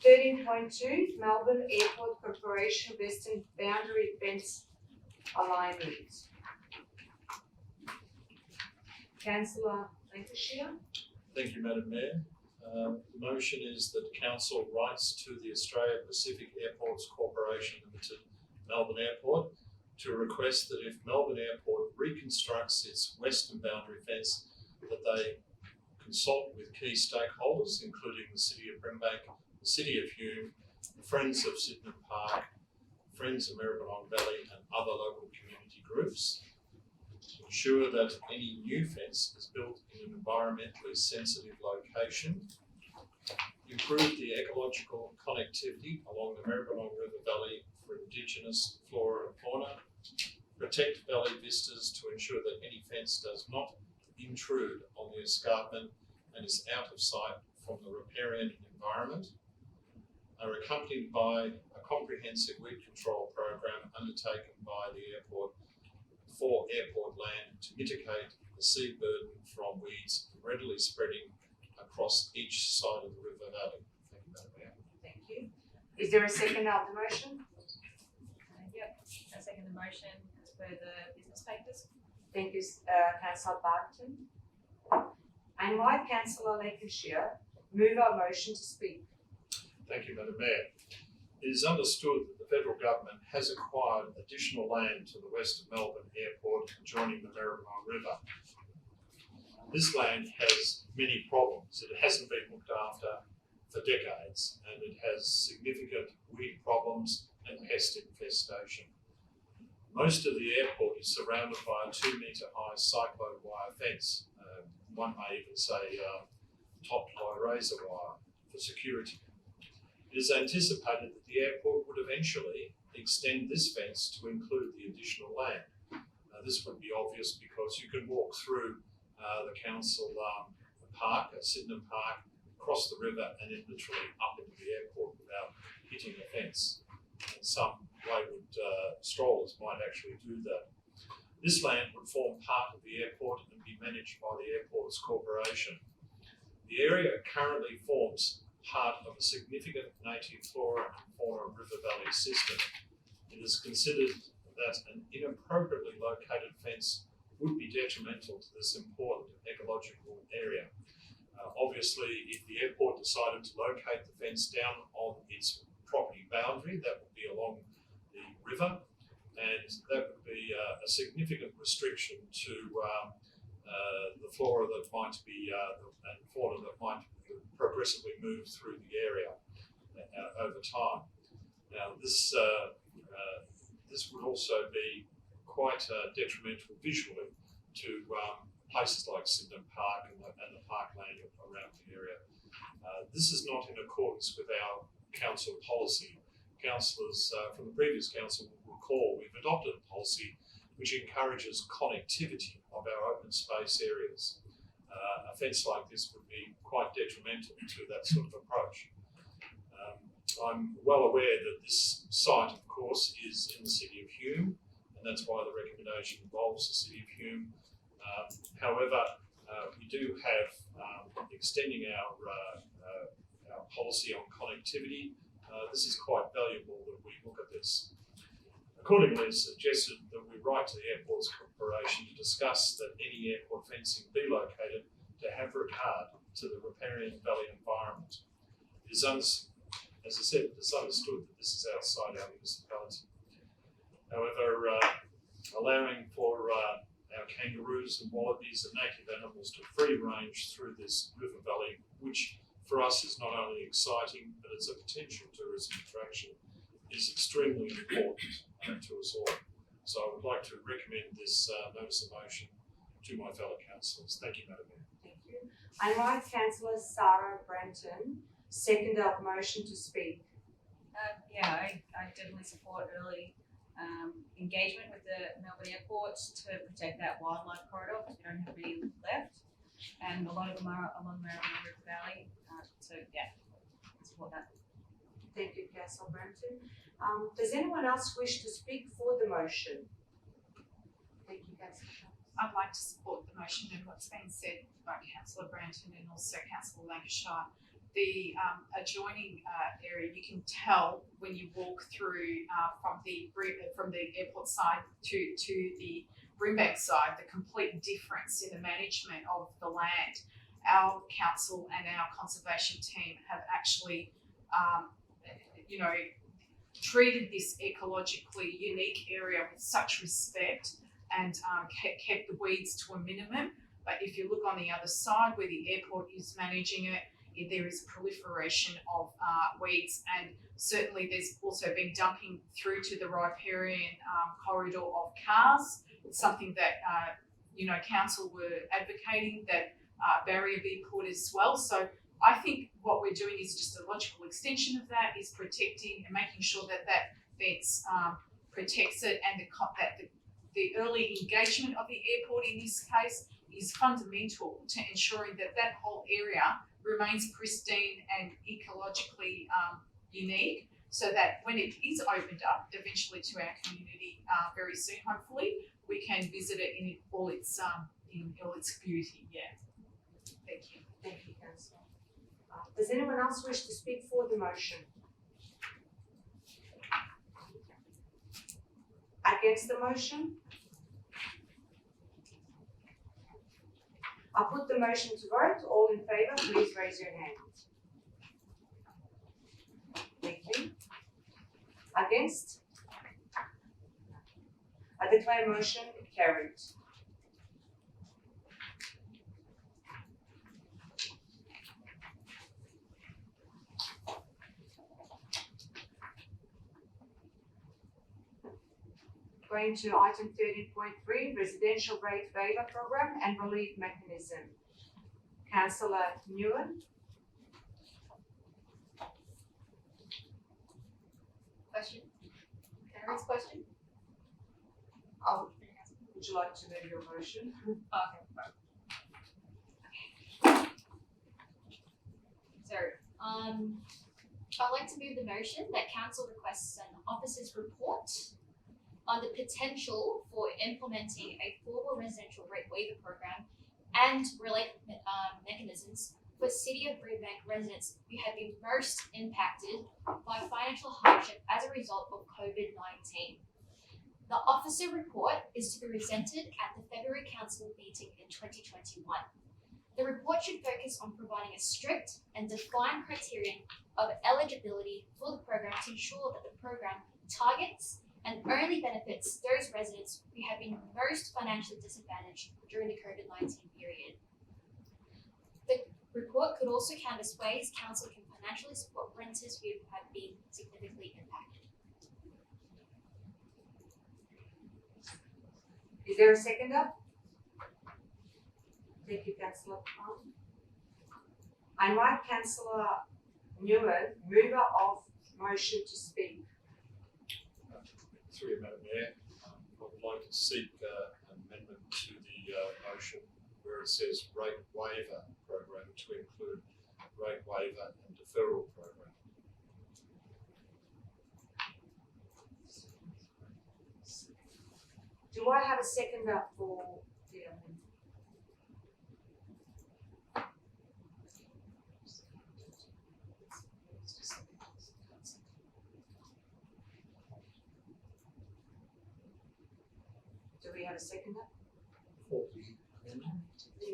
(13.2) Melbourne Airport Corporation Western Boundary Fence Alignment. Councillor Lancashire. Thank you, Madam Mayor. The motion is that Council writes to the Australia Pacific Airports Corporation Limited, Melbourne Airport, to request that if Melbourne Airport reconstructs its western boundary fence, that they consult with key stakeholders, including the City of Brimbank, the City of Hume, the Friends of Sydenham Park, Friends of Maribyrnong Valley and other local community groups, to ensure that any new fence is built in an environmentally sensitive location, improve the ecological connectivity along the Maribyrnong River Valley for Indigenous flora and fauna, protect valley vistas to ensure that any fence does not intrude on the escarpment and is out of sight from the riparian environment, are accompanied by a comprehensive weed control program undertaken by the airport for airport land to mitigate the seed burden from weeds readily spreading across each side of the river valley. Thank you, Madam Mayor. Thank you. Is there a second of the motion? Yep, I second the motion as per the business papers. Thank you, Councillor Barton. I invite Councillor Lancashire move our motion to speak. Thank you, Madam Mayor. It is understood that the federal government has acquired additional land to the west of Melbourne Airport adjoining the Maribyrnong River. This land has many problems. It hasn't been looked after for decades, and it has significant weed problems and pest infestation. Most of the airport is surrounded by a 2-metre high cyclone wire fence. One may even say topped by razor wire for security. It is anticipated that the airport would eventually extend this fence to include the additional land. This would be obvious because you can walk through the council park at Sydenham Park, cross the river and then literally up into the airport without hitting the fence. And some wayward strollers might actually do that. This land would form part of the airport and be managed by the Airports Corporation. The area currently forms part of a significant native flora and fauna river valley system. It is considered that an inappropriately located fence would be detrimental to this important ecological area. Obviously, if the airport decided to locate the fence down on its property boundary, that would be along the river, and that would be a significant restriction to the flora that might be and fauna that might progressively move through the area over time. Now, this would also be quite detrimental visually to places like Sydenham Park and the parkland around the area. This is not in accordance with our council policy. Councillors from the previous council will recall we've adopted a policy which encourages connectivity of our open space areas. A fence like this would be quite detrimental to that sort of approach. I'm well aware that this site, of course, is in the City of Hume, and that's why the recommendation involves the City of Hume. However, we do have extending our policy on connectivity. This is quite valuable that we look at this. Accordingly, it's suggested that we write to the Airports Corporation to discuss that any airport fencing be located to have regard to the riparian valley environment. It is, as I said, it's understood that this is outside our municipality. However, allowing for our kangaroos and wallabies and native animals to free range through this river valley, which for us is not only exciting, but it's a potential tourism attraction, is extremely important to us all. So I would like to recommend this notice of motion to my fellow councillors. Thank you, Madam Mayor. Thank you. I invite Councillor Sarah Brenton, seconder of motion, to speak. I definitely support early engagement with the Melbourne Airport to protect that wildlife corridor, because we don't have any left, and a lot of them are along the River Valley. Support that. Thank you, Councillor Brenton. Does anyone else wish to speak for the motion? Thank you, Councillor. I'd like to support the motion and what's been said by Councillor Branton and also Councillor Lancashire. The adjoining area, you can tell when you walk through from the airport side to the Brimback side, the complete difference in the management of the land. Our council and our conservation team have actually, treated this ecologically unique area with such respect and kept the weeds to a minimum. But if you look on the other side where the airport is managing it, there is proliferation of weeds, and certainly there's also been dumping through to the riparian corridor of cars. It's something that council were advocating that barrier be put as well. So I think what we're doing is just a logical extension of that, is protecting and making sure that that fence protects it, and the early engagement of the airport in this case is fundamental to ensuring that that whole area remains pristine and ecologically unique, so that when it is opened up eventually to our community very soon, hopefully, we can visit it in all its beauty. Yeah. Thank you. Thank you, Councillor. Does anyone else wish to speak for the motion? Against the motion? I put the motion to vote. All in favour, please raise your hand. Thank you. Against? I declare motion carried. Going to item 13.3, residential rate waiver program and relief mechanism. Councillor Nguyen. Question? Can I raise a question? Would you like to move your motion? Okay. So, I'd like to move the motion that council requests an officer's report on the potential for implementing a formal residential rate waiver program and related mechanisms for City of Brimbank residents who have been most impacted by financial hardship as a result of COVID-19. The officer report is to be presented at the February Council meeting in 2021. The report should focus on providing a strict and defined criterion of eligibility for the program to ensure that the program targets and only benefits those residents who have been most financially disadvantaged during the COVID-19 period. The report could also canvass ways council can financially support renters who have been significantly impacted. Is there a seconder? Thank you, Councillor Khan. I invite Councillor Nguyen, mover of motion, to speak. Through you, Madam Mayor, I would like to seek an amendment to the motion where it says rate waiver program to include rate waiver and deferral program. Do I have a seconder for the amendment? Do we have a seconder? For the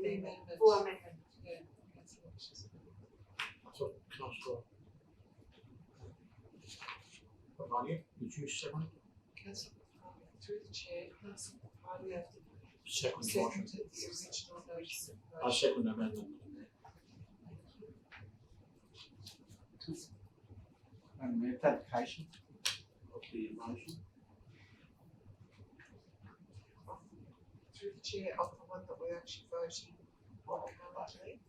amendment. For amendment. So, Councillor Ronnie, did you second it? Councillor, through the chair, Councillor Hardy Second motion. seconded the original notice of I motion. second the amendment, Madam Mayor. Madam Mayor, clarification. Of the motion. Through the chair, of the one that we're actually voting on currently.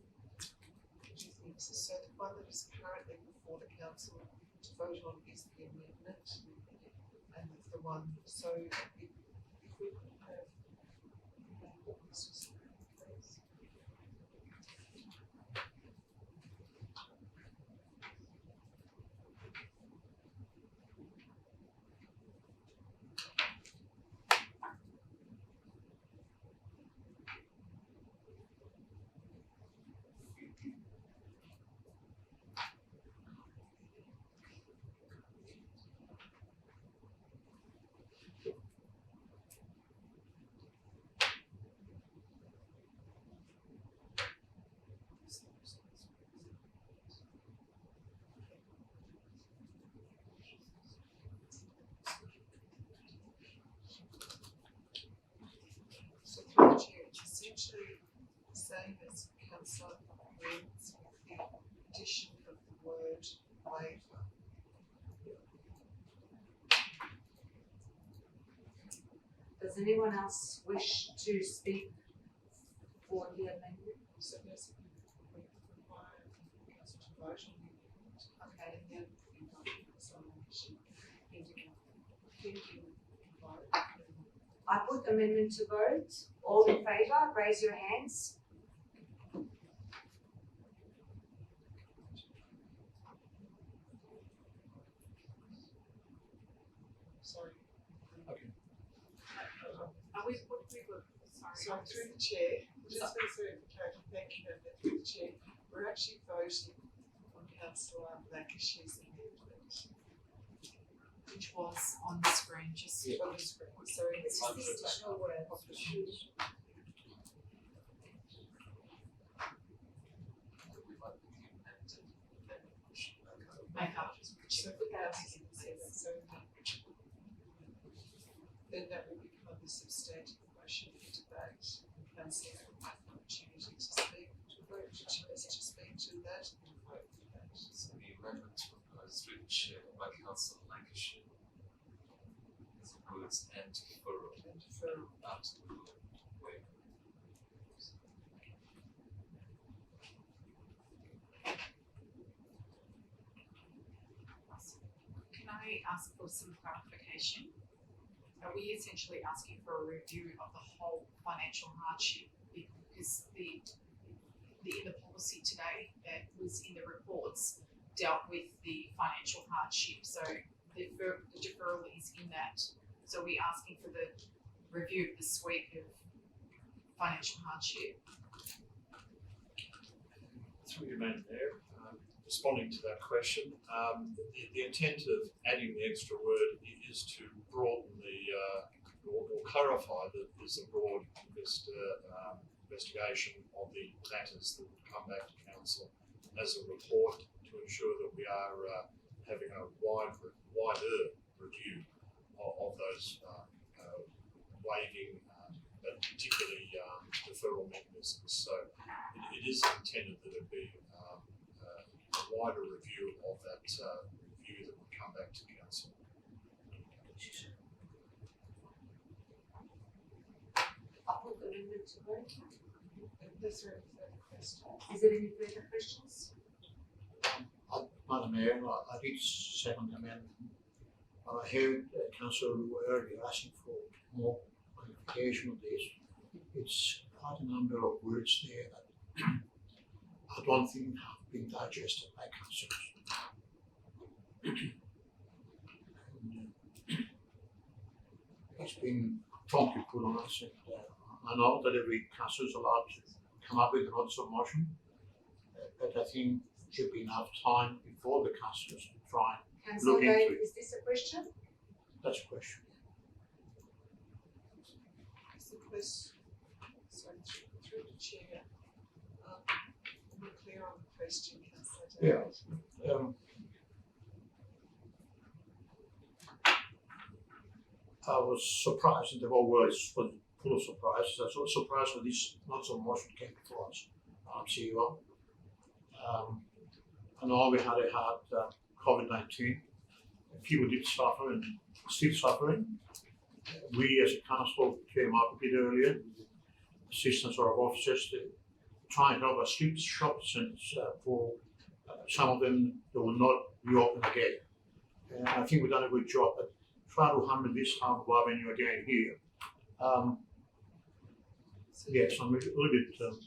Do you think so? So the one that is currently before the council to vote on is the amendment, and the one, so if we could have. Please. So through the chair, it's essentially the same as councillor Green's with the addition of the word waiver. Does anyone else wish to speak for the amendment? So basically, we require council to vote on the amendment. Okay. And then invite consolidation, thinking vote. I put the amendment to vote. All in favour, raise your hands. Sorry. Okay. Are we, what we were, sorry. So through the chair, just for clarification, thank you, Madam Mayor, through the chair, we're actually voting on councillor Lancashire's amendment, which was on the screen, just on the screen, so it's just the additional word. So put that in the sentence, so then that will become the substantive motion for debate, and councillor will have an opportunity to speak, to vote, to speak to that and vote for that. So the amendment proposed through the chair by Councillor Lancashire includes and deferral And deferral. not include waiver. Can I ask for some clarification? Are we essentially asking for a review of the whole financial hardship? Because the policy today that was in the reports dealt with the financial hardship, so the deferral is in that. So we're asking for the review of the suite of financial hardship. Through you, Madam Mayor, responding to that question, the intent of adding the extra word is to broaden or clarify that there's a broad investigation of the matters that will come back to council as a report to ensure that we are having a wider review of those waiving, but particularly deferral mechanisms. So it is intended that it be a wider review of that review that will come back to council. I'll put the amendment to vote. Is there any further questions? Is there any further questions? Madam Mayor, I did second the amendment. I heard Councillor earlier asking for more clarification on this. It's quite a number of words there that I don't think have been digested by councillors. It's been promptly put on us, and I know that every councillor is allowed to come up with an notice of motion, but I think there should be enough time before the councillors to try and Councillor look into Dave, it. is this a question? That's a question. Is the question, sorry, through the chair, we're clear on the question, councillor David. Yeah. I was surprised, and the whole world was full of surprises. I was surprised when this not so motion came before us. CEO. I know we had COVID-19. People did suffer and still suffering. We as a council came up a bit earlier, with the assistance of our officers to try and help us keep shops, and for some of them they will not reopen again. And I think we've done a good job, but try to handle this harm of avenue again here. Yes, I'm a little bit. So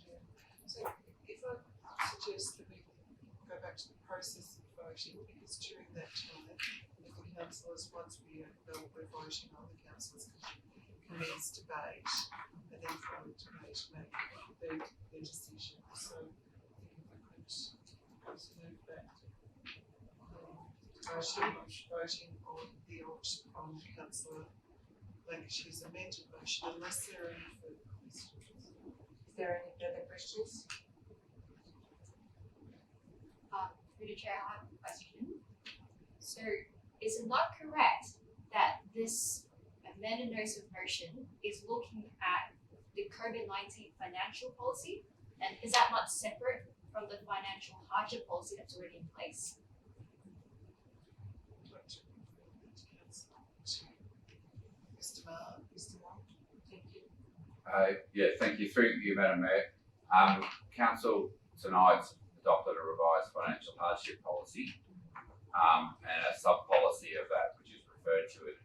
if I suggest that we go back to the process of voting, because during that time, if the councillors, once we know we're voting on, the councillors commence debate, and then from debate make their decision. So I think if we could perhaps move back voting on the on Councillor Lancashire's amended motion, unless there are any further questions. Is there any further questions? Through the chair, I have a question. So, is it not correct that this amended notice of motion is looking at the COVID-19 financial policy? And is that not separate from the financial hardship policy that's already in place? Mr. Mark, thank you. Thank you. Through you, Madam Mayor. Council tonight's adopted a revised financial hardship policy, and a sub-policy of that, which is referred to it,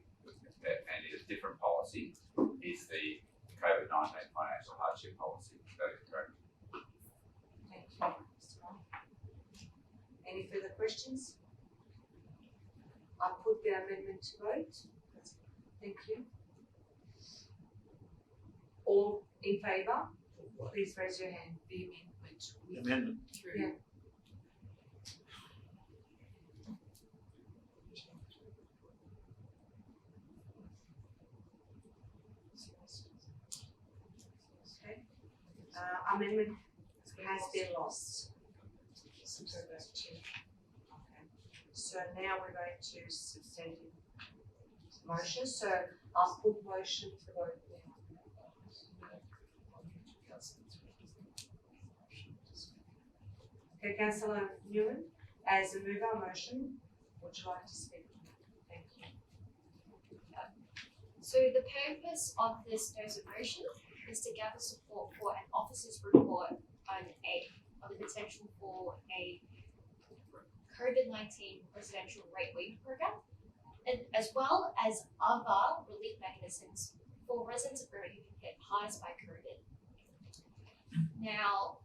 and is a different policy, is the COVID-19 financial hardship policy. That is correct. Thank you, Mr. Mark. Any further questions? I'll put the amendment to vote. Thank you. All in favour? Please raise your hand. The amendment. Amendment. Through. Yeah. Okay. Amendment has been lost. So go back to Okay. So now we're going to substantive motion. So I'll put motion to vote now. Okay, Councillor Newman, as a mover of motion, would you like to speak? Thank you. So the purpose of this notice of motion is to gather support for an officer's report on the potential for a COVID-19 residential rate waiver program, and as well as other relief mechanisms for residents of Brimbank who've been hit hardest by COVID. Now,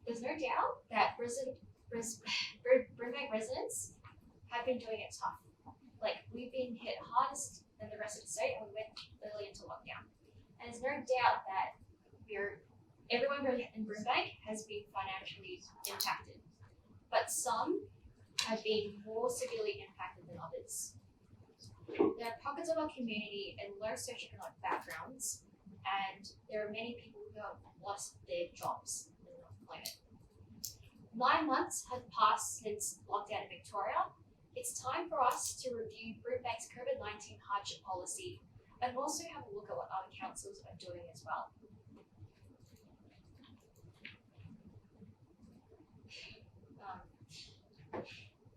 there's no doubt that Brimbank residents have been doing it tough. Like, we've been hit hardest than the rest of the state, and we went early into lockdown. And there's no doubt that everyone in Brimbank has been financially impacted, but some have been more severely impacted than others. There are pockets of our community in low socioeconomic backgrounds, and there are many people who have lost their jobs in unemployment. 9 months have passed since lockdown in Victoria. It's time for us to review Brimback's COVID-19 hardship policy and also have a look at what other councils are doing as well.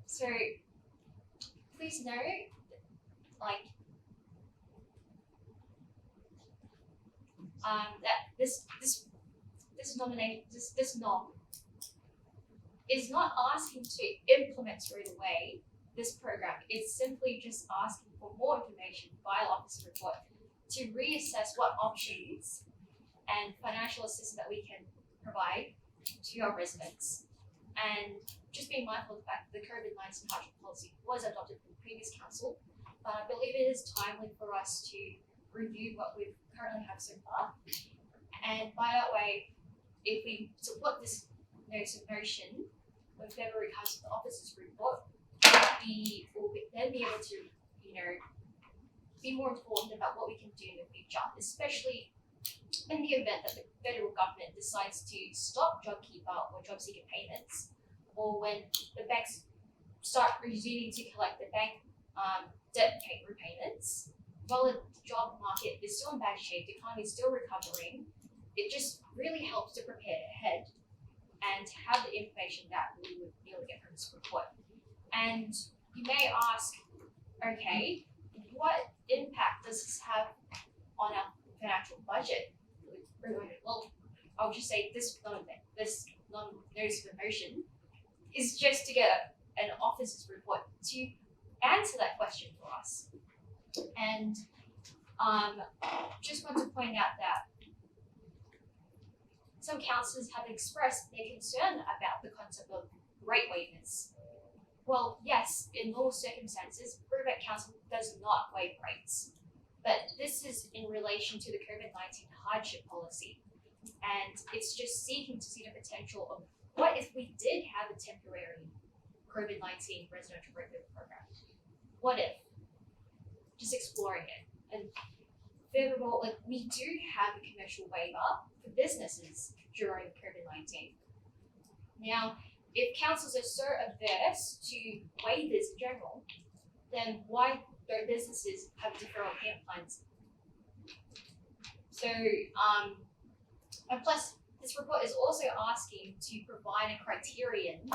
So please know, like, that this nom is not asking to implement straight away the this program is simply just asking for more information via officer report to reassess what options and financial assistance that we can provide to our residents. And just being mindful of the fact that the COVID-19 hardship policy was adopted in the previous council, but I believe it is timely for us to review what we currently have so far. And by that way, if we support this notice of motion, when February comes to the officer's report, we will then be able to, be more informed about what we can do in the future, especially in the event that the federal government decides to stop JobKeeper or JobSeeker payments, or when the banks start resuming to collect the bank debt repayments. While the job market is still in bad shape, the economy is still recovering, it just really helps to prepare ahead and have the information that we would be able to get from this report. And you may ask, okay, what impact does this have on our financial budget? Well, I'll just say this notice of motion is just to get an officer's report to answer that question for us. And just want to point out that some councillors have expressed their concern about the concept of rate waivers. Well, yes, in normal circumstances, Brimback Council does not waive rates, but this is in relation to the COVID-19 hardship policy, and it's just seeking to see the potential of what if we did have a temporary COVID-19 residential rate waiver program? What if? Just exploring it. And furthermore, we do have a commercial waiver for businesses during COVID-19. Now, if councils are so averse to waivers in general, then why don't businesses have deferral payment plans? So, and plus, this report is also asking to provide a criterion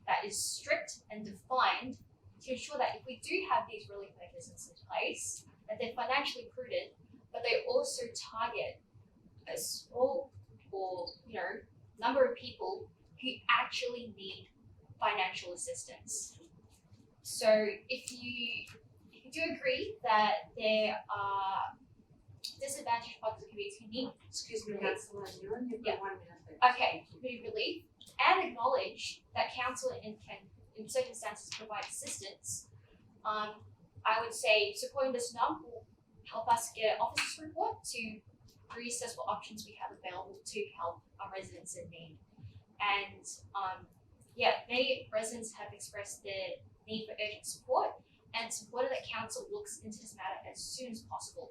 that is strict and defined to ensure that if we do have these relief mechanisms in place, that they're financially prudent, but they also target a small or number of people who actually need financial assistance. So if you do agree that there are disadvantaged parts of the community who need community relief, and acknowledge that council can in circumstances provide assistance, I would say supporting this NUM will help us get an officer's report to reassess what options we have available to help our residents in need. And many residents have expressed their need for urgent support and supported that council looks into this matter as soon as possible.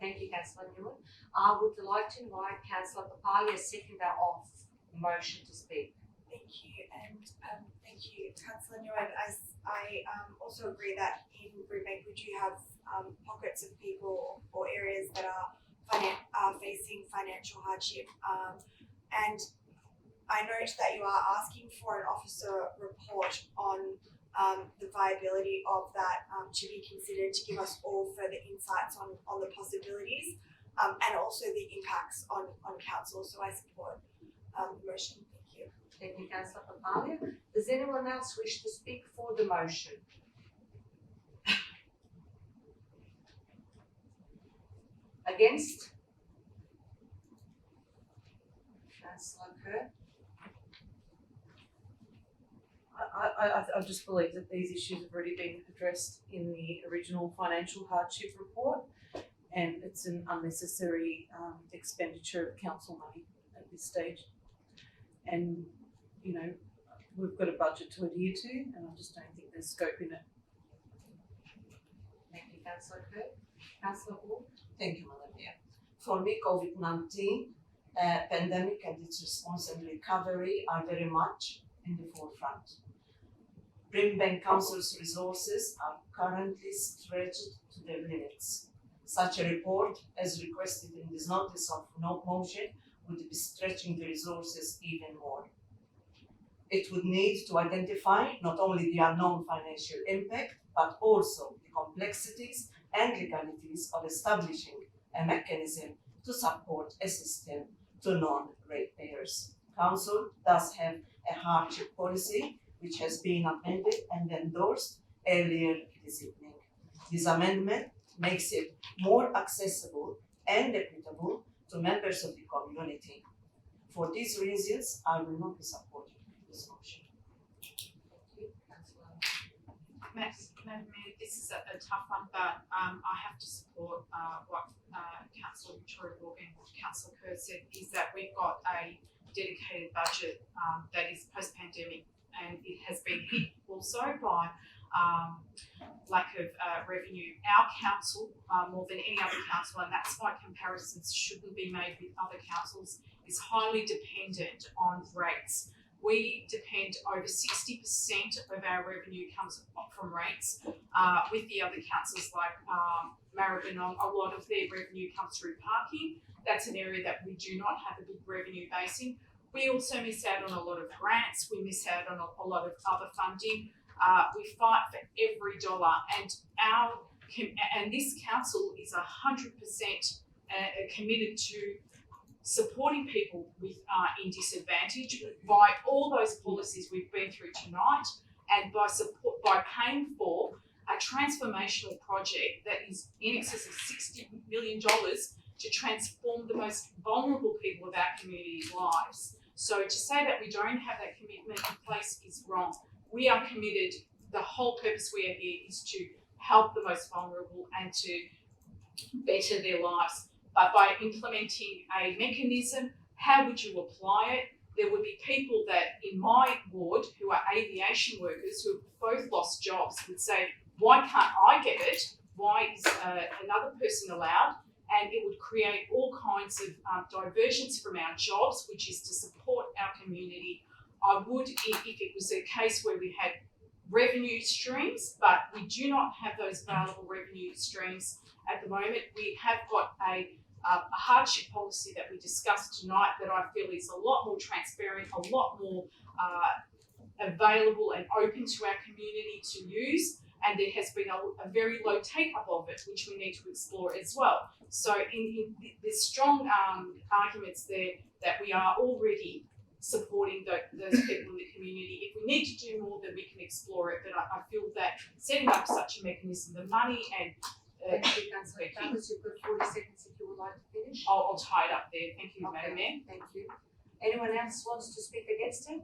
Thank you, Councillor Newman. I would like to invite Councillor Papali, a seconder of the motion, to speak. Thank you, and thank you, Councillor Newman. As I also agree that in Brimbank we do have pockets of people or areas that are facing financial hardship, and I note that you are asking for an officer report on the viability of that to be considered to give us all further insights on the possibilities and also the impacts on council. So I support the motion. Thank you. Thank you, Councillor Papalia. Does anyone else wish to speak for the motion? Against? Councillor Kerr. I just believe that these issues have already been addressed in the original financial hardship report, and it's an unnecessary expenditure of council money at this stage. And we've got a budget to adhere to, and I just don't think there's scope in it. Thank you, Councillor Kerr. Councillor Hall. Thank you, Madam Mayor. For me, COVID-19 pandemic and its response and recovery are very much in the forefront. Brimbank Council's resources are currently stretched to their limits. Such a report, as requested in this notice of no motion, would be stretching the resources even more. It would need to identify not only the unknown financial impact, but also the complexities and legalities of establishing a mechanism to support a system to non-ratepayers. Council does have a hardship policy which has been amended and endorsed earlier this evening. This amendment makes it more accessible and equitable to members of the community. For these reasons, I will not be supporting this motion. Madam Mayor, this is a tough one, but I have to support what Councillor Victoria Morgan and Councillor Kerr said, is that we've got a dedicated budget that is post-pandemic, and it has been hit also by lack of revenue. Our council, more than any other council, and that's why comparisons shouldn't be made with other councils, is highly dependent on rates. We depend over 60% of our revenue comes from rates. With the other councils like Maribyrnong, a lot of their revenue comes through parking. That's an area that we do not have a big revenue basing. We also miss out on a lot of grants. We miss out on a lot of other funding. We fight for every dollar, and this council is 100% committed to supporting people with in disadvantage by all those policies we've been through tonight, and by paying for a transformational project that is in excess of $60 million to transform the most vulnerable people of our community's lives. So to say that we don't have that commitment in place is wrong. We are committed. The whole purpose we are here is to help the most vulnerable and to better their lives. But by implementing a mechanism, how would you apply it? There would be people that in my ward who are aviation workers who have both lost jobs would say, why can't I get it? Why is another person allowed? And it would create all kinds of diversions from our jobs, which is to support our community. I would, if it was a case where we had revenue streams, but we do not have those available revenue streams at the moment. We have got a hardship policy that we discussed tonight that I feel is a lot more transparent, a lot more available and open to our community to use, and there has been a very low take-up of it, which we need to explore as well. So there's strong arguments there that we are already supporting those people in the community. If we need to do more, then we can explore it, but I feel that setting up such a mechanism, the money and Thank you, Councillor Thomas. You've got 40 seconds if you would like to finish. I'll tie it up there. Thank you, Madam Mayor. Thank you. Anyone else wants to speak against it?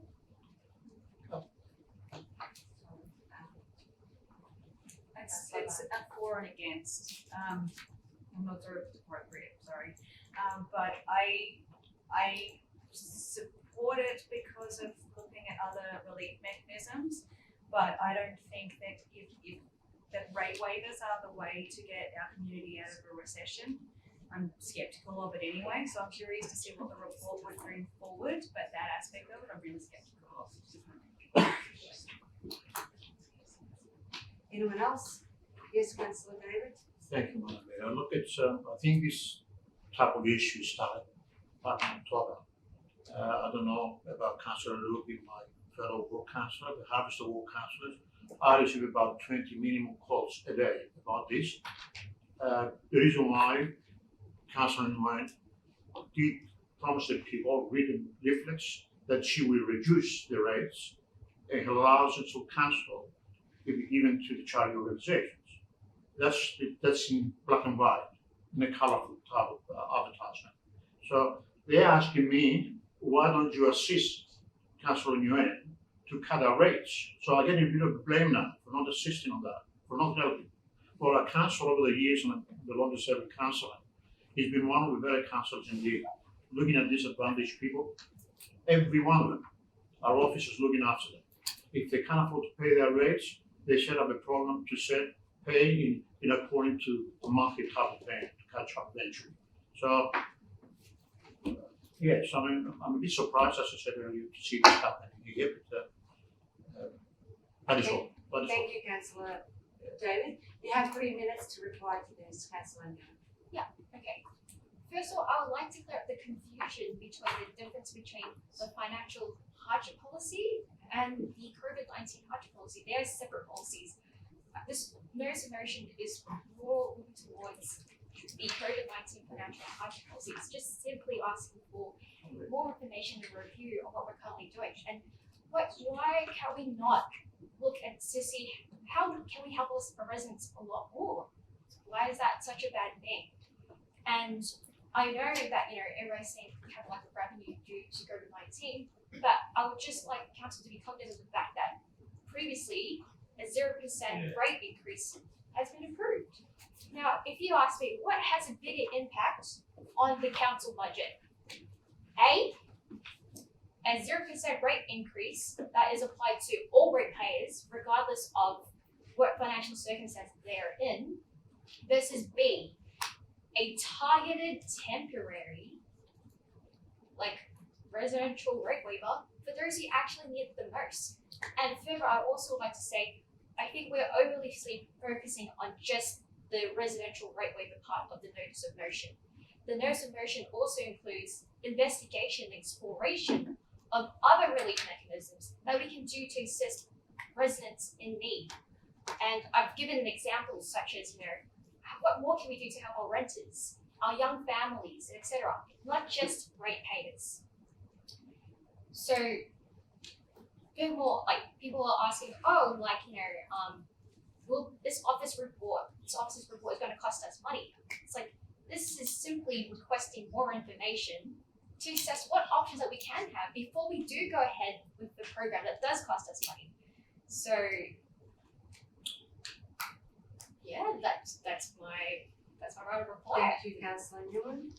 It's a for and against. I'm not sure if it's appropriate, sorry. But I support it because of looking at other relief mechanisms, but I don't think that if that rate waivers are the way to get our community out of a recession. I'm skeptical of it anyway, so I'm curious to see what the report would bring forward, but that aspect of it I'm really skeptical of. Anyone else? Yes, Councillor David. Thank you, Madam Mayor. Look, it's I think this type of issue started back in October. I don't know about Councillor Luke, my fellow ward councillor, the Harvester ward councillors. I receive about 20 minimum calls a day about this. The reason why Councillor Nguyen did promise the people written leaflets that she will reduce the rates and allows it to cancel even to the charity organizations. That's in black and white, in a colorful type of advertisement. So they're asking me, why don't you assist Councillor Nguyen to cut our rates? So I get a bit of blame now for not assisting on that, for not helping. Well, our council over the years, and the longest serving councillor, he's been one of the better councillors indeed, looking at disadvantaged people. Every one of them, our office is looking after them. If they can't afford to pay their rates, they set up a program to pay in according to the market type of payment to catch up eventually. So, yes, I mean, I'm a bit surprised, as I said earlier, to see this happening here, but that is all. Thank you, Councillor David. You have 3 minutes to reply to this, Councillor Nguyen. Yeah, okay. First of all, I would like to clear up the confusion between the difference between the financial hardship policy and the COVID-19 hardship policy. They are separate policies. This mayor's motion is more towards the COVID-19 financial hardship policy. It's just simply asking for more information and review of what we're currently doing. And what why can we not look at to see how can we help our residents a lot more? Why is that such a bad thing? And I know that, you know, everybody's saying we have lack of revenue due to COVID-19, but I would just like council to be cognizant of the fact that previously a 0% rate increase has been approved. Now, if you ask me, what has a bigger impact on the council budget? A 0% rate increase that is applied to all ratepayers, regardless of what financial circumstances they are in, versus B, a targeted temporary, like residential rate waiver for those who actually need it the most. And further, I'd also like to say, I think we're overly focusing on just the residential rate waiver part of the notice of motion. The notice of motion also includes investigation and exploration of other relief mechanisms that we can do to assist residents in need. And I've given examples such as, you know, what more can we do to help our renters, our young families, etc., not just ratepayers. So, furthermore, like people are asking, oh, like, you know, will this officer's report is going to cost us money? It's like, this is simply requesting more information to assess what options that we can have before we do go ahead with the program that does cost us money. So, yeah, that's my right of reply. Thank you, Councillor Newman.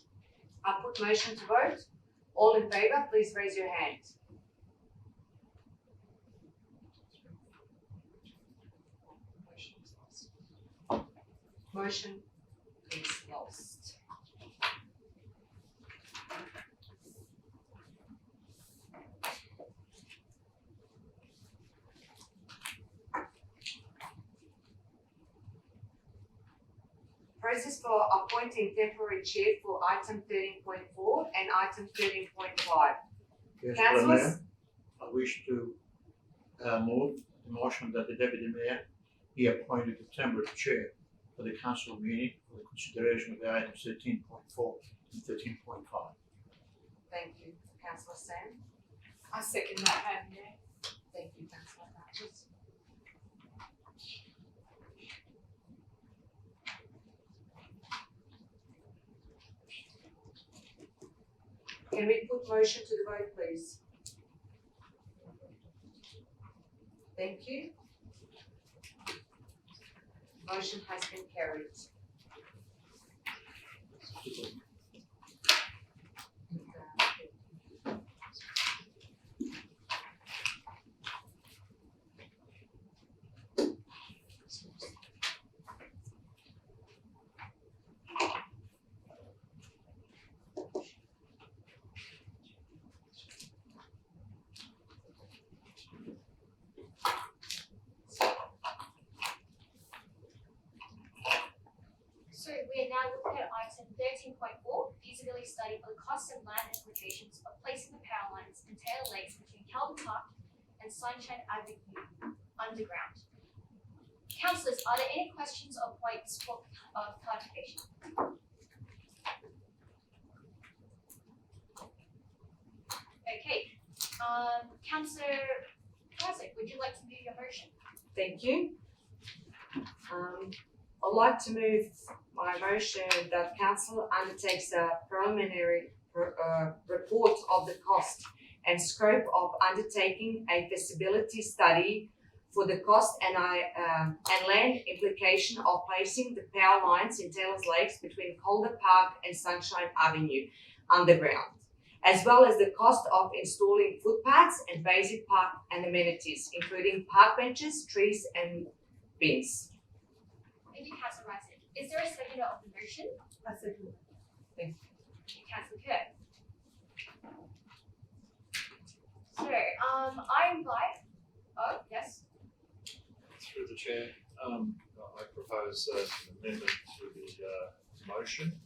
I'll put motion to vote. All in favour, please raise your hand. Motion is lost. Process for appointing temporary chair for item 13.4 and item 13.5. Yes, Councillors? Mayor, I wish to move the motion that the Deputy Mayor be appointed the temporary chair for the council meeting for the consideration of the items 13.4 and 13.5. Thank you, Councillor Sam. I second that, Madam Mayor. Thank you, Councillor Burgess. Can we put motion to the vote, please? Thank you. Motion has been carried. So we are now looking at item 13.4, feasibility study for the costs and land implications of placing the power lines and tail lakes between Calvin Park and Sunshine Avenue underground. Councillors, are there any questions or points for clarification? Okay, Councillor Isaac, would you like to move your motion? Thank you. I'd like to move my motion that council undertakes a preliminary report of the cost and scope of undertaking a feasibility study for the cost and land implication of placing the power lines in Taylor's Lakes between Calder Park and Sunshine Avenue underground, as well as the cost of installing footpaths and basic park and amenities, including park benches, trees, and bins. Thank you, Councillor Isaac. Is there a seconder of the motion? I second. Thank you. Councillor Kerr. So, I invite, oh, yes. Through the chair, I propose an amendment to the motion.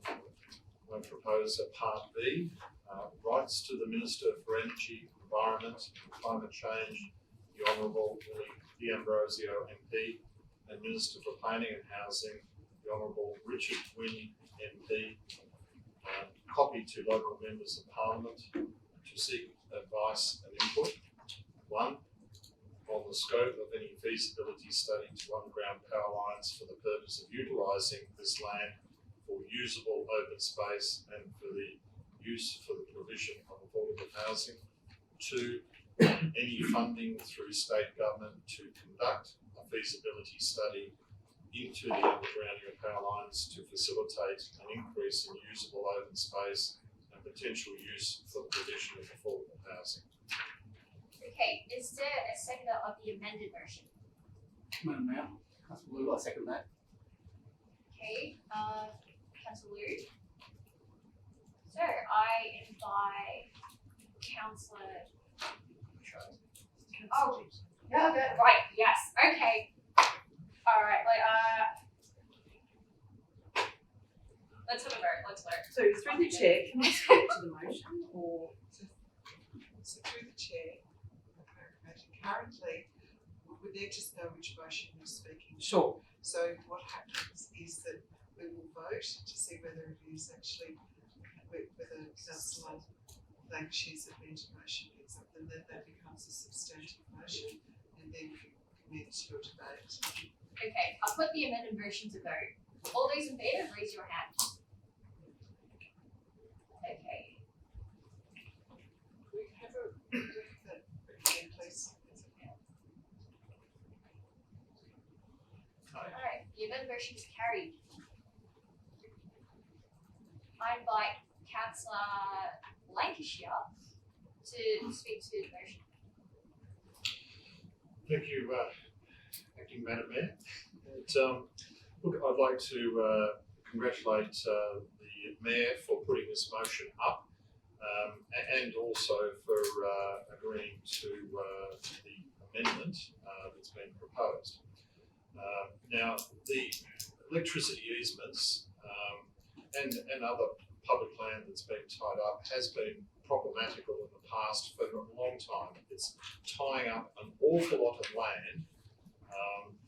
I propose a part B, rights to the Minister for Energy, Environment and Climate Change, the Honourable Willie D'Ambrosio MP, and Minister for Planning and Housing, the Honourable Richard Wynne MP, copied to local members of Parliament to seek advice and input. One, on the scope of any feasibility study to underground power lines for the purpose of utilising this land for usable open space and for the use for the provision of affordable housing. Two, any funding through state government to conduct a feasibility study into the undergrounding of power lines to facilitate an increase in usable open space and potential use for the provision of affordable housing. Okay, is there a seconder of the amended version? Madam Mayor, Councillor Wu, I second that. Okay, Councillor Liu. So I invite Councillor. Oh, no, right, yes, okay. All right, let's have a vote. Let's vote. So through the chair, can I speak to the motion or? So through the chair, currently, we need to know which motion you're speaking. Sure. So what happens is that we will vote to see whether it is actually, whether Councillor Lancashire's amended motion is up, and then that becomes a substantive motion, and then you commence your debate. Okay, I'll put the amended version to vote. All those in favour, raise your hand. Okay. We have that again, please. Alright, the amended version is carried. I invite Councillor Lancashire to speak to the motion. Thank you, Acting Madam Mayor. Look, I'd like to congratulate the Mayor for putting this motion up and also for agreeing to the amendment that's been proposed. Now, the electricity easements and other public land that's been tied up has been problematical in the past for a long time. It's tying up an awful lot of land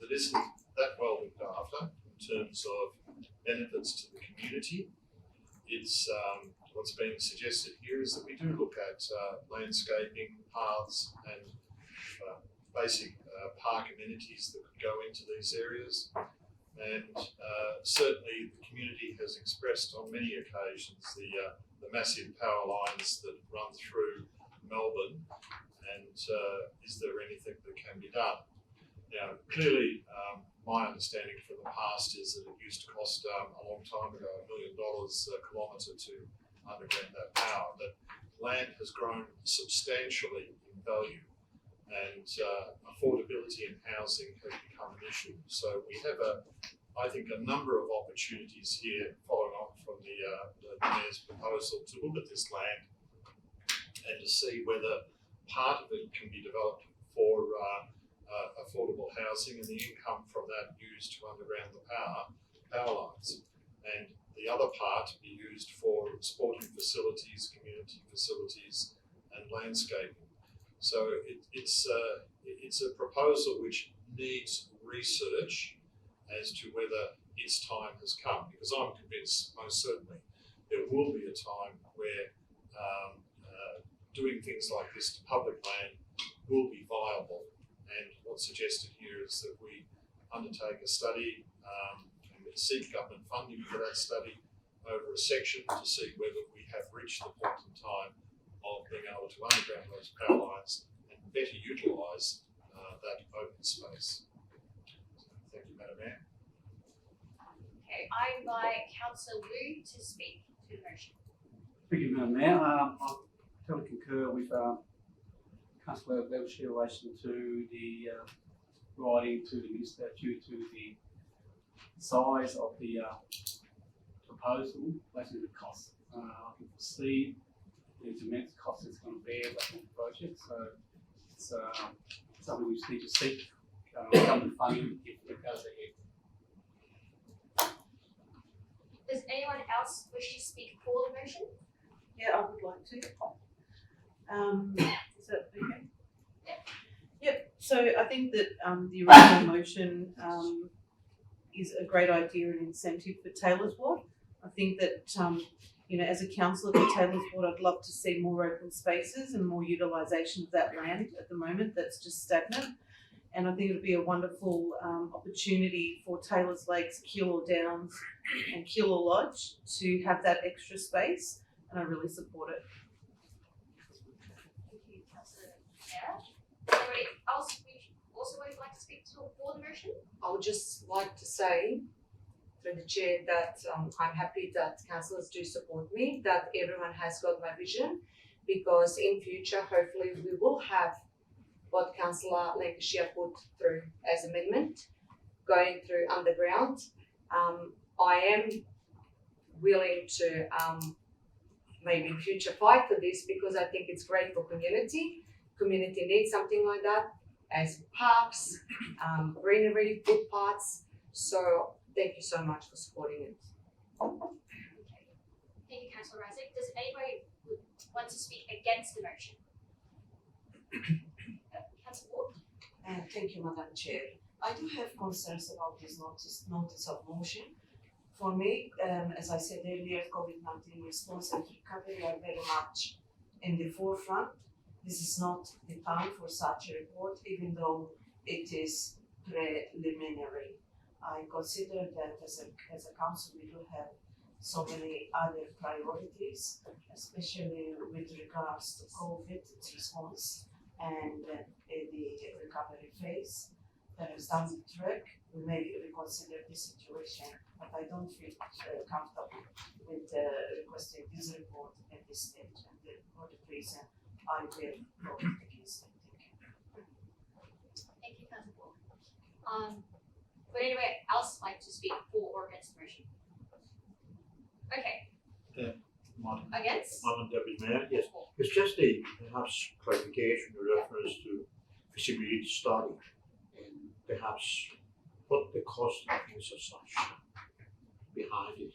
that isn't that well looked after in terms of benefits to the community. It's what's being suggested here is that we do look at landscaping, paths and basic park amenities that could go into these areas. And certainly the community has expressed on many occasions the massive power lines that run through Melbourne, and is there anything that can be done? Now, clearly, my understanding from the past is that it used to cost a long time ago $1 million a kilometre to underground that power, but land has grown substantially in value, and affordability in housing has become an issue. So we have I think a number of opportunities here following on from the Mayor's proposal to look at this land and to see whether part of it can be developed for affordable housing and the income from that used to underground the power lines, and the other part be used for sporting facilities, community facilities and landscaping. So it's a proposal which needs research as to whether its time has come, because I'm convinced most certainly there will be a time where doing things like this to public land will be viable. And what's suggested here is that we undertake a study and seek government funding for that study over a section to see whether we have reached the point in time of being able to underground those power lines and better utilise that open space. Thank you, Madam Mayor. Okay, I invite Councillor Wu to speak to the motion. Thank you, Madam Mayor. I totally concur with Councillor Welch in relation to the writing to the Minister due to the size of the proposal, basically the cost. I can foresee the immense cost it's going to bear on the project, so it's something we just need to seek government funding if it goes ahead. Does anyone else wish to speak for the motion? Yeah, I would like to. Is that okay? Yep. So I think that the original motion is a great idea and incentive for Taylor's Ward. I think that You know, as a councillor for Taylor's Ward, I'd love to see more open spaces and more utilisation of that land at the moment that's just stagnant. And I think it would be a wonderful opportunity for Taylor's Lakes, Keilor Downs and Keilor Lodge to have that extra space, and I really support it. Thank you, Councillor Sarah. Anybody else also would like to speak to for the motion? I would just like to say through the chair that I'm happy that councillors do support me, that everyone has got my vision, because in future hopefully we will have what Councillor Lancashire put through as amendment going through underground. I am willing to maybe in future fight for this, because I think it's great for community. Community needs something like that, as parks, greenery, footpaths. So thank you so much for supporting it. Okay. Thank you, Councillor Razik. Does anybody want to speak against the motion? Councillor Ward? Thank you, Madam Chair. I do have concerns about this notice of motion. For me, as I said earlier, COVID-19 response and recovery are very much in the forefront. This is not the time for such a report, even though it is preliminary. I consider that as a council we do have so many other priorities, especially with regards to COVID response and the recovery phase that is down the track. We may reconsider this situation, but I don't feel comfortable with requesting this report at this stage, and for the reason I will vote against it. Thank you, Councillor Ward. Would anyone else like to speak for or against the motion? Okay. Against? Madam Deputy Mayor, yes. It's just a perhaps clarification in reference to feasibility study and perhaps what the cost is as such behind it.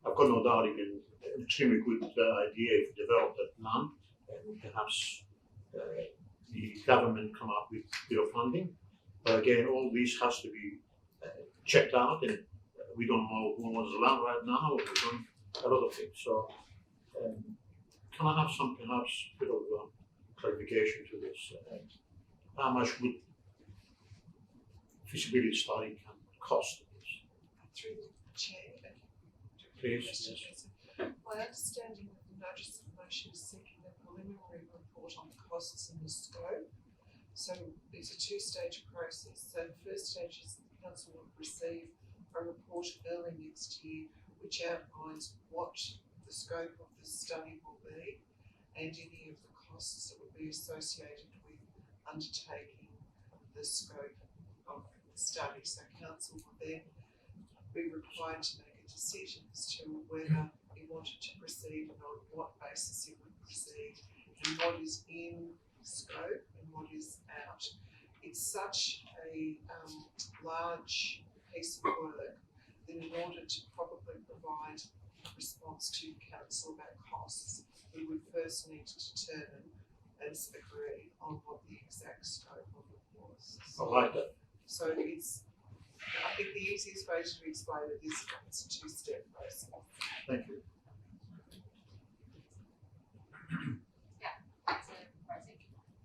I've got no doubt it can an extremely good idea if you develop that land and perhaps the government come up with your funding. But again, all this has to be checked out, and we don't know who owns the land right now. We've done a lot of things. So can I have some perhaps bit of clarification to this? How much would feasibility study can cost this? Through the chair, Please. Yes. My understanding of the notice of motion is seeking a preliminary report on the costs and the scope. So it's a two-stage process. So the first stage is the council will receive a report early next year which outlines what the scope of the study will be and any of the costs that will be associated with undertaking the scope of the study. So council will then be required to make a decision as to whether it wanted to proceed and on what basis it would proceed and what is in scope and what is out. It's such a large piece of work that in order to probably provide a response to council about costs, we would first need to determine and agree on what the exact scope of it was. I like that. So I think the easiest way to explain it is it's a two-step process. Thank you.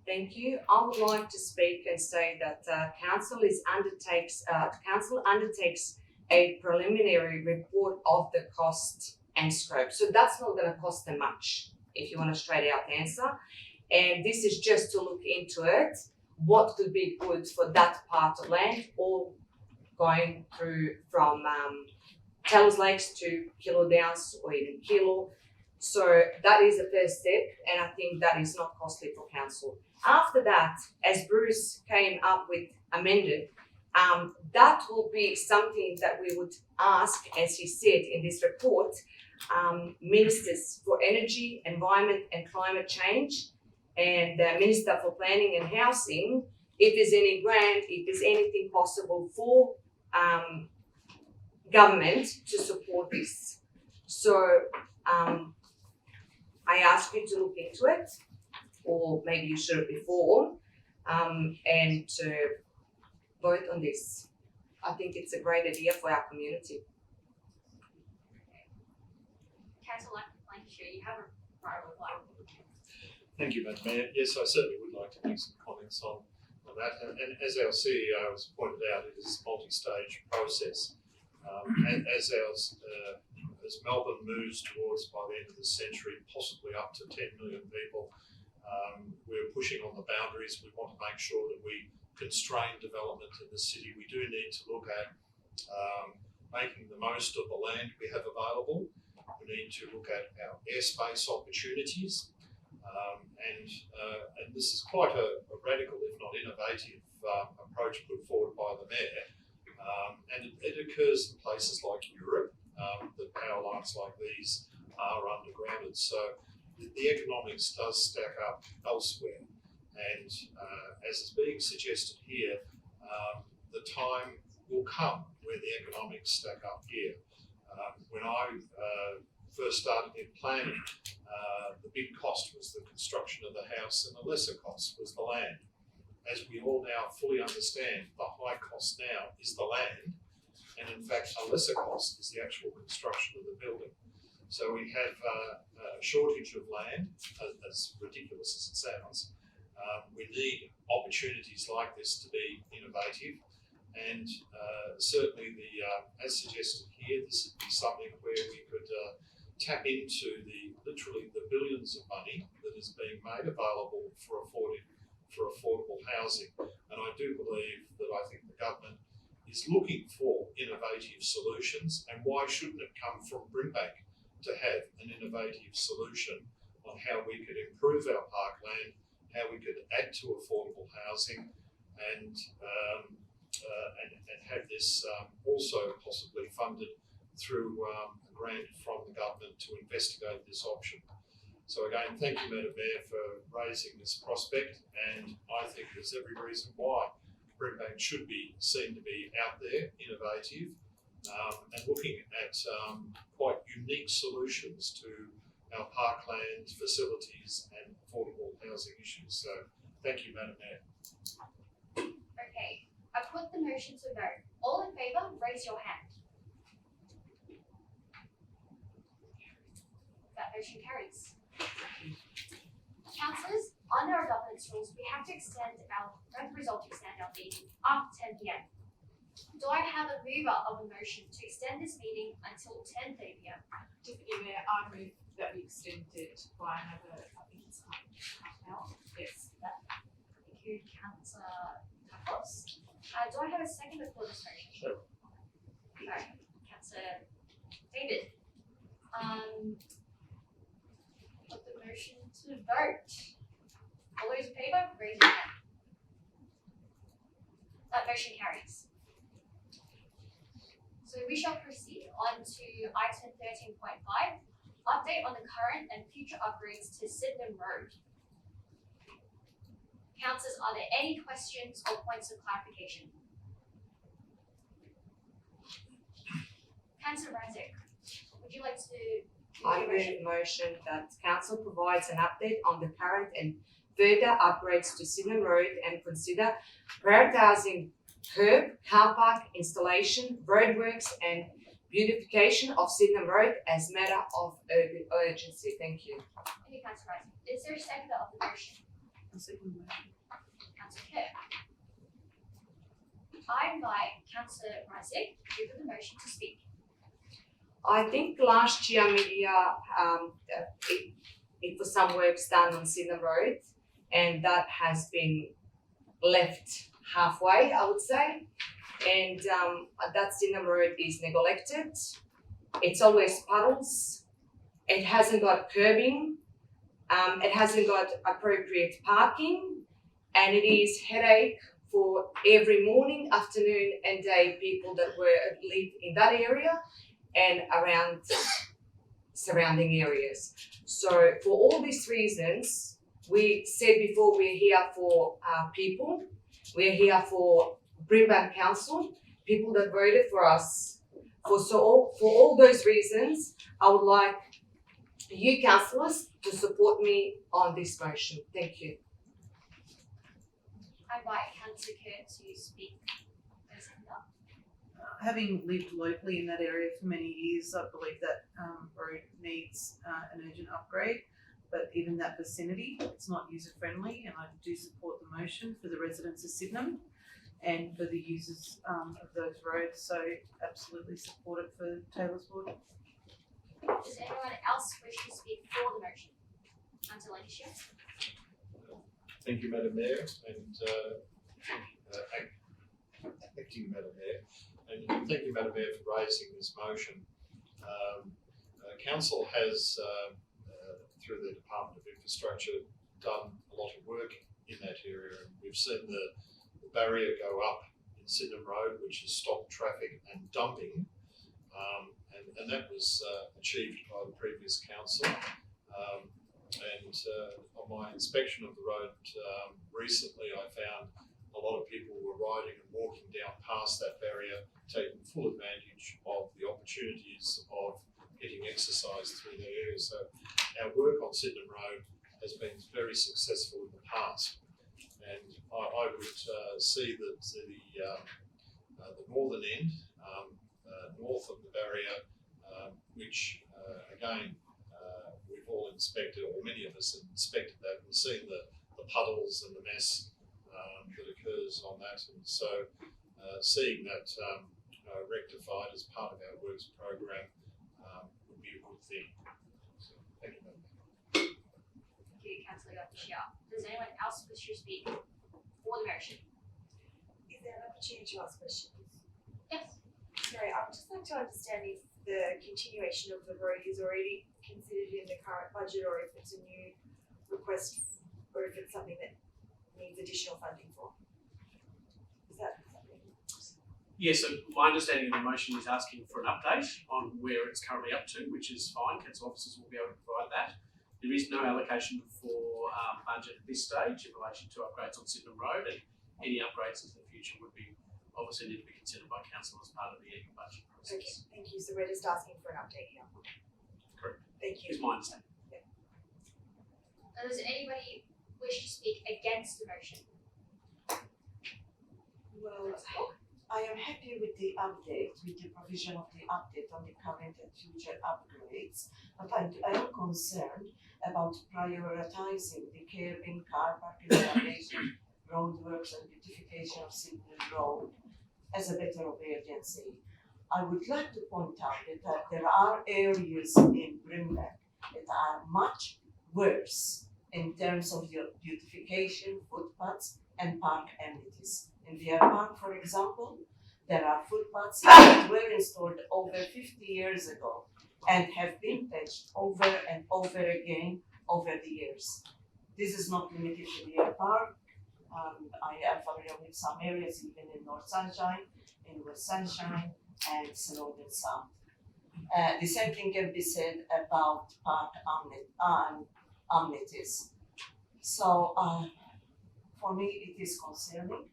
Thank you. I would like to speak and say that council undertakes a preliminary report of the cost and scope. So that's not going to cost them much, if you want a straight out answer. And this is just to look into it, what could be good for that part of land, or going through from Taylor's Lakes to Keilor Downs or even Keilor. So that is the first step, and I think that is not costly for council. After that, as Bruce came up with amended, that will be something that we would ask, as he said in this report, ministers for energy, environment and climate change, and the Minister for Planning and Housing, if there's any grant, if there's anything possible for government to support this. So I ask you to look into it, or maybe you should have before, and to vote on this. I think it's a great idea for our community. Councillor Lancashire, you have a right of reply. Thank you, Madam Mayor. Yes, I certainly would like to make some comments on that. And as our CEO has pointed out, it is a multi-stage process. And as Melbourne moves towards, by the end of the century, possibly up to 10 million people, we're pushing on the boundaries. We want to make sure that we constrain development in the city. We do need to look at making the most of the land we have available. We need to look at our airspace opportunities. And this is quite a radical, if not innovative, approach put forward by the Mayor. And it occurs in places like Europe, that power lines like these are undergrounded. So the economics does stack up elsewhere. And as is being suggested here, the time will come where the economics stack up here. When I first started in planning, the big cost was the construction of the house and the lesser cost was the land. As we all now fully understand, the high cost now is the land, and in fact a lesser cost is the actual construction of the building. So we have a shortage of land, as ridiculous as it sounds. We need opportunities like this to be innovative, and certainly as suggested here, this would be something where we could tap into literally the billions of money that is being made available for affordable housing. And I do believe that I think the government is looking for innovative solutions, and why shouldn't it come from Brimbank to have an innovative solution on how we could improve our parkland, how we could add to affordable housing, and have this also possibly funded through a grant from the government to investigate this option. So again, thank you, Madam Mayor, for raising this prospect, and I think there's every reason why Brimbank should be seen to be out there, innovative, and looking at quite unique solutions to our parkland facilities and affordable housing issues. So thank you, Madam Mayor. Okay, I put the motion to vote. All in favour, raise your hand. That motion carries. Councillors, under our governance rules, we have to extend our meeting after 10 p.m. Do I have a mover of a motion to extend this meeting until 10:30 p.m? Deputy Mayor, I move that we extend it by another, I think it's half an hour. Yes. Thank you, Councillor Tapos. Do I have a second for this motion? Sure. Alright, Councillor David. Put the motion to vote. All those in favour, raise your hand. That motion carries. So we shall proceed on to item 13.5, update on the current and future upgrades to Sydenham Road. Councillors, are there any questions or points of clarification? Councillor Razik, would you like to I move a motion that council provides an update on the current and further upgrades to Sydenham Road and consider prioritising curb, car park installation, roadworks and beautification of Sydenham Road as matter of urgency. Thank you. Thank you, Councillor Razik. Is there a seconder of the motion? Councillor Kerr. I invite Councillor Razik to give the motion to speak. I think last year it was some works done on Sydenham Road, and that has been left halfway, I would say. And that Sydenham Road is neglected. It's always puddles. It hasn't got curbing. It hasn't got appropriate parking, and it is headache for every morning, afternoon, and day people that live in that area and around surrounding areas. So for all these reasons, we said before we're here for people, we're here for Brimbank Council, people that voted for us. For all those reasons, I would like you councillors to support me on this motion. Thank you. I invite Councillor Kerr to speak. having lived locally in that area for many years, I believe that road needs an urgent upgrade. But even that vicinity, it's not user friendly, and I do support the motion for the residents of Sydenham and for the users of those roads. So absolutely support it for Taylor's Wood. Does anyone else wish to speak for the motion? Until Alicia. Thank you, Madam Mayor, and acting Madam Mayor, and thank you, Madam Mayor, for raising this motion. Council has, through the Department of Infrastructure, done a lot of work in that area, and we've seen the barrier go up in Sydenham Road, which has stopped traffic and dumping, and that was achieved by the previous council. On my inspection of the road recently, I found a lot of people were riding and walking down past that barrier, taking full advantage of the opportunities of getting exercise through the area. So our work on Sydenham Road has been very successful in the past, and I would see that the northern end, north of the barrier, which again we've all inspected, or many of us have inspected that and seen the puddles and the mess that occurs on that, and so seeing that rectified as part of our works program would be a good thing. So, thank you, Madam Mayor. Thank you, Councillor Yotishia. Does anyone else wish to speak for the motion? Is there an opportunity to ask questions? Yes. Sorry, I would just like to understand if the continuation of the road is already considered in the current budget, or if it's a new request, or if it's something that needs additional funding for. Is that something? Yes, so my understanding of the motion is asking for an update on where it's currently up to, which is fine. Council officers will be able to provide that. There is no allocation for budget at this stage in relation to upgrades on Sydenham Road, and any upgrades in the future would be obviously need to be considered by council as part of the annual budget process. Okay, thank you. So we're just asking for an update here. Correct. Thank you. Is my understanding. Now, does anybody wish to speak against the motion? Well, I am happy with the update, with the provision of the update on the current and future upgrades, but I am concerned about prioritizing the curbing, car parking installation, roadworks and beautification of Sydenham Road as a matter of urgency. I would like to point out that there are areas in Brimback that are much worse in terms of the beautification, footpaths and park amenities. In Deer Park, for example, there are footpaths that were installed over 50 years ago and have been patched over and over again over the years. This is not limited to Deer Park. I am familiar with some areas even in North Sunshine, in West Sunshine and Snowden South. The same thing can be said about park amenities. So for me it is concerning.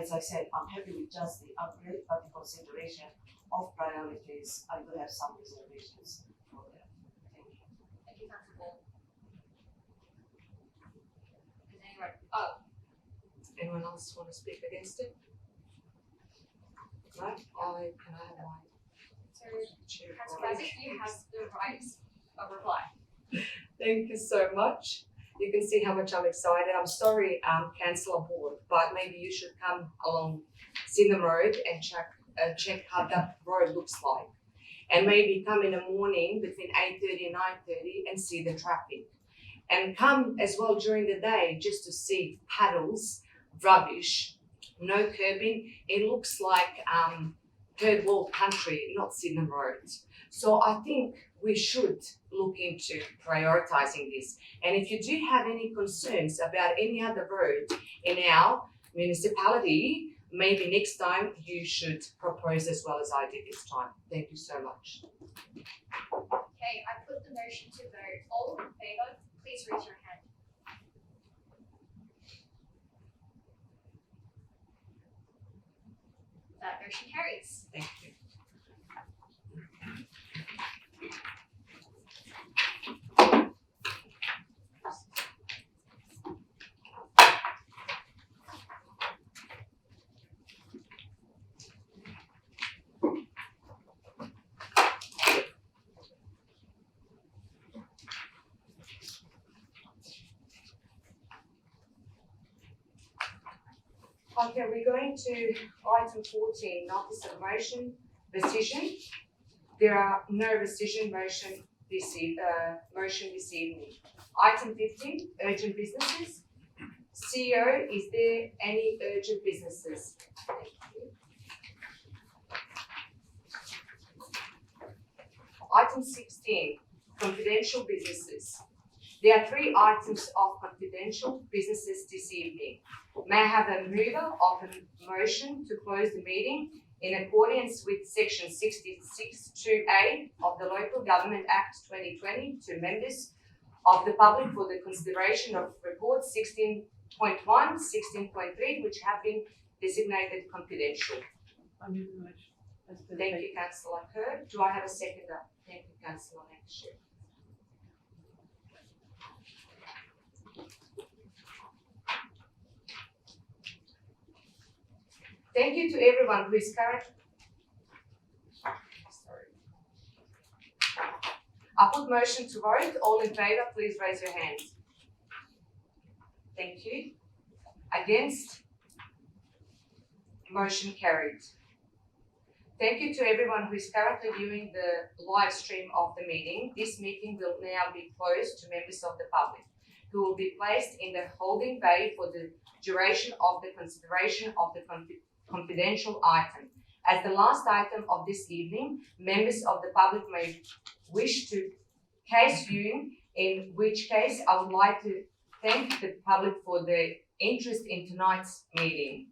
As I said, I'm happy with just the upgrade, but the consideration of priorities, I do have some reservations for that. Thank you. Thank you, Councillor Ball. Does anyone? Anyone else want to speak against it? Right, can I have my So, Councillor Isaac, you have the right of reply. Thank you so much. You can see how much I'm excited. I'm sorry, Councillor Board, but maybe you should come along Sydenham Road and check how that road looks like. And maybe come in the morning between 8:30 and 9:30 and see the traffic. And come as well during the day just to see puddles, rubbish, no curbing. It looks like third world country, not Sydenham Road. So I think we should look into prioritising this. And if you do have any concerns about any other road in our municipality, maybe next time you should propose as well as I did this time. Thank you so much. Okay, I put the motion to vote. All in favour, please raise your hand. That motion carries. Thank you. Okay, we're going to item 14, notice of motion, rescission. There are no rescission motion this evening. Item 15, urgent businesses. CEO, is there any urgent businesses? Thank you. Item 16, confidential businesses. There are 3 items of confidential businesses this evening. May I have a mover of a motion to close the meeting in accordance with section 66(2)(a) of the Local Government Act 2020 to members of the public for the consideration of reports 16.1, 16.3, which have been designated confidential. I move the motion. Thank you, Councillor Kerr. Do I have a seconder? Thank you, Councillor Hampshire. Thank you to everyone who is current. Sorry. I put motion to vote. All in favour, please raise your hand. Thank you. Against? Motion carried. Thank you to everyone who is currently viewing the live stream of the meeting. This meeting will now be closed to members of the public, who will be placed in the holding bay for the duration of the consideration of the confidential item. As the last item of this evening, members of the public may wish to case viewing, in which case I would like to thank the public for their interest in tonight's meeting.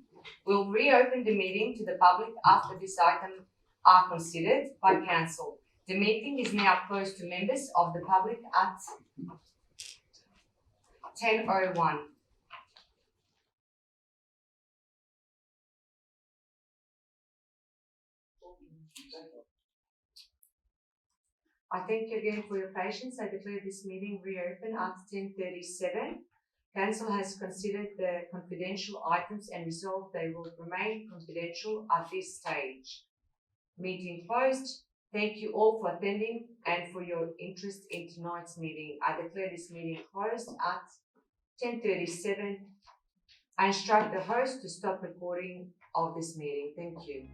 We'll reopen the meeting to the public after this item are considered by council. The meeting is now closed to members of the public at 10:01. I thank you again for your patience. I declare this meeting reopened at 10:37. Council has considered the confidential items and resolved they will remain confidential at this stage. Meeting closed. Thank you all for attending and for your interest in tonight's meeting. I declare this meeting closed at 10:37. I instruct the host to stop recording of this meeting. Thank you.